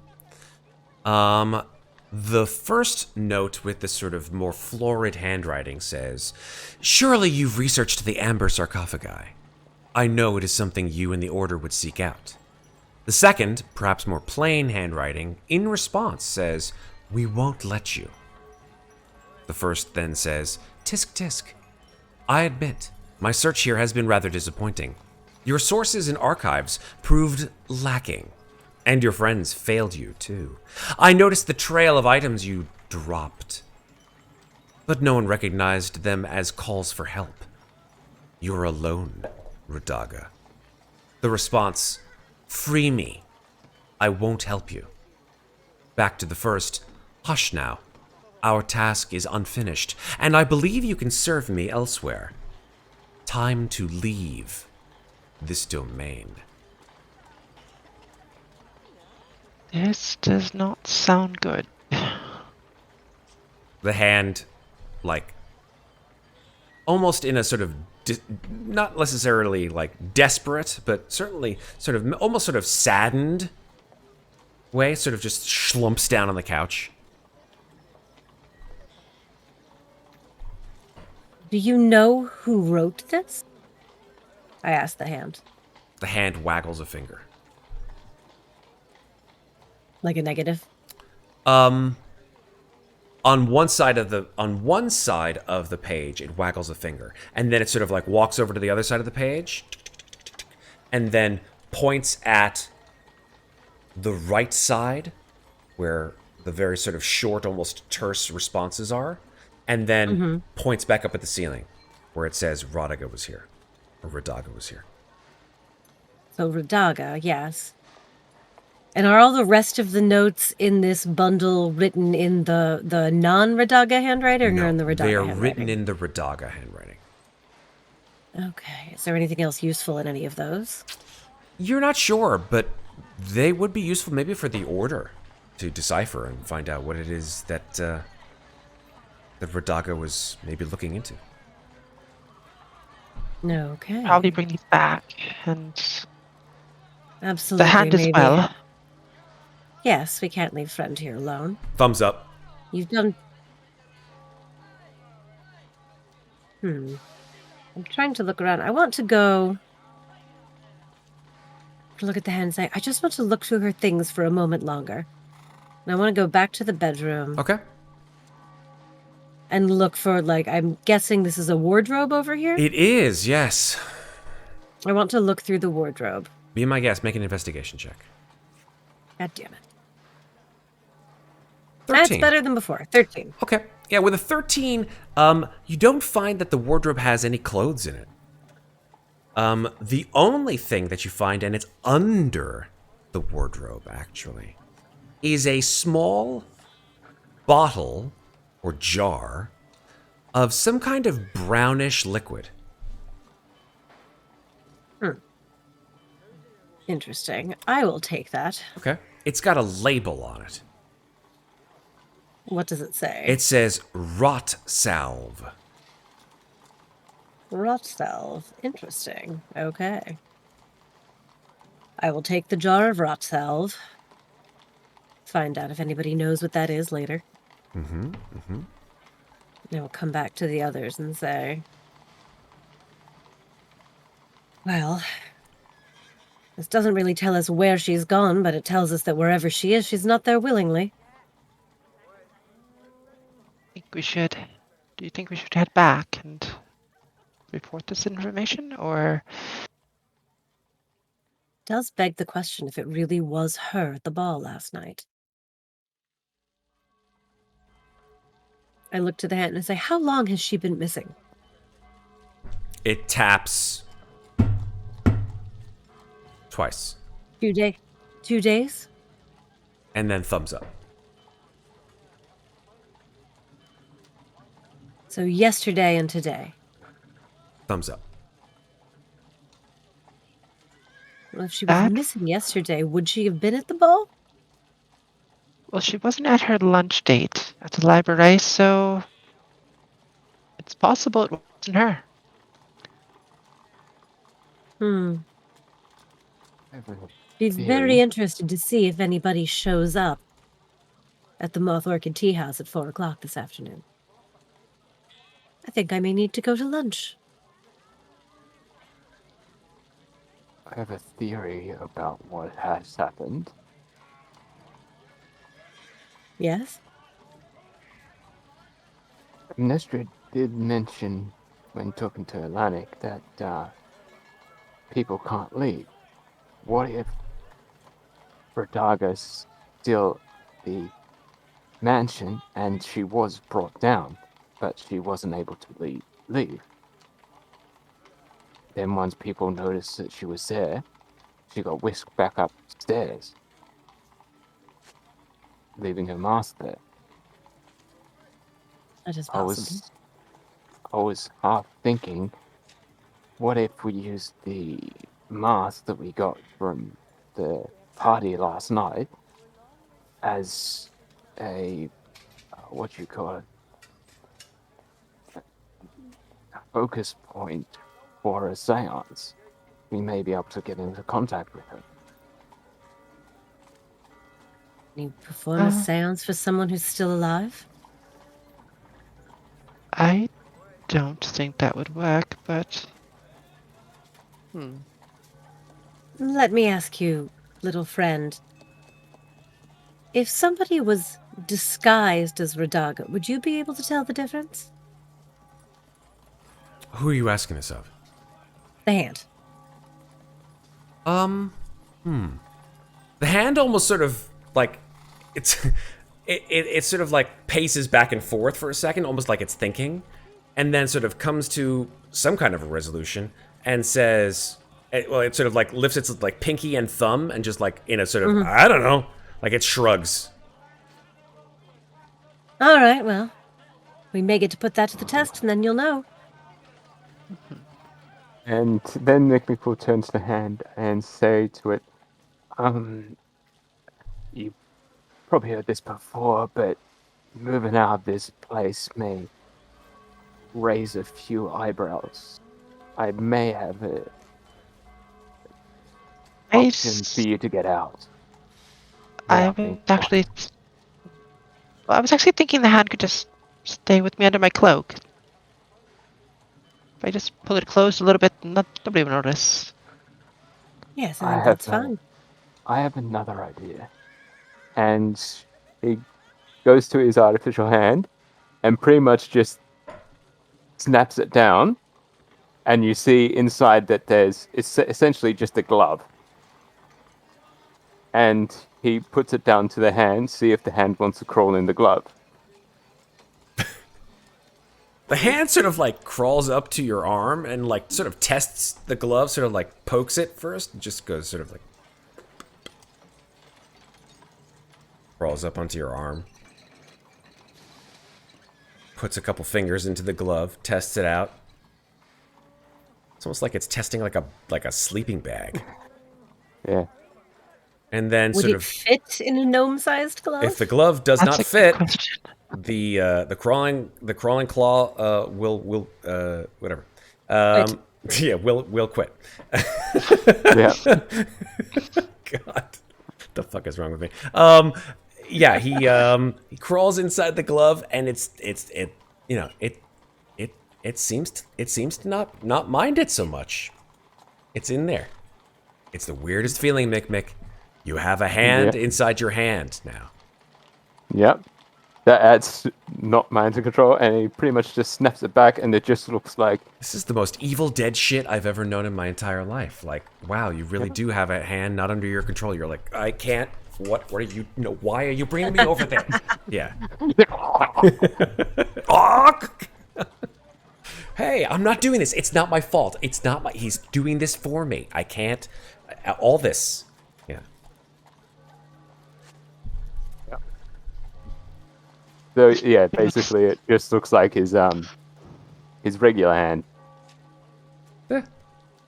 The first note with this sort of more florid handwriting says, "Surely you've researched the amber sarcophagi. I know it is something you and the Order would seek out." The second, perhaps more plain handwriting, in response says, "We won't let you." The first then says, "Tisk tisk. I admit, my search here has been rather disappointing. Your sources and archives proved lacking, and your friends failed you too. I noticed the trail of items you dropped, but no one recognized them as calls for help. You're alone, Radaga." The response, "Free me. I won't help you." Back to the first, "Hush now. Our task is unfinished, and I believe you can serve me elsewhere. Time to leave this domain." This does not sound good. The hand, like, almost in a sort of not necessarily like desperate, but certainly sort of almost sort of saddened way, sort of just slumps down on the couch. Do you know who wrote this? I asked the hand. The hand waggles a finger. Like a negative? On one side of the page, it waggles a finger, and then it sort of like walks over to the other side of the page, and then points at the right side, where the very sort of short, almost terse responses are, and then points back up at the ceiling, where it says Radaga was here, or Radaga was here. So Radaga, yes. And are all the rest of the notes in this bundle written in the non-Radaga handwriting or in the Radaga they are handwriting? written in the Radaga handwriting. Okay. Is there anything else useful in any of those? You're not sure, but they would be useful maybe for the Order to decipher and find out what it is that that Radaga was maybe looking into. Okay. Probably bring these back, and Absolutely. the hand as maybe. well. Yes, we can't leave friend here alone. Thumbs up. You've done... I'm trying to look around. I want to go... look at the hand and say, I just want to look through her things for a moment longer. And I want to go back to the bedroom. Okay. And look for, like, I'm guessing this is a wardrobe over here? It is, yes. I want to look through the wardrobe. Be my guest. Make an investigation check. God damn it. 13. That's better than before. 13. Okay. Yeah, with a 13, you don't find that the wardrobe has any clothes in it. The only thing that you find, and it's under the wardrobe, actually, is a small bottle or jar of some kind of brownish liquid. Interesting. I will take that. Okay. It's got a label on it. What does it say? It says rot salve. Rot salve. Interesting. Okay. I will take the jar of rot salve. Find out if anybody knows what that is later. And we'll come back to the others and say, well, this doesn't really tell us where she's gone, but it tells us that wherever she is, she's not there willingly. Do you think we should head back and report this information, or? Does beg the question if it really was her at the ball last night. I look to the hand and I say, how long has she been missing? It taps twice. 2 days? 2 days? And then thumbs up. So yesterday and today. Thumbs up. Well, if she was missing yesterday, would she have been at the ball? Well, she wasn't at her lunch date at the library, so it's possible it wasn't her. Be very interested to see if anybody shows up at the Moth Orchid Tea House at 4 o'clock this afternoon. I think I may need to go to lunch. I have a theory about what has happened. Yes? Amnestria did mention when talking to Atlantic that people can't leave. What if Radaga's still the mansion and she was brought down, but she wasn't able to leave? Then once people noticed that she was there, she got whisked back upstairs, leaving her mask there. That is possible. I was half thinking, what if we used the mask that we got from the party last night as a, what you call it, a focus point for a seance, we may be able to get into contact with her. Can you perform a seance for someone who's still alive? I don't think that would work, but... Let me ask you, little friend. If somebody was disguised as Radaga, would you be able to tell the difference? Who are you asking this of? The hand. The hand almost sort of like it sort of like paces back and forth for a second, almost like it's thinking, and then sort of comes to some kind of a resolution and says, it sort of like lifts its like pinky and thumb and just like in a sort of I don't know, like it shrugs. All right, well, we may get to put that to the test, and then you'll know. And then Mikmick will turn to the hand and say to it, you probably heard this before, but moving out of this place may raise a few eyebrows. I may have an option for you to get out. I was actually thinking the hand could just stay with me under my cloak. If I just pull it closed a little bit, nobody will notice. Yes, I think that's fine. I have another idea. And he goes to his artificial hand and pretty much just snaps it down. And you see inside that it's essentially just a glove. And he puts it down to the hand, see if the hand wants to crawl in the glove. The hand sort of like crawls up to your arm and like sort of tests the glove, sort of like pokes it first, and just goes sort of like crawls up onto your arm. Puts a couple fingers into the glove, tests it out. It's almost like it's testing like a sleeping bag. Yeah. And then Would sort it of fit in a gnome-sized glove? if the glove does That's not a fit, good question. the crawling claw will whatever. Yeah, will quit. Yeah. God, the fuck is wrong with me? Yeah, he crawls inside the glove, and it seems to not mind it so much. It's in there. It's the weirdest feeling, Mikmick. You have a hand inside your hand now. Yep. That's not mind to control, and he pretty much just snaps it back, and it just looks like... This is the most Evil Dead shit I've ever known in my entire life. Like, wow, you really do have a hand not under your control. You're like, I can't... What are you... No, why are you bringing me over there? Yeah. Hey, I'm not doing this. It's not my fault. It's not my... He's doing this for me. I can't... All this. Yeah. So, yeah, basically it just looks like his regular hand. Yeah.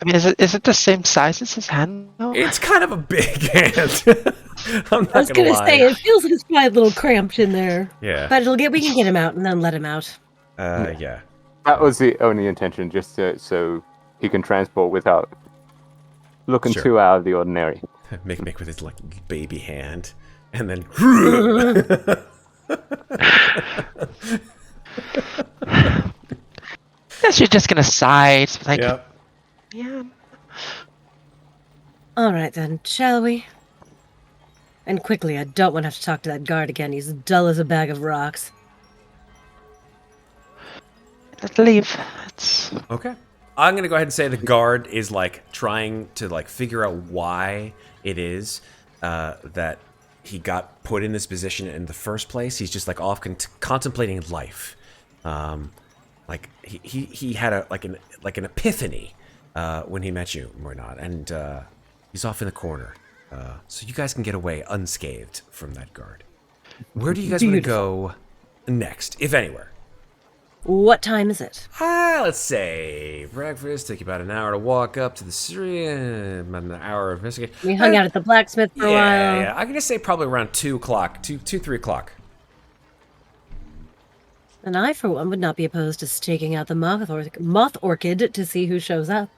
I mean, is it the same size as his hand, though? It's kind of a big hand. I'm not I was gonna lie. say it feels like it's probably a little cramped in there. Yeah. But we can get him out and then let him out. Yeah. That was the only intention, just so he can transport without looking Sure. too out of the ordinary. Mikmick with his like baby hand, and then Guess you're just gonna sigh. It's like, yep. yeah. All right then, shall we? And quickly, I don't want to have to talk to that guard again. He's dull as a bag of rocks. Let's leave. It's... Okay. I'm gonna go ahead and say the guard is like trying to like figure out why it is that he got put in this position in the first place. He's just like off contemplating life. Like he had an epiphany when he met you, Mornot, and he's off in the corner. So you guys can get away unscathed from that guard. Where do you guys want to go next, if anywhere? What time is it? Let's say breakfast, take you about an hour to walk up to the city, about an hour of investigate. We hung out at the blacksmith for a while. Yeah. I'm gonna say probably around 2 o'clock, 3 o'clock. And I, for one, would not be opposed to staking out the moth orchid to see who shows up.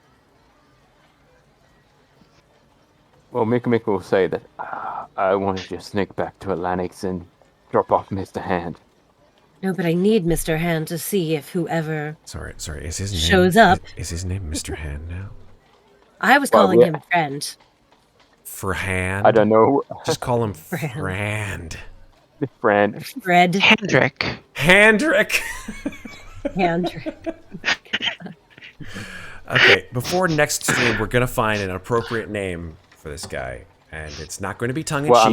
Well, Mikmick will say that I want to just sneak back to Atlantics and drop off Mr. Hand. No, but I need Mr. Hand to see if whoever Sorry. Is his name shows up. Is his name Mr. Hand now? I was calling him friend. For Hand? I don't know. Just call him Friend. Friend. Fred. Hendrick. Handrick. Handrick. Okay, before next stream, we're gonna find an appropriate name for this guy, and it's not going to be tongue in cheek.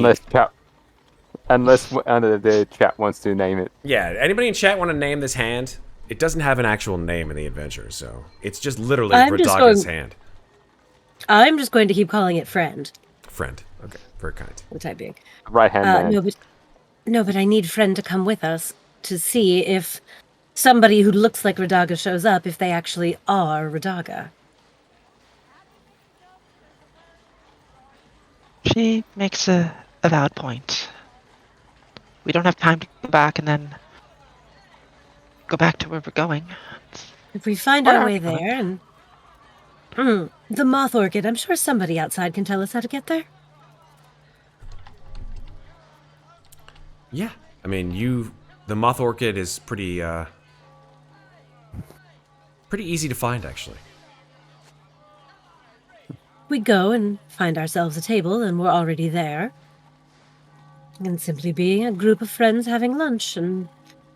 Unless the chat wants to name it. Yeah, anybody in chat want to name this hand? It doesn't have an actual name in the adventure, so it's just literally Radaga's hand. I'm just going to keep calling it friend. Friend. Okay, very kind. For the time being. Right hand man. No, but I need friend to come with us to see if somebody who looks like Radaga shows up, if they actually are Radaga. She makes a valid point. We don't have time to go back and then go back to where we're going. If we find our way there and... the moth orchid, I'm sure somebody outside can tell us how to get there. Yeah, I mean, the moth orchid is pretty easy to find, actually. We go and find ourselves a table, and we're already there. And simply be a group of friends having lunch and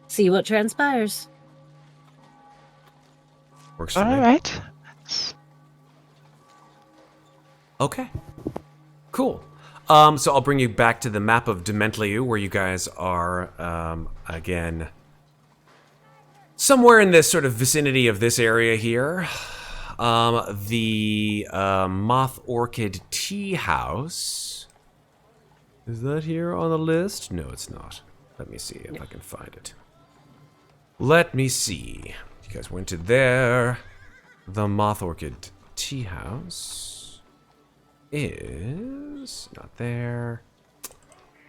see what transpires. Works for me. All right. Okay. Cool. So I'll bring you back to the map of Dementliu, where you guys are, again, somewhere in this sort of vicinity of this area here. The Moth Orchid Tea House. Is that here on the list? No, it's not. Let me see if I can find it. Let me see. You guys went to there. The Moth Orchid Tea House is not there.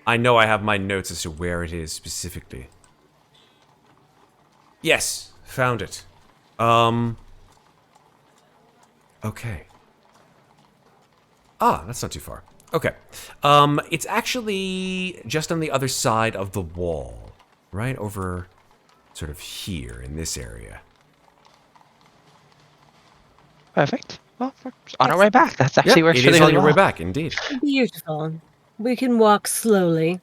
I know I have my notes as to where it is specifically. Yes, found it. Okay. That's not too far. Okay. It's actually just on the other side of the wall. Right over sort of here in this area. Perfect. Well, we're on our way back. That's actually works it really, is on really your way well. back, indeed. Beautiful. We can walk slowly,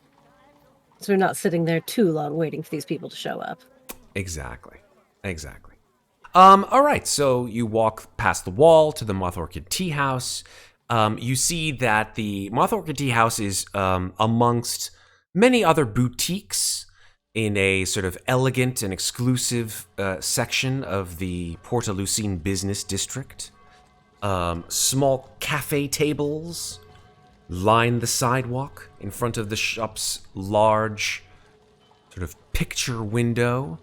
so we're not sitting there too long waiting for these people to show up. Exactly. All right, so you walk past the wall to the Moth Orchid Tea House. You see that the Moth Orchid Tea House is amongst many other boutiques in a sort of elegant and exclusive section of the Portalucine business district. Small cafe tables line the sidewalk in front of the shop's large sort of picture window.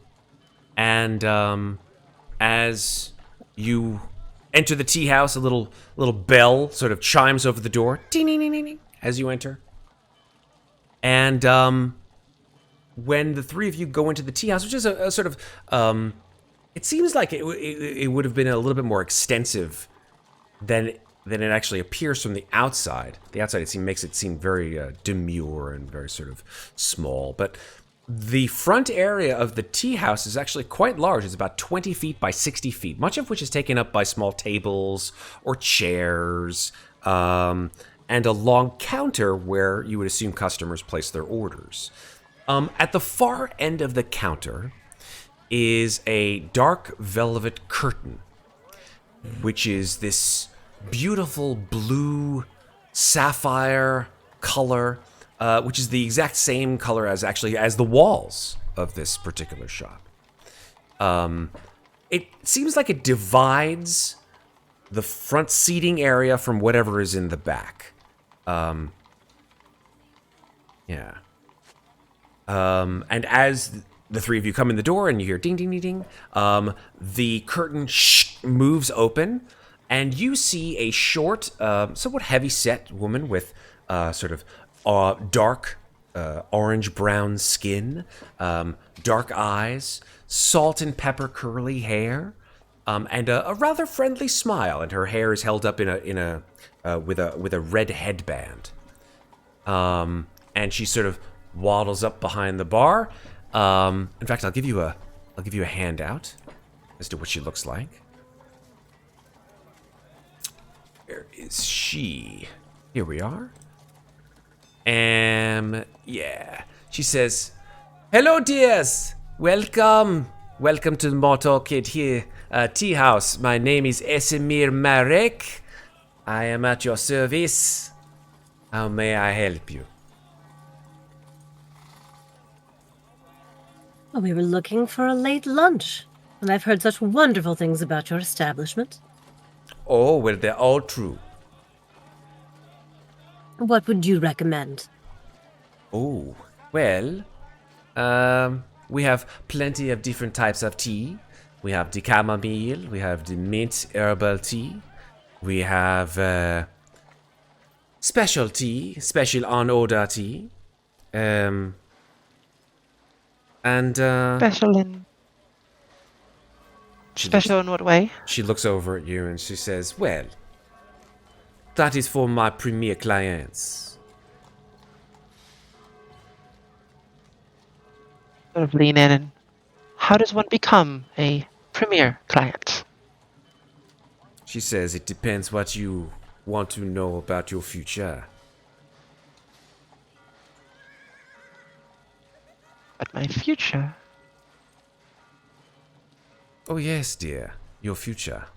And as you enter the tea house, a little bell sort of chimes over the door, ding-ding-ding-ding, as you enter. And when the three of you go into the tea house, which is a sort of, it seems like it would have been a little bit more extensive than it actually appears from the outside. The outside makes it seem very demure and very sort of small, but the front area of the tea house is actually quite large. It's about 20 feet by 60 feet, much of which is taken up by small tables or chairs, and a long counter where you would assume customers place their orders. At the far end of the counter is a dark velvet curtain, which is this beautiful blue sapphire color, which is the exact same color as the walls of this particular shop. It seems like it divides the front seating area from whatever is in the back. Yeah. And as the three of you come in the door and you hear ding, ding, ding, ding, the curtain moves open, and you see a short, somewhat heavy-set woman with sort of dark orange-brown skin, dark eyes, salt and pepper curly hair, and a rather friendly smile. And her hair is held up with a red headband. And she sort of waddles up behind the bar. In fact, I'll give you a handout as to what she looks like. Where is she? Here we are. Yeah. She says, "Hello, dears. Welcome. Welcome to the Moth Orchid here, tea house. My name is Esemir Marek. I am at your service. How may I help you?" Well, we were looking for a late lunch, and I've heard such wonderful things about your establishment. Oh, well, they're all true. What would you recommend? Oh, well, we have plenty of different types of tea. We have the chamomile, we have the mint herbal tea, we have special tea, special on order tea, and Special in special in what way? she looks over at you and she says, "Well, that is for my premier clients." Sort of lean in and how does one become a premier client? She says, "It depends what you want to know about your future." But my future. Oh yes, dear, your future.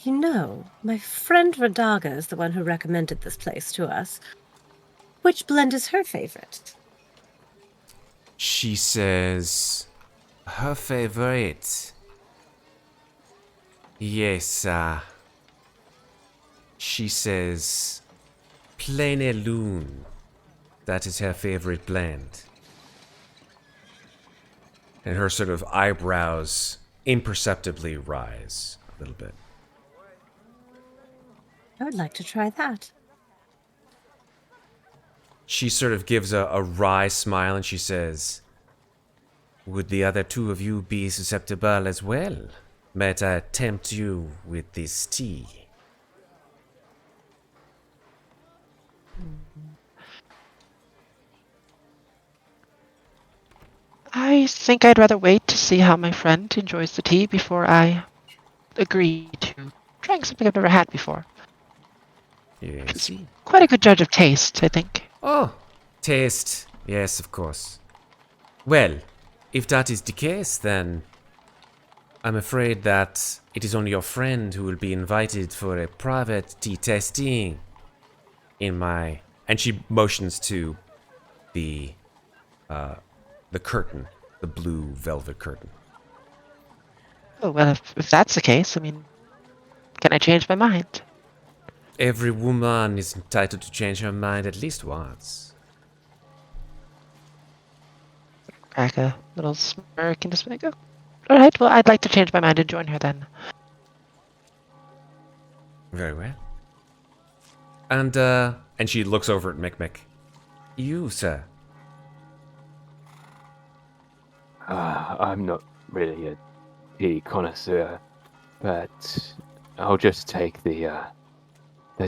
You know, my friend Radaga is the one who recommended this place to us. Which blend is her favorite? She says, her favorite. Yes, she says, Plaine Lune. That is her favorite blend. And her sort of eyebrows imperceptibly rise a little bit. I would like to try that. She sort of gives a wry smile and she says, "Would the other two of you be susceptible as well? Might I tempt you with this tea?" I think I'd rather wait to see how my friend enjoys the tea before I agree to trying something I've never had before. Yes. Quite a good judge of taste, I think. Oh, taste. Yes, of course. Well, if that is the case, then I'm afraid that it is only your friend who will be invited for a private tea tasting in my... And she motions to the curtain, the blue velvet curtain. Oh, well, if that's the case, I mean, can I change my mind? Every woman is entitled to change her mind at least once. Crack a little smirk and just go, all right, well, I'd like to change my mind and join her then. Very well. And she looks over at Mikmick. You, sir. I'm not really a tea connoisseur, but I'll just take the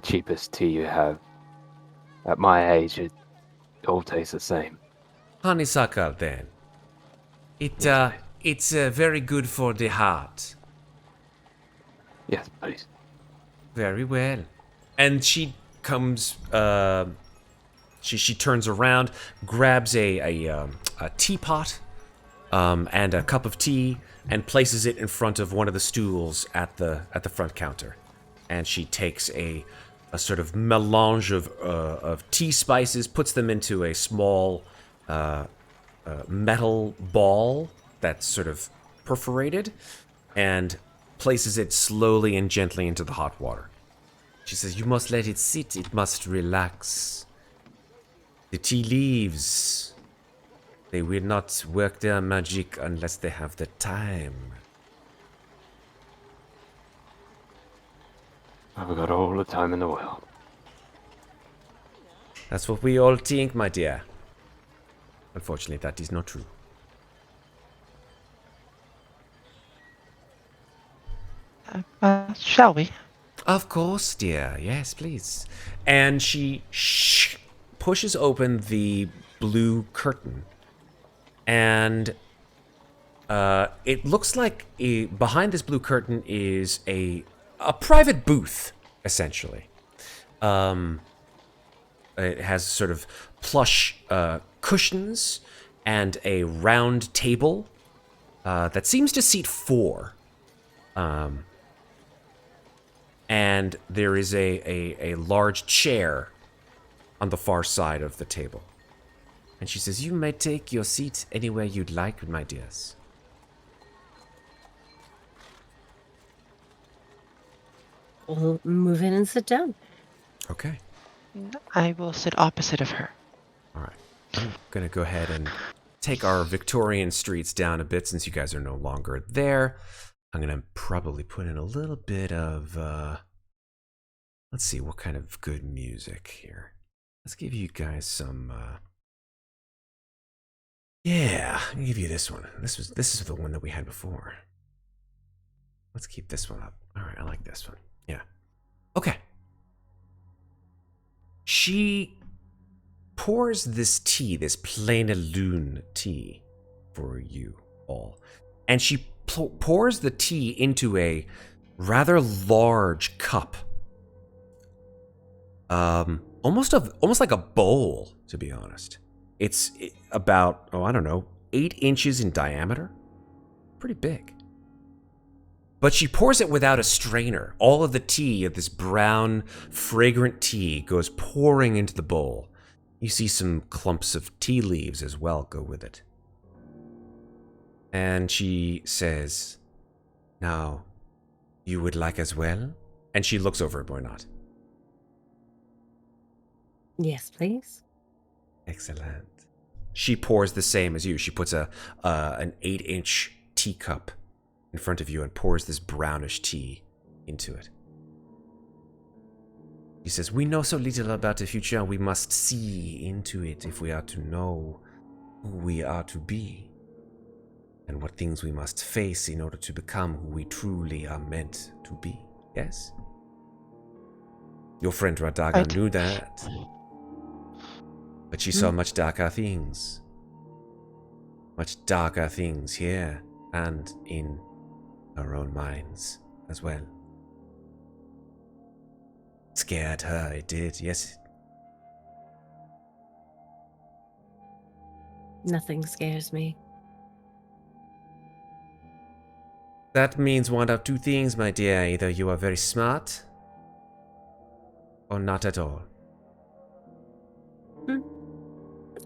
cheapest tea you have. At my age, it all tastes the same. Honeysuckle, then. It's very good for the heart. Yes, please. Very well. And she comes, she turns around, grabs a teapot, and a cup of tea, and places it in front of one of the stools at the front counter. And she takes a sort of melange of tea spices, puts them into a small metal ball that's sort of perforated, and places it slowly and gently into the hot water. She says, "You must let it sit. It must relax. The tea leaves. They will not work their magic unless they have the time." I've got all the time in the world. That's what we all think, my dear. Unfortunately, that is not true. Shall we? Of course, dear. Yes, please. And she pushes open the blue curtain. And it looks like behind this blue curtain is a private booth, essentially. It has sort of plush cushions and a round table that seems to seat 4. And there is a large chair on the far side of the table. And she says, "You may take your seat anywhere you'd like, my dears." We'll move in and sit down. Okay. I will sit opposite of her. All right. I'm going to go ahead and take our Victorian streets down a bit since you guys are no longer there. I'm going to probably put in a little bit of, let's see, what kind of good music here. Let's give you guys some, yeah, I'll give you this one. This is the one that we had before. Let's keep this one up. All right, I like this one. Yeah. Okay. She pours this tea, this plain lune tea, for you all. And she pours the tea into a rather large cup. Almost like a bowl, to be honest. It's about, I don't know, 8 inches in diameter. Pretty big. But she pours it without a strainer. All of the tea, of this brown, fragrant tea, goes pouring into the bowl. You see some clumps of tea leaves as well go with it. And she says, "Now, you would like as well?" And she looks over at Boynot. Yes, please. Excellent. She pours the same as you. She puts an 8-inch teacup in front of you and pours this brownish tea into it. He says, "We know so little about the future, we must see into it if we are to know who we are to be, and what things we must face in order to become who we truly are meant to be." Yes? Your friend Radaga knew that, but she saw much darker things. Much darker things here and in her own minds as well. Scared her, it did, yes. Nothing scares me. That means one of 2 things, my dear. Either you are very smart, or not at all.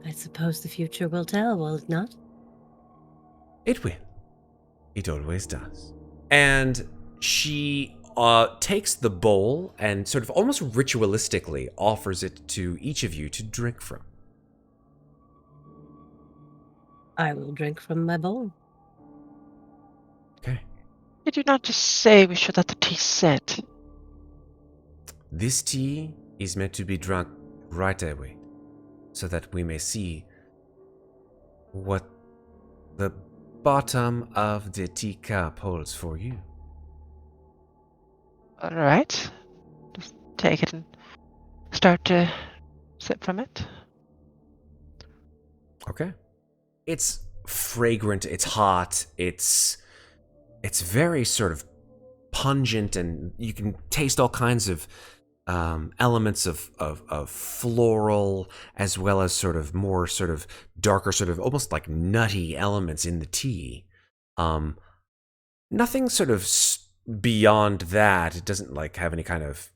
I suppose the future will tell, will it not? It will. It always does. And she takes the bowl and sort of almost ritualistically offers it to each of you to drink from. I will drink from my bowl. Okay. Did you not just say we should let the tea sit? This tea is meant to be drunk right away, so that we may see what the bottom of the teacup holds for you. Alright. Just take it and start to sip from it. Okay. It's fragrant, it's hot, it's very sort of pungent, and you can taste all kinds of elements of floral, as well as sort of more sort of darker, sort of almost like nutty elements in the tea. Nothing sort of beyond that. It doesn't like have any kind of,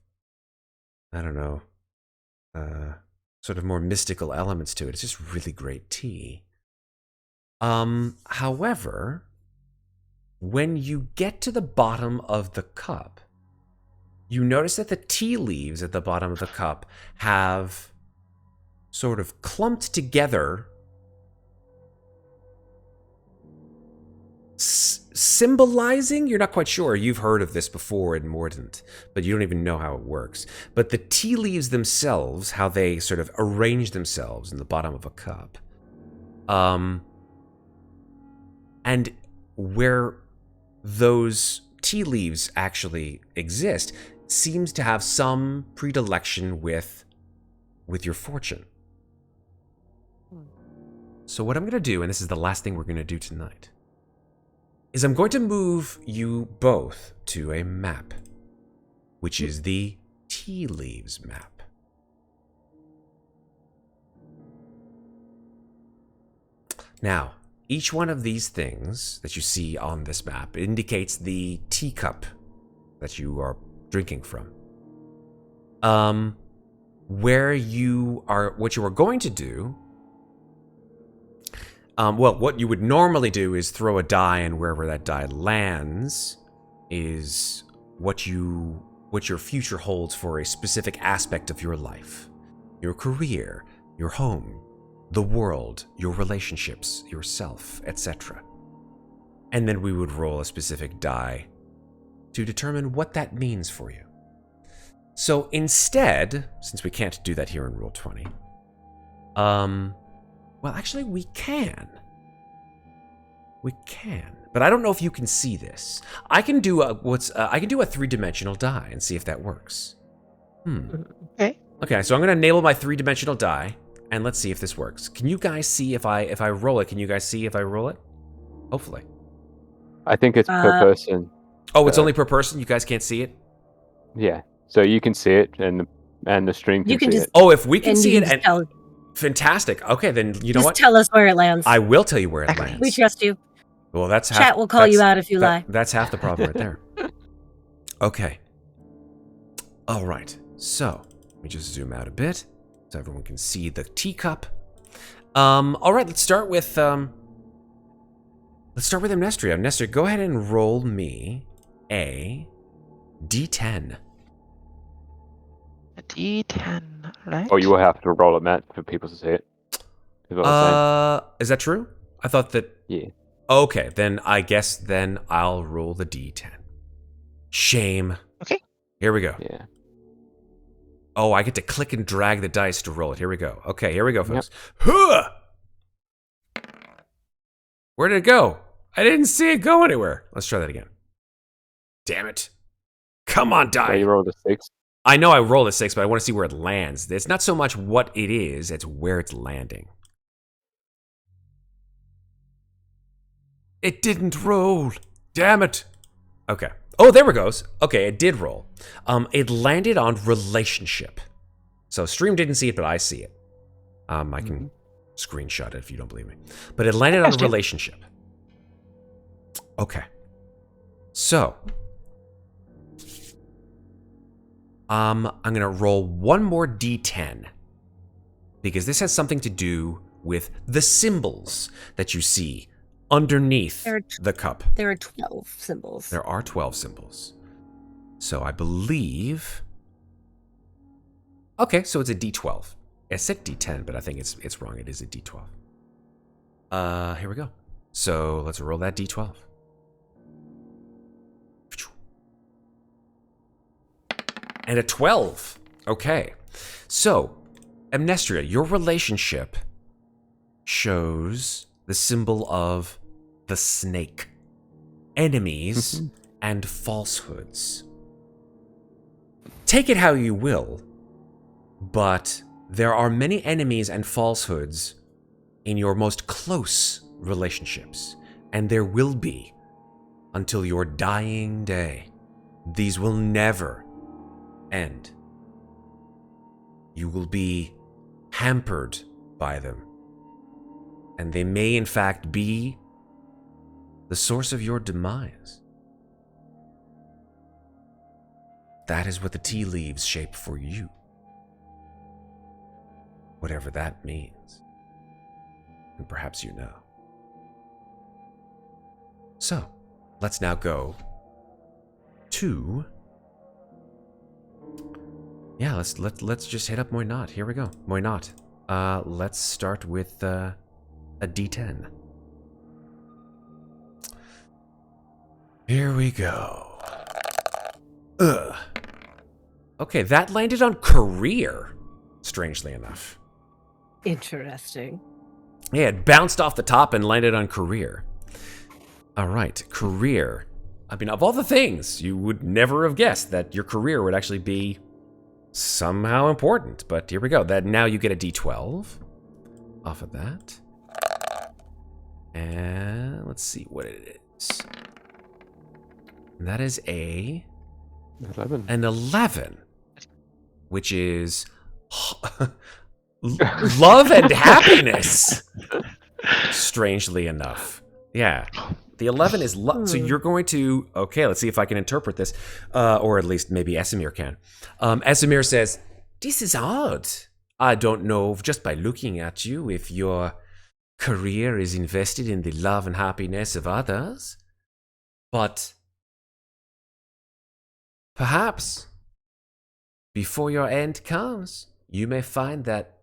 I don't know, sort of more mystical elements to it. It's just really great tea. However, when you get to the bottom of the cup, you notice that the tea leaves at the bottom of the cup have sort of clumped together symbolizing, you're not quite sure. You've heard of this before in Mordant, but you don't even know how it works. But the tea leaves themselves, how they sort of arrange themselves in the bottom of a cup, and where those tea leaves actually exist seems to have some predilection with your fortune. So what I'm going to do, and this is the last thing we're going to do tonight, is I'm going to move you both to a map, which is the tea leaves map. Now, each one of these things that you see on this map indicates the teacup that you are drinking from. What you are going to do, what you would normally do is throw a die, and wherever that die lands is what your future holds for a specific aspect of your life. Your career, your home, the world, your relationships, yourself, etc. And then we would roll a specific die to determine what that means for you. So instead, since we can't do that here in Rule 20, well, actually, we can. We can, but I don't know if you can see this. I can do a three-dimensional die and see if that works. Okay. Okay, so I'm going to enable my three-dimensional die, and let's see if this works. Can you guys see if I roll it? Can you guys see if I roll it? Hopefully. I think it's per person. Oh, it's only per person? You guys can't see it? Yeah. So you can see it, and the stream can see it. Oh, if we can see it, and tell, fantastic. Okay, then you know just what? tell us where it lands. I will tell you where it lands. We trust you. Well, that's half. Chat will call you out if you lie. That's half the problem right there. Okay. All right. So let me just zoom out a bit so everyone can see the teacup. All right. Let's start with Amnestria. Amnestria, go ahead and roll me a D10. A D10, right? Oh, you will have to roll it, Matt, for people to see it. Is what I'm saying. Is that true? I thought that. Yeah. Okay, then I guess I'll roll the D10. Shame. Okay. Here we go. Yeah. Oh, I get to click and drag the dice to roll it. Here we go. Okay, here we go, folks. Huh! Where did it go? I didn't see it go anywhere. Let's try that again. Damn it. Come on, die. So you rolled a 6. I know I rolled a 6, but I want to see where it lands. It's not so much what it is, it's where it's landing. It didn't roll. Damn it. Okay. Oh, there it goes. Okay, it did roll. It landed on relationship. So stream didn't see it, but I see it. I can screenshot it if you don't believe me. But it landed on relationship. Okay. So I'm going to roll one more D10 because this has something to do with the symbols that you see underneath the cup. There are 12 symbols. There are 12 symbols. So I believe... Okay, so it's a D12. I said D10, but I think it's wrong. It is a D12. Here we go. So let's roll that D12. And a 12. Okay. So, Amnestria, your relationship shows the symbol of the snake. Enemies and falsehoods. Take it how you will, but there are many enemies and falsehoods in your most close relationships, and there will be until your dying day. These will never end. You will be hampered by them, and they may in fact be the source of your demise. That is what the tea leaves shape for you. Whatever that means. And perhaps you know. So, let's now go to... Yeah, let's just hit up Muadnhait. Here we go. Muadnhait. Let's start with a D10. Here we go. Ugh. Okay, that landed on career, strangely enough. Interesting. Yeah, it bounced off the top and landed on career. All right, career. I mean, of all the things, you would never have guessed that your career would actually be somehow important. But here we go. That now you get a D12 off of that. And let's see what it is. And that is an 11, which is love and happiness. Strangely enough, yeah. The 11 is love. So you're going to, okay, let's see if I can interpret this, or at least maybe Esamir can. Esamir says, "This is odd. I don't know just by looking at you if your career is invested in the love and happiness of others, but perhaps before your end comes, you may find that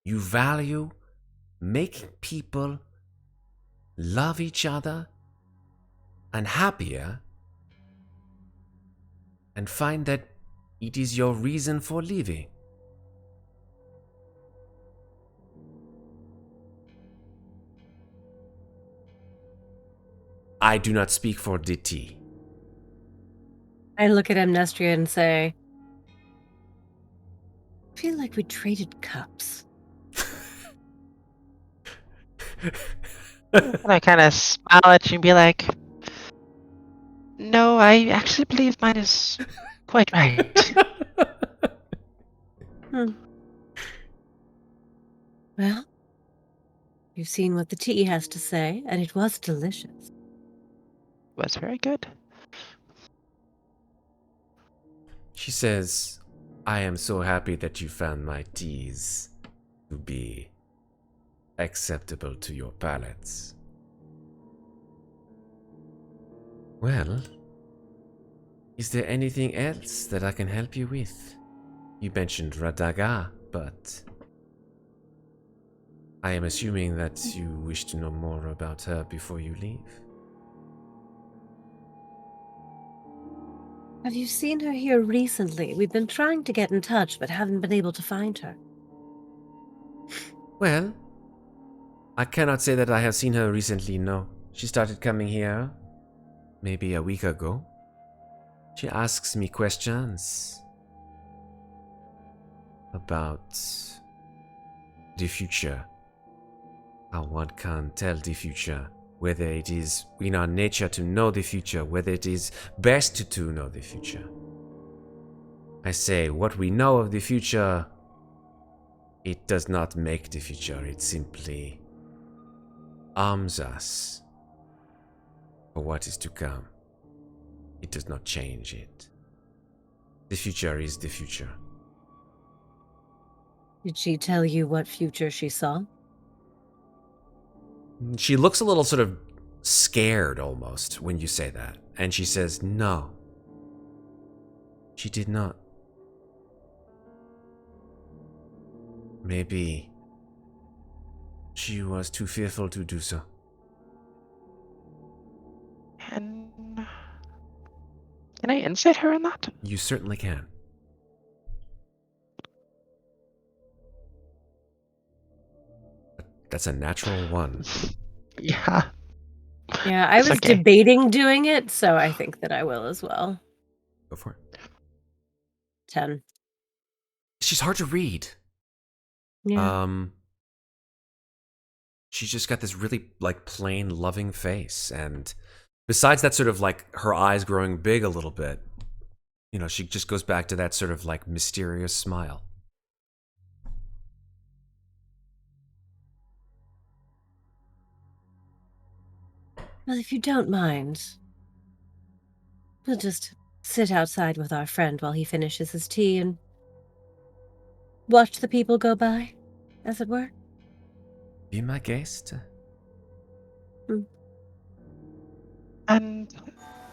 you value making people love each other and happier, and find that it is your reason for living." I do not speak for DT. I look at Amnestria and say, I feel like we traded cups. And I kind of smile at you and be like, no, I actually believe mine is quite right. Well, you've seen what the tea has to say, and it was delicious. Was very good. She says, "I am so happy that you found my teas to be acceptable to your palates. Well, is there anything else that I can help you with? You mentioned Radaga, but I am assuming that you wish to know more about her before you leave." Have you seen her here recently? We've been trying to get in touch, but haven't been able to find her. Well, I cannot say that I have seen her recently, no. She started coming here maybe a week ago. She asks me questions about the future. How one can tell the future, whether it is in our nature to know the future, whether it is best to know the future. I say, what we know of the future, it does not make the future, it simply arms us for what is to come. It does not change it. The future is the future. Did she tell you what future she saw? She looks a little sort of scared almost when you say that. And she says, "No, she did not. Maybe she was too fearful to do so." And can I insight her on that? You certainly can. That's a natural 1. Yeah. Yeah, I It's was okay. debating doing it, so I think that I will as well. Go for it. 10. She's hard to read. Yeah. She's just got this really like plain loving face, and besides that sort of like her eyes growing big a little bit, you know, she just goes back to that sort of like mysterious smile. Well, if you don't mind, we'll just sit outside with our friend while he finishes his tea and watch the people go by, as it were. Be my guest. And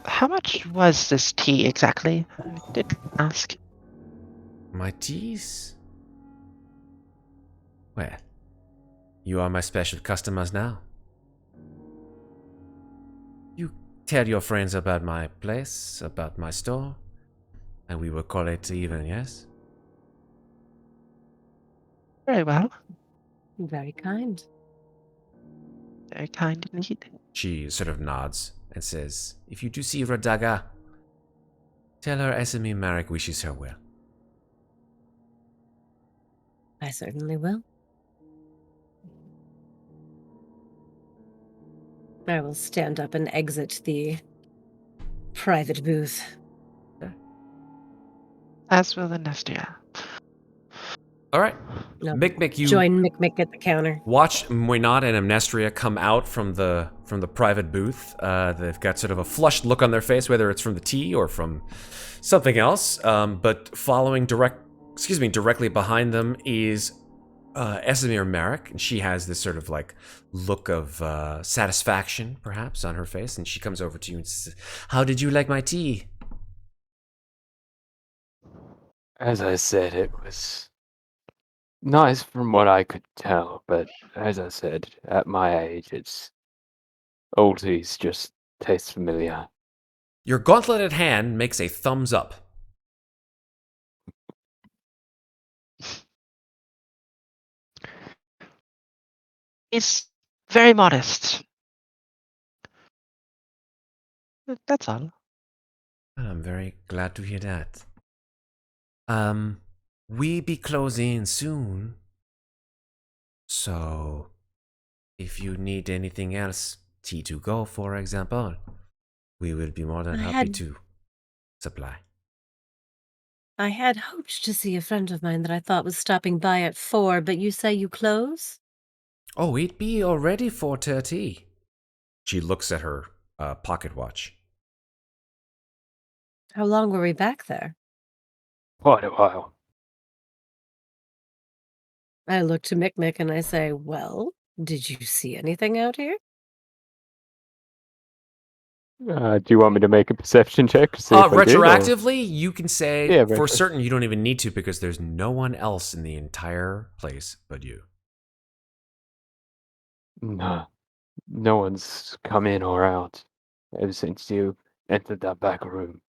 how much was this tea exactly? I didn't ask. My teas? Well, you are my special customers now. You tell your friends about my place, about my store, and we will call it even, yes? Very well. Very kind. Very kind indeed. She sort of nods and says, if you do see Radaga, tell her Esme Marek wishes her well. I certainly will. I will stand up and exit the private booth. As will Amnestria. All right. No, Mikmick, you join Mikmick at the counter. watch Muadnhait and Amnestria come out from the private booth. They've got sort of a flushed look on their face, whether it's from the tea or from something else. But following directly behind them is Esme Marek, and she has this sort of like look of satisfaction, perhaps, on her face, and she comes over to you and says, "How did you like my tea?" As I said, it was nice from what I could tell, but as I said, at my age, it's old teas just taste familiar. Your gauntleted hand makes a thumbs up. He's very modest. That's all. I'm very glad to hear that. We be closing soon. So, if you need anything else, tea to go, for example, we will be more than happy to supply. I had hoped to see a friend of mine that I thought was stopping by at 4, but you say you close? Oh, it be already 4:30. She looks at her pocket watch. How long were we back there? Quite a while. I look to Mikmick and I say, well, did you see anything out here? Do you want me to make a perception check to see if I did? Retroactively, you can say Yeah, for retro. certain you don't even need to because there's no one else in the entire place but you. No, no one's come in or out ever since you entered that back room.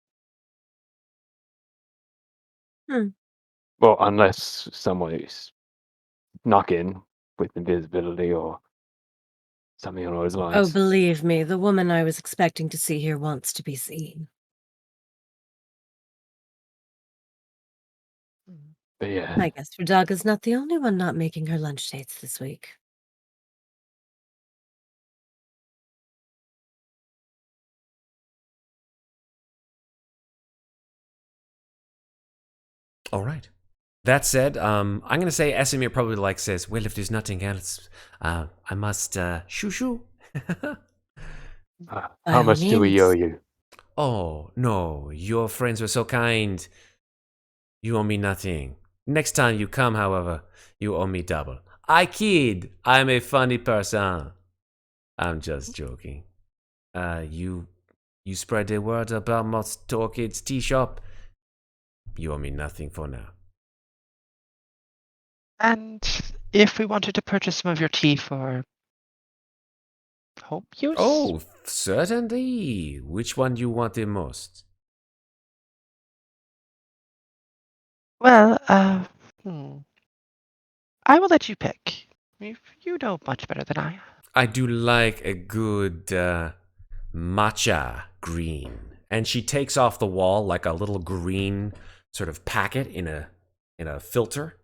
Hmm. Well, unless someone is knocking with invisibility or something along those Oh, lines. believe me, the woman I was expecting to see here wants to be seen. But yeah, I guess Radaga's not the only one not making her lunch dates this week. All right. That said, I'm gonna say Esimir probably says, well, if there's nothing else, I must shoo shoo. By how all much do we owe means. you? Oh no, your friends were so kind. You owe me nothing. Next time you come, however, you owe me double. I kid. I'm a funny person. I'm just joking. You spread the word about Moth to Orchid's tea shop. You owe me nothing for now. And if we wanted to purchase some of your tea for home use? Oh, certainly. Which one do you want the most? Well, I will let you pick. You know much better than I. I do like a good matcha green. And she takes off the wall like a little green sort of packet in a filter.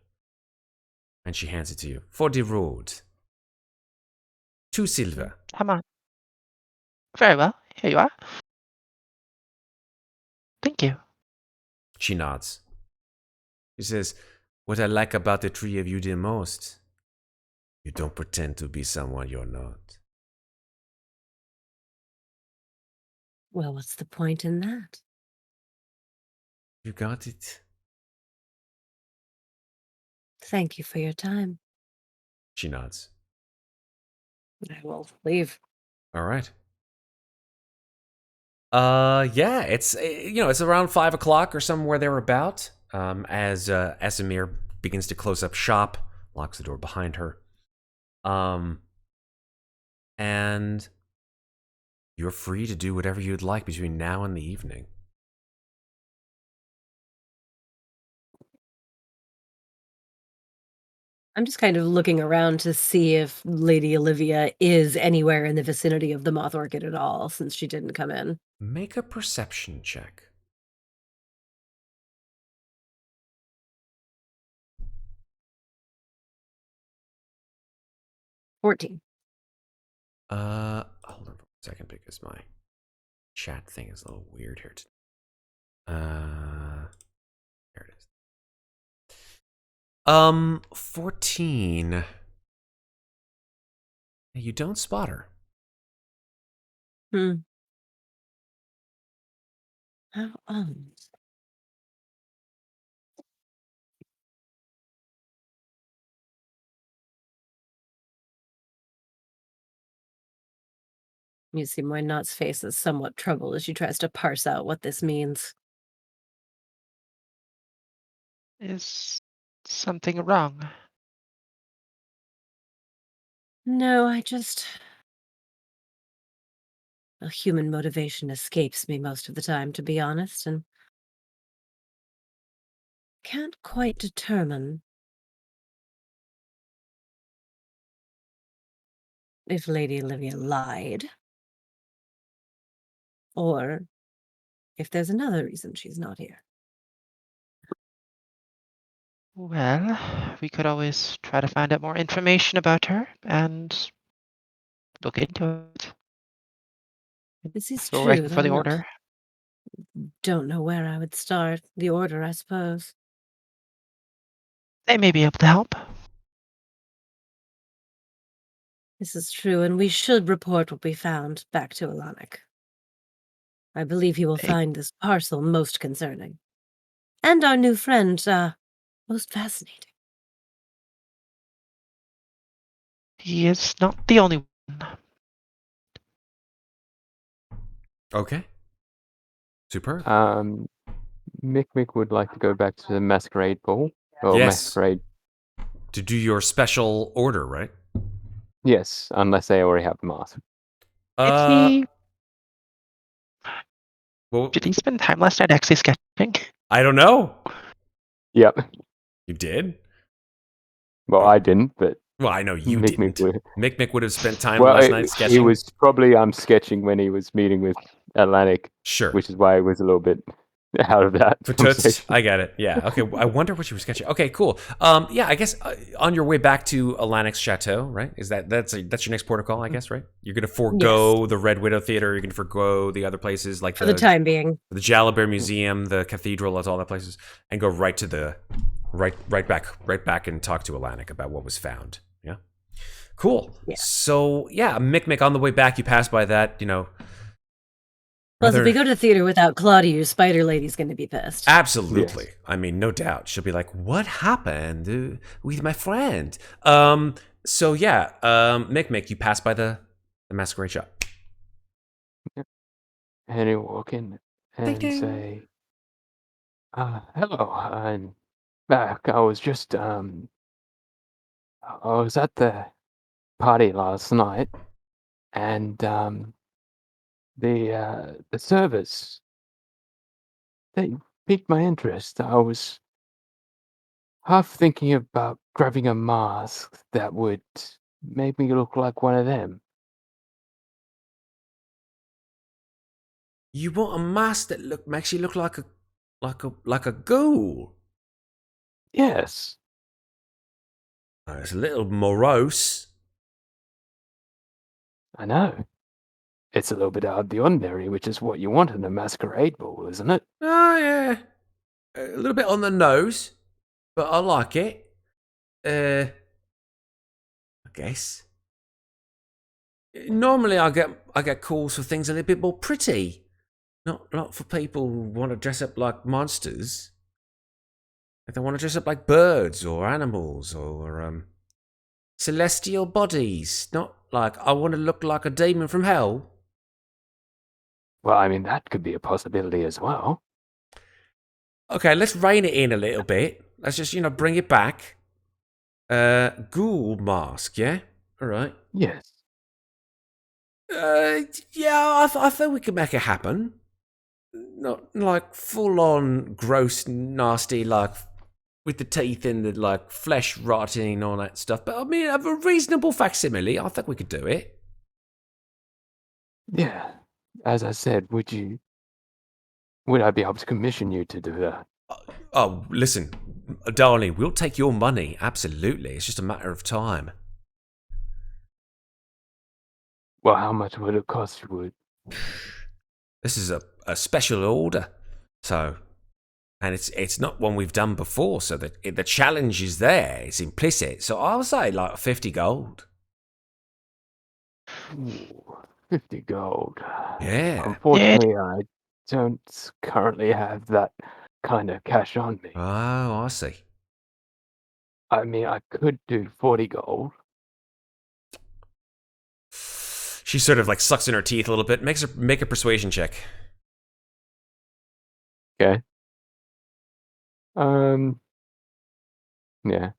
And she hands it to you. For the road. 2 silver. Come on. Very well. Here you are. Thank you. She nods. She says, what I like about the three of you the most, you don't pretend to be someone you're not. Well, what's the point in that? You got it? Thank you for your time. She nods. I will leave. All right. Yeah, it's around 5 o'clock or somewhere thereabout. As Esimir begins to close up shop, locks the door behind her. And You're free to do whatever you'd like between now and the evening. I'm just kind of looking around to see if Lady Olivia is anywhere in the vicinity of the Moth Orchid at all, since she didn't come in. Make a perception check. 14. Hold on for a second because my chat thing is a little weird here. There it is. 14. You don't spot her. Hmm. How odd. You see Moynot's face is somewhat troubled as she tries to parse out what this means. Is something wrong? No, a human motivation escapes me most of the time, to be honest, and can't quite determine if Lady Olivia lied, or if there's another reason she's not here. Well, we could always try to find out more information about her and look into it. This is We're true, working though for the I'm not order. don't know where I would start. The order, I suppose. They may be able to help. This is true, and we should report what we found back to Alanic. I believe he will They- find this parcel most concerning. And our new friend, most fascinating. He is not the only one. Okay. Superb. Mikmick would like to go back to the masquerade ball. Or Yes. masquerade. To do your special order, right? Yes, unless they already have the mask. Well, Did he spend time last night actually sketching? I don't know. Yep. You did? Well, I didn't, but Well, I know you Mikmick didn't. would. Mikmick would have spent time Well, last night sketching. he was probably sketching when he was meeting with Atlantic, Sure. which is why he was a little bit out of that For toots, conversation. I get it. Yeah. Okay. I wonder what you were sketching. Okay. Cool. Yeah. I guess on your way back to Alanic's chateau, right? Is that's your next protocol? I guess, right? You're gonna forego the Red Widow Theater. You're gonna forego the other places like For the time being. the Jalabert Museum, the Cathedral, all that places, and go right to the right back and talk to Alanic about what was found. Yeah. Cool. Yeah. So yeah, Mikmick, on the way back, you pass by that. Plus, rather- if we go to theater without Claudiu, Spider Lady's going to be pissed. Absolutely. Yes. I mean, no doubt. She'll be like, what happened with my friend? So yeah, Mikmick, you pass by the masquerade shop. And he'll walk in and Ding, ding. say, hello, I'm back. I was just, I was at the party last night, and, the servers, they piqued my interest. I was half thinking about grabbing a mask that would make me look like one of them. You want a mask that makes you look like a ghoul? Yes, It's a little morose. I know. It's a little bit out of the ordinary, which is what you want in a masquerade ball, isn't it? Oh yeah, a little bit on the nose, but I like it. I guess. Normally, I get calls for things a little bit more pretty, not for people who want to dress up like monsters. If they want to dress up like birds or animals or celestial bodies, not like I want to look like a demon from hell. Well, I mean, that could be a possibility as well. Okay, let's rein it in a little bit. Let's just bring it back. Ghoul mask, yeah. All right. Yes. Yeah, I think we could make it happen. Not like full on gross, nasty, like with the teeth and the like flesh rotting and all that stuff. But I mean, a reasonable facsimile. I think we could do it. Yeah. As I said, would I be able to commission you to do that? Oh, listen, darling, we'll take your money. Absolutely, it's just a matter of time. Well, how much would it cost you? This is a special order, so, and it's not one we've done before. So the challenge is there. It's implicit. So I'll say like 50 gold. Ooh, 50 gold. Yeah. Unfortunately, I don't currently have that kind of cash on me. Oh, I see. I mean, I could do 40 gold. She sort of like sucks in her teeth a little bit. Make a persuasion check. Okay. Yeah.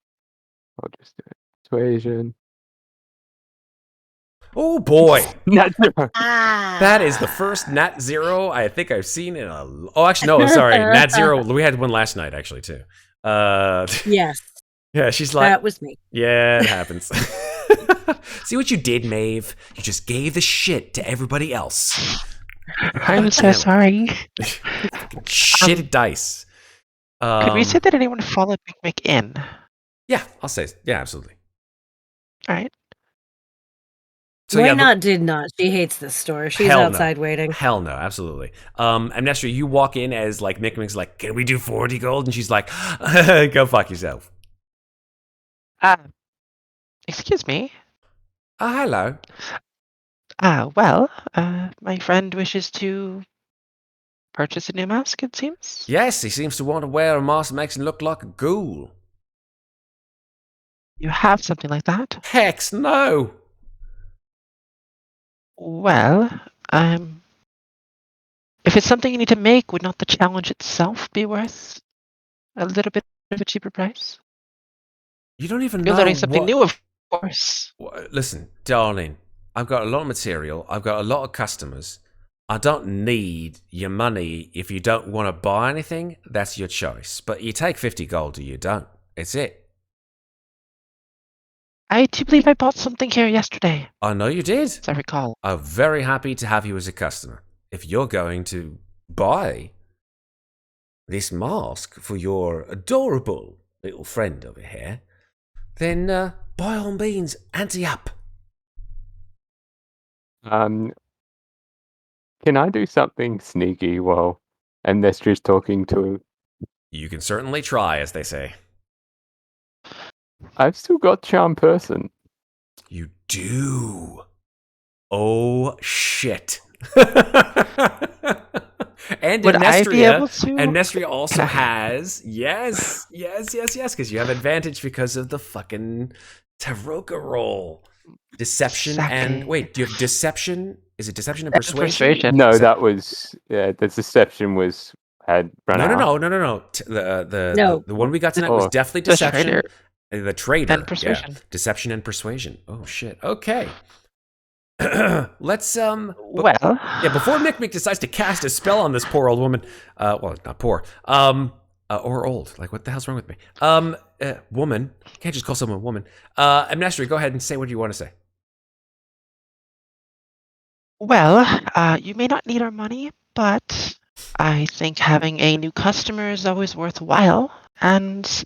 I'll just do it. Persuasion. Oh boy, Not that is the first nat 0 I think I've seen in a. Oh, actually, no, sorry, nat 0. We had one last night actually too. Yes, Yeah, she's like, that was me. yeah, it happens. See what you did, Maeve? You just gave the shit to everybody else. I'm so sorry. Shit dice. Could we say that anyone followed Mikmick in? Yeah, I'll say. Yeah, absolutely. All right. So Why yeah, not? Did not. She hates this store. She's Hell no. outside waiting. Hell no, absolutely. Amnestria, you walk in as like Mikmick's like, can we do 40 gold? And she's like, go fuck yourself. Excuse me. Hello. Well, my friend wishes to purchase a new mask, it seems. Yes, he seems to want to wear a mask that makes him look like a ghoul. You have something like that? Hex no. Well, if it's something you need to make, would not the challenge itself be worth a little bit of a cheaper price? You don't even You're know learning something what... new, of course. Listen, darling, I've got a lot of material. I've got a lot of customers. I don't need your money. If you don't want to buy anything, that's your choice. But you take 50 gold or you don't. It's it. I do believe I bought something here yesterday, I know you did. as I recall. I'm very happy to have you as a customer. If you're going to buy this mask for your adorable little friend over here, then by all means, ante up. Can I do something sneaky while Amnestria's talking to... You can certainly try, as they say. I've still got Charm Person. You do. Oh, shit. And Would I be able to? Amnestria also has, yes, because you have advantage because of the fucking Taroka roll. Deception and, wait, do you have deception? Is it deception and persuasion? No, that was, the deception had run out. No. No. The one we got tonight was definitely The deception. traitor. The traitor. And persuasion. Yeah. Deception and persuasion. Oh, shit. Okay. Let's Well, yeah, before Mikmick decides to cast a spell on this poor old woman, well, not poor, or old, like what the hell's wrong with me? Woman, can't just call someone a woman. Amnestria, go ahead and say what you want to say. well, you may not need our money, but I think having a new customer is always worthwhile, and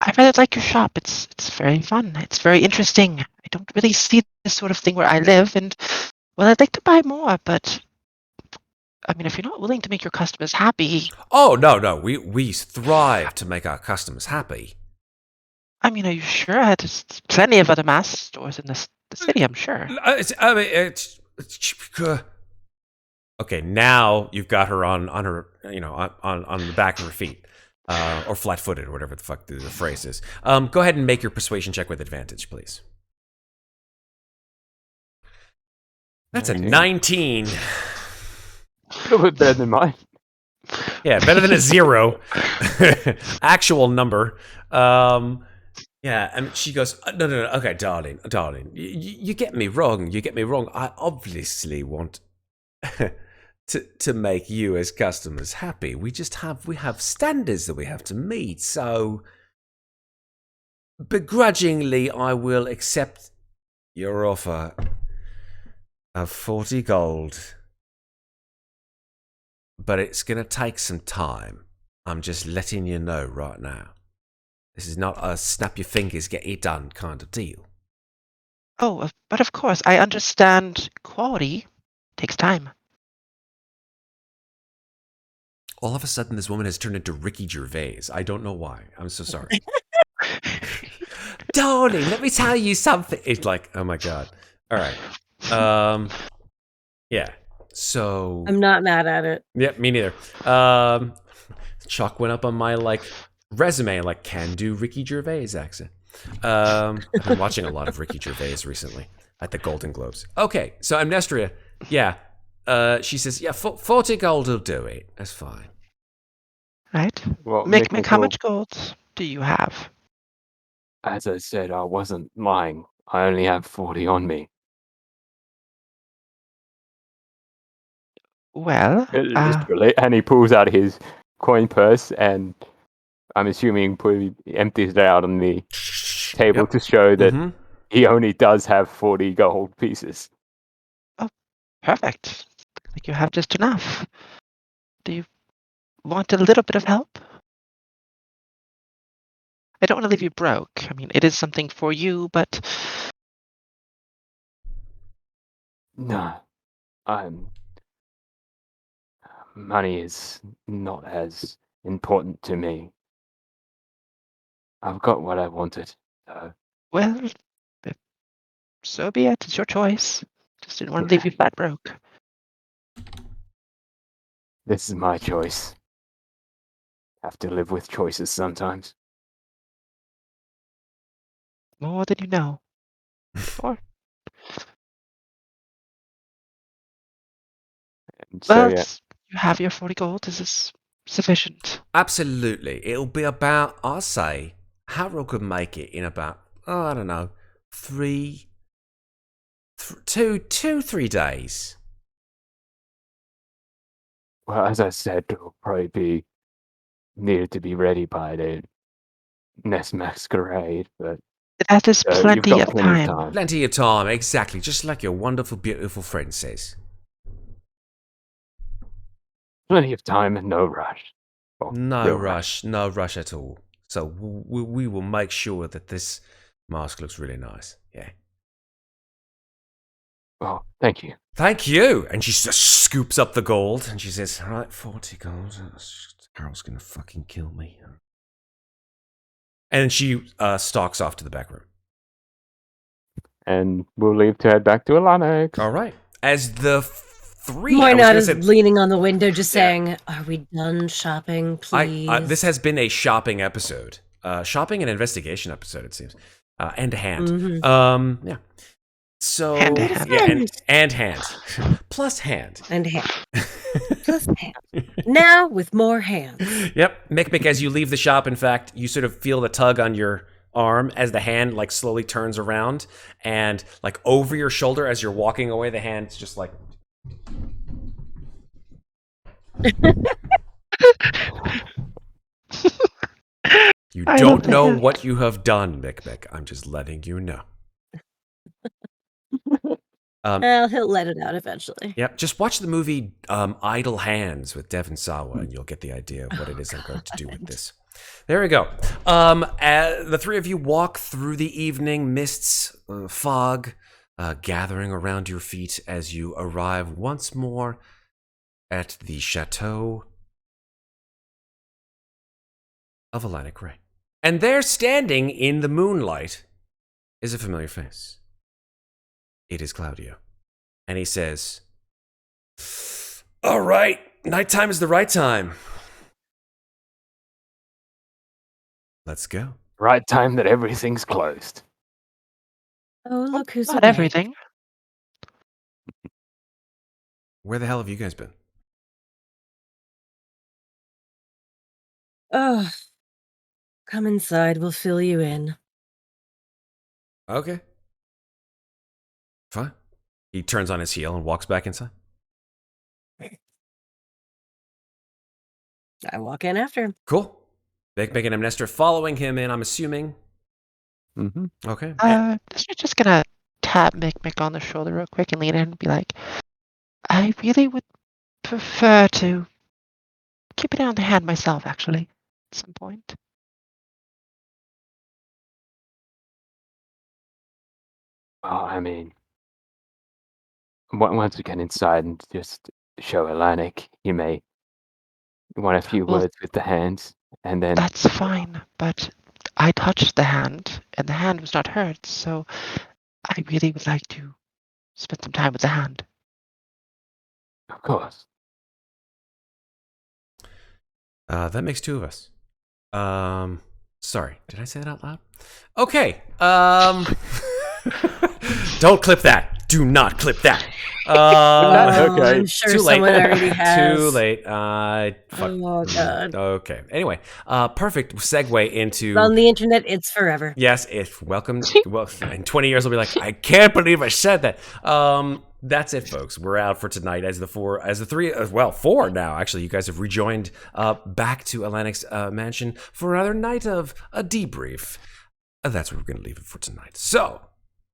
I really like your shop. It's very fun. It's very interesting. I don't really see this sort of thing where I live, and well, I'd like to buy more, but I mean, if you're not willing to make your customers happy, Oh, no, we thrive to make our customers happy. I mean, are you sure? There's plenty of other mask stores in the city, I'm sure. Okay, now you've got her on her, on the back of her feet. Or flat-footed, or whatever the fuck the phrase is. Go ahead and make your persuasion check with advantage, please. That's a 19. A little bit better than mine. Yeah, better than a 0. Actual number. Yeah, Yeah, and she goes, no, okay, darling, you get me wrong, I obviously want to make you as customers happy. We have standards that we have to meet, so begrudgingly I will accept your offer of 40 gold. But it's gonna take some time. I'm just letting you know right now. This is not a snap your fingers, get it done kind of deal. Oh, but of course, I understand quality takes time. All of a sudden, this woman has turned into Ricky Gervais. I don't know why. I'm so sorry. Darling, let me tell you something. It's like, oh my god. All right. Yeah. So. I'm not mad at it. Yep, me neither. Chalk went up on my resume, can do Ricky Gervais accent. I've been watching a lot of Ricky Gervais recently at the Golden Globes. Okay, so Amnestria, yeah. She says, yeah, 40 gold will do it. That's fine. Right? Well, Mikmick, how will- much gold do you have? As I said, I wasn't lying. I only have 40 on me. Well, Literally. And he pulls out his coin purse and I'm assuming empties it out on the table Yep. to show that Mhm. he only does have 40 gold pieces. perfect. I think you have just enough. Do you want a little bit of help? I don't want to leave you broke. I mean, it is something for you, but No, money is not as important to me. I've got what I wanted. So well, so be it. It's your choice. Just didn't want to leave you flat broke. this is my choice. Have to live with choices sometimes. More than you know. Or, And so well, yeah, you have your 40 gold. Is this sufficient? Absolutely. It'll be about, I'll say, Harold could make it in about, I don't know, 3 days. well, as I said, it'll probably be needed to be ready by the next masquerade, but That is you've plenty got of plenty of time. time. Plenty of time, exactly, just like your wonderful, beautiful friend says. Plenty of time and no rush. Well, No real rush, no rush at all. So we will make sure that this mask looks really nice. Yeah. Well, thank you. Thank you. And she just scoops up the gold and she says, all right, 40 gold. Harold's gonna fucking kill me. And she stalks off to the back room. And we'll leave to head back to Alanix. All right. As the three... Moynat is leaning on the window just saying, are we done shopping, please? this has been a shopping episode. Shopping and investigation episode, it seems. And hand. Mm-hmm. Yeah. So... Hand to hand. Yeah, and hand. Plus hand. And hand. Plus hand. Now with more hands. Yep. Mikmick, as you leave the shop, in fact, you sort of feel the tug on your arm as the hand slowly turns around, and over your shoulder as you're walking away, the hand's just you don't know what you have done, Mikmick. I'm just letting you know. Well, he'll let it out eventually. Yep. Just watch the movie Idle Hands with Devon Sawa, and you'll get the idea of what it is I'm going to do with this. There we go. The three of you walk through the evening mists, fog, gathering around your feet as you arrive once more at the chateau of Atlantic Ray. And there, standing in the moonlight, is a familiar face. It is Claudiu. And he says, all right, nighttime is the right time. Let's go. Right time that everything's closed. Oh, look who's Not awake. everything. Where the hell have you guys been? Oh, come inside. We'll fill you in. Okay. Fine. He turns on his heel and walks back inside. I walk in after him. Cool. Mikmick and Amnestria following him in, I'm assuming. Mm-hmm. Okay. Just gonna tap Mikmick on the shoulder real quick and lean in and be like, I really would prefer to keep it on the hand myself, actually, at some point. Well, I mean, once we get inside and just show Atlantic, you may want a few Well, words with the hands, and then That's fine, but I touched the hand, and the hand was not hurt, so I really would like to spend some time with the hand. of course. That makes two of us. Sorry, did I say that out loud? Okay. Don't clip that. Do not clip that. Okay. I'm sure Too late. someone already has. Too late. Fuck. Oh, God. Okay. Anyway, perfect segue into. On the internet, it's forever. Yes, if welcome. Well, in 20 years, I'll be like, I can't believe I said that. That's it, folks. We're out for tonight as the four now. Actually, you guys have rejoined back to Atlantic's mansion for another night of a debrief. That's where we're going to leave it for tonight. So,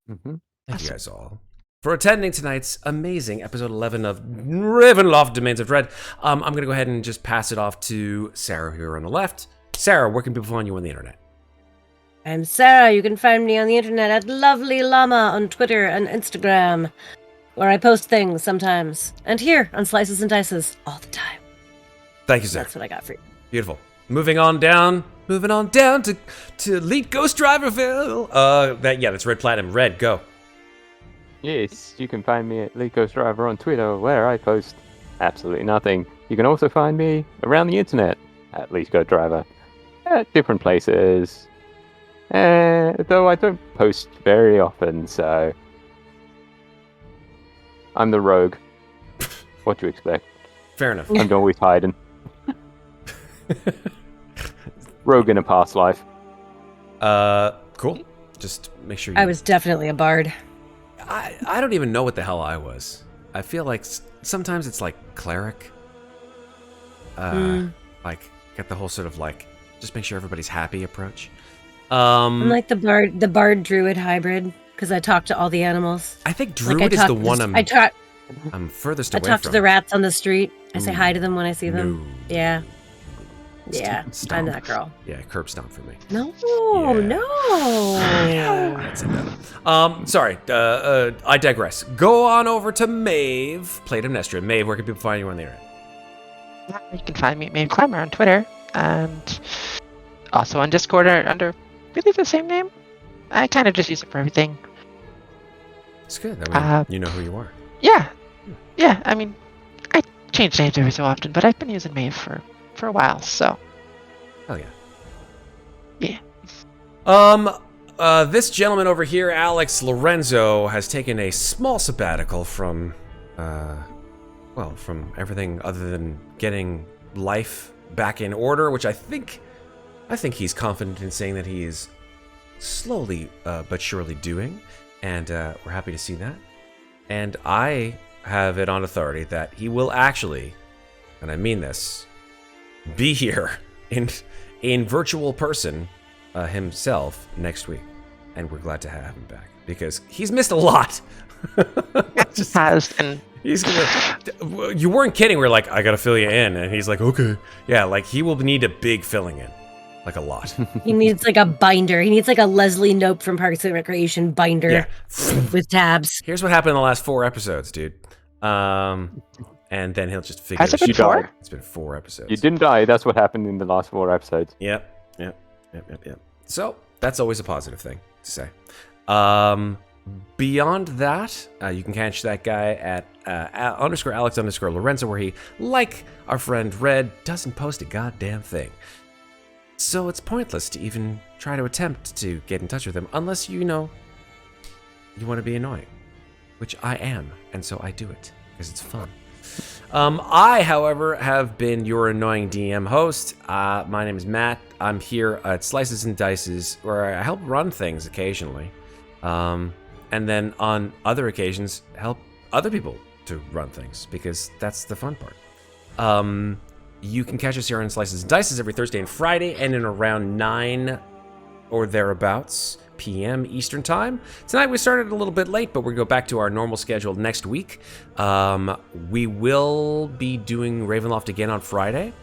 thank you guys all for attending tonight's amazing episode 11 of Ravenloft Domains of Dread. I'm going to go ahead and just pass it off to Sarah here on the left. Sarah, where can people find you on the internet? I'm Sarah. You can find me on the internet at Lovely Llama on Twitter and Instagram, where I post things sometimes. And here on Slices and Dices all the time. Thank you, Sarah. That's what I got for you. Beautiful. Moving on down to Elite Ghost Driverville. That's Red Platinum. Red, go. Yes, you can find me at Lee Ghost Driver on Twitter, where I post absolutely nothing. You can also find me around the internet at Lee Ghost Driver at different places. Though I don't post very often, so I'm the rogue. What do you expect? Fair enough. I'm always hiding. Rogue in a past life. Cool. Just make sure I was definitely a bard. I don't even know what the hell I was. I feel like sometimes it's like cleric. Like get the whole sort of like just make sure everybody's happy approach. I'm like the bard druid hybrid because I talk to all the animals. I think druid is the one I'm furthest away from. I talk to the rats on the street. I say hi to them when I see them. No. Yeah. Yeah, Stomp. I'm that girl. Yeah, curb stomp for me. No, Yeah. no. That's it. Sorry. I digress. Go on over to Maeve. Played Amnestria. Maeve, where can people find you on the internet? You can find me at Maeve Climber on Twitter, and also on Discord under really the same name. I kind of just use it for everything. It's good. I mean, you know who you are. Yeah. I mean, I change names every so often, but I've been using Maeve for a while, so. Hell yeah. Yeah. This gentleman over here, Alex Lorenzo, has taken a small sabbatical from, from everything other than getting life back in order, which I think he's confident in saying that he is slowly but surely doing, and we're happy to see that. And I have it on authority that he will actually, and I mean this, be here in virtual person himself next week, and we're glad to have him back because he's missed a lot. He's gonna. You weren't kidding. We're like, I gotta fill you in, and he's like, okay, yeah. Like he will need a big filling in, like a lot. He needs like a binder. He needs like a Leslie Knope from Parks and Recreation binder with tabs. Here's what happened in the last 4 episodes, dude. And then he'll just figure Has it been 4? It's been 4 episodes. You didn't die. That's what happened in the last 4 episodes. Yep. So that's always a positive thing to say. Beyond that, you can catch that guy at _Alex_Lorenzo, where he, like our friend Red, doesn't post a goddamn thing. So it's pointless to even try to attempt to get in touch with him unless you want to be annoying, which I am, and so I do it because it's fun. I, however, have been your annoying DM host. My name is Matt. I'm here at Slices and Dices, where I help run things occasionally. And then on other occasions, help other people to run things, because that's the fun part. You can catch us here on Slices and Dices every Thursday and Friday, and in around 9 or thereabouts p.m. Eastern Time. Tonight we started a little bit late, but we'll go back to our normal schedule next week. We will be doing Ravenloft again on Friday,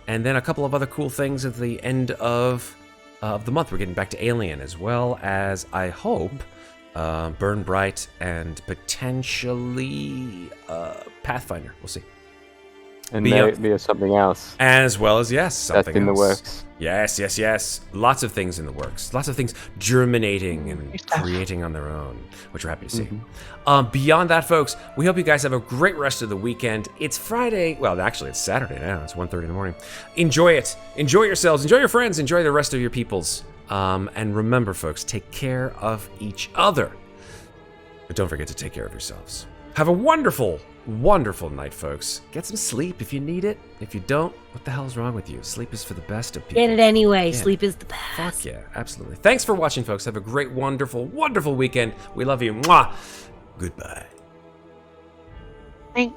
and then a couple of other cool things at the end of the month. We're getting back to Alien, as well as, I hope, Burn Bright and potentially Pathfinder. We'll see. And maybe something else. As well as, yes, something that's in the works. Yes. Lots of things in the works. Lots of things germinating and creating on their own, which we're happy to see. Beyond that, folks, we hope you guys have a great rest of the weekend. It's Friday. Well, actually, it's Saturday now. It's 1:30 in the morning. Enjoy it. Enjoy yourselves. Enjoy your friends. Enjoy the rest of your peoples. And remember, folks, take care of each other. But don't forget to take care of yourselves. Have a wonderful, wonderful night, folks. Get some sleep if you need it. If you don't, what the hell is wrong with you? Sleep is for the best of people. Get it anyway. Yeah. Sleep is the best. Fuck yeah, absolutely. Thanks for watching, folks. Have a great, wonderful, wonderful weekend. We love you. Mwah. Goodbye. Thanks.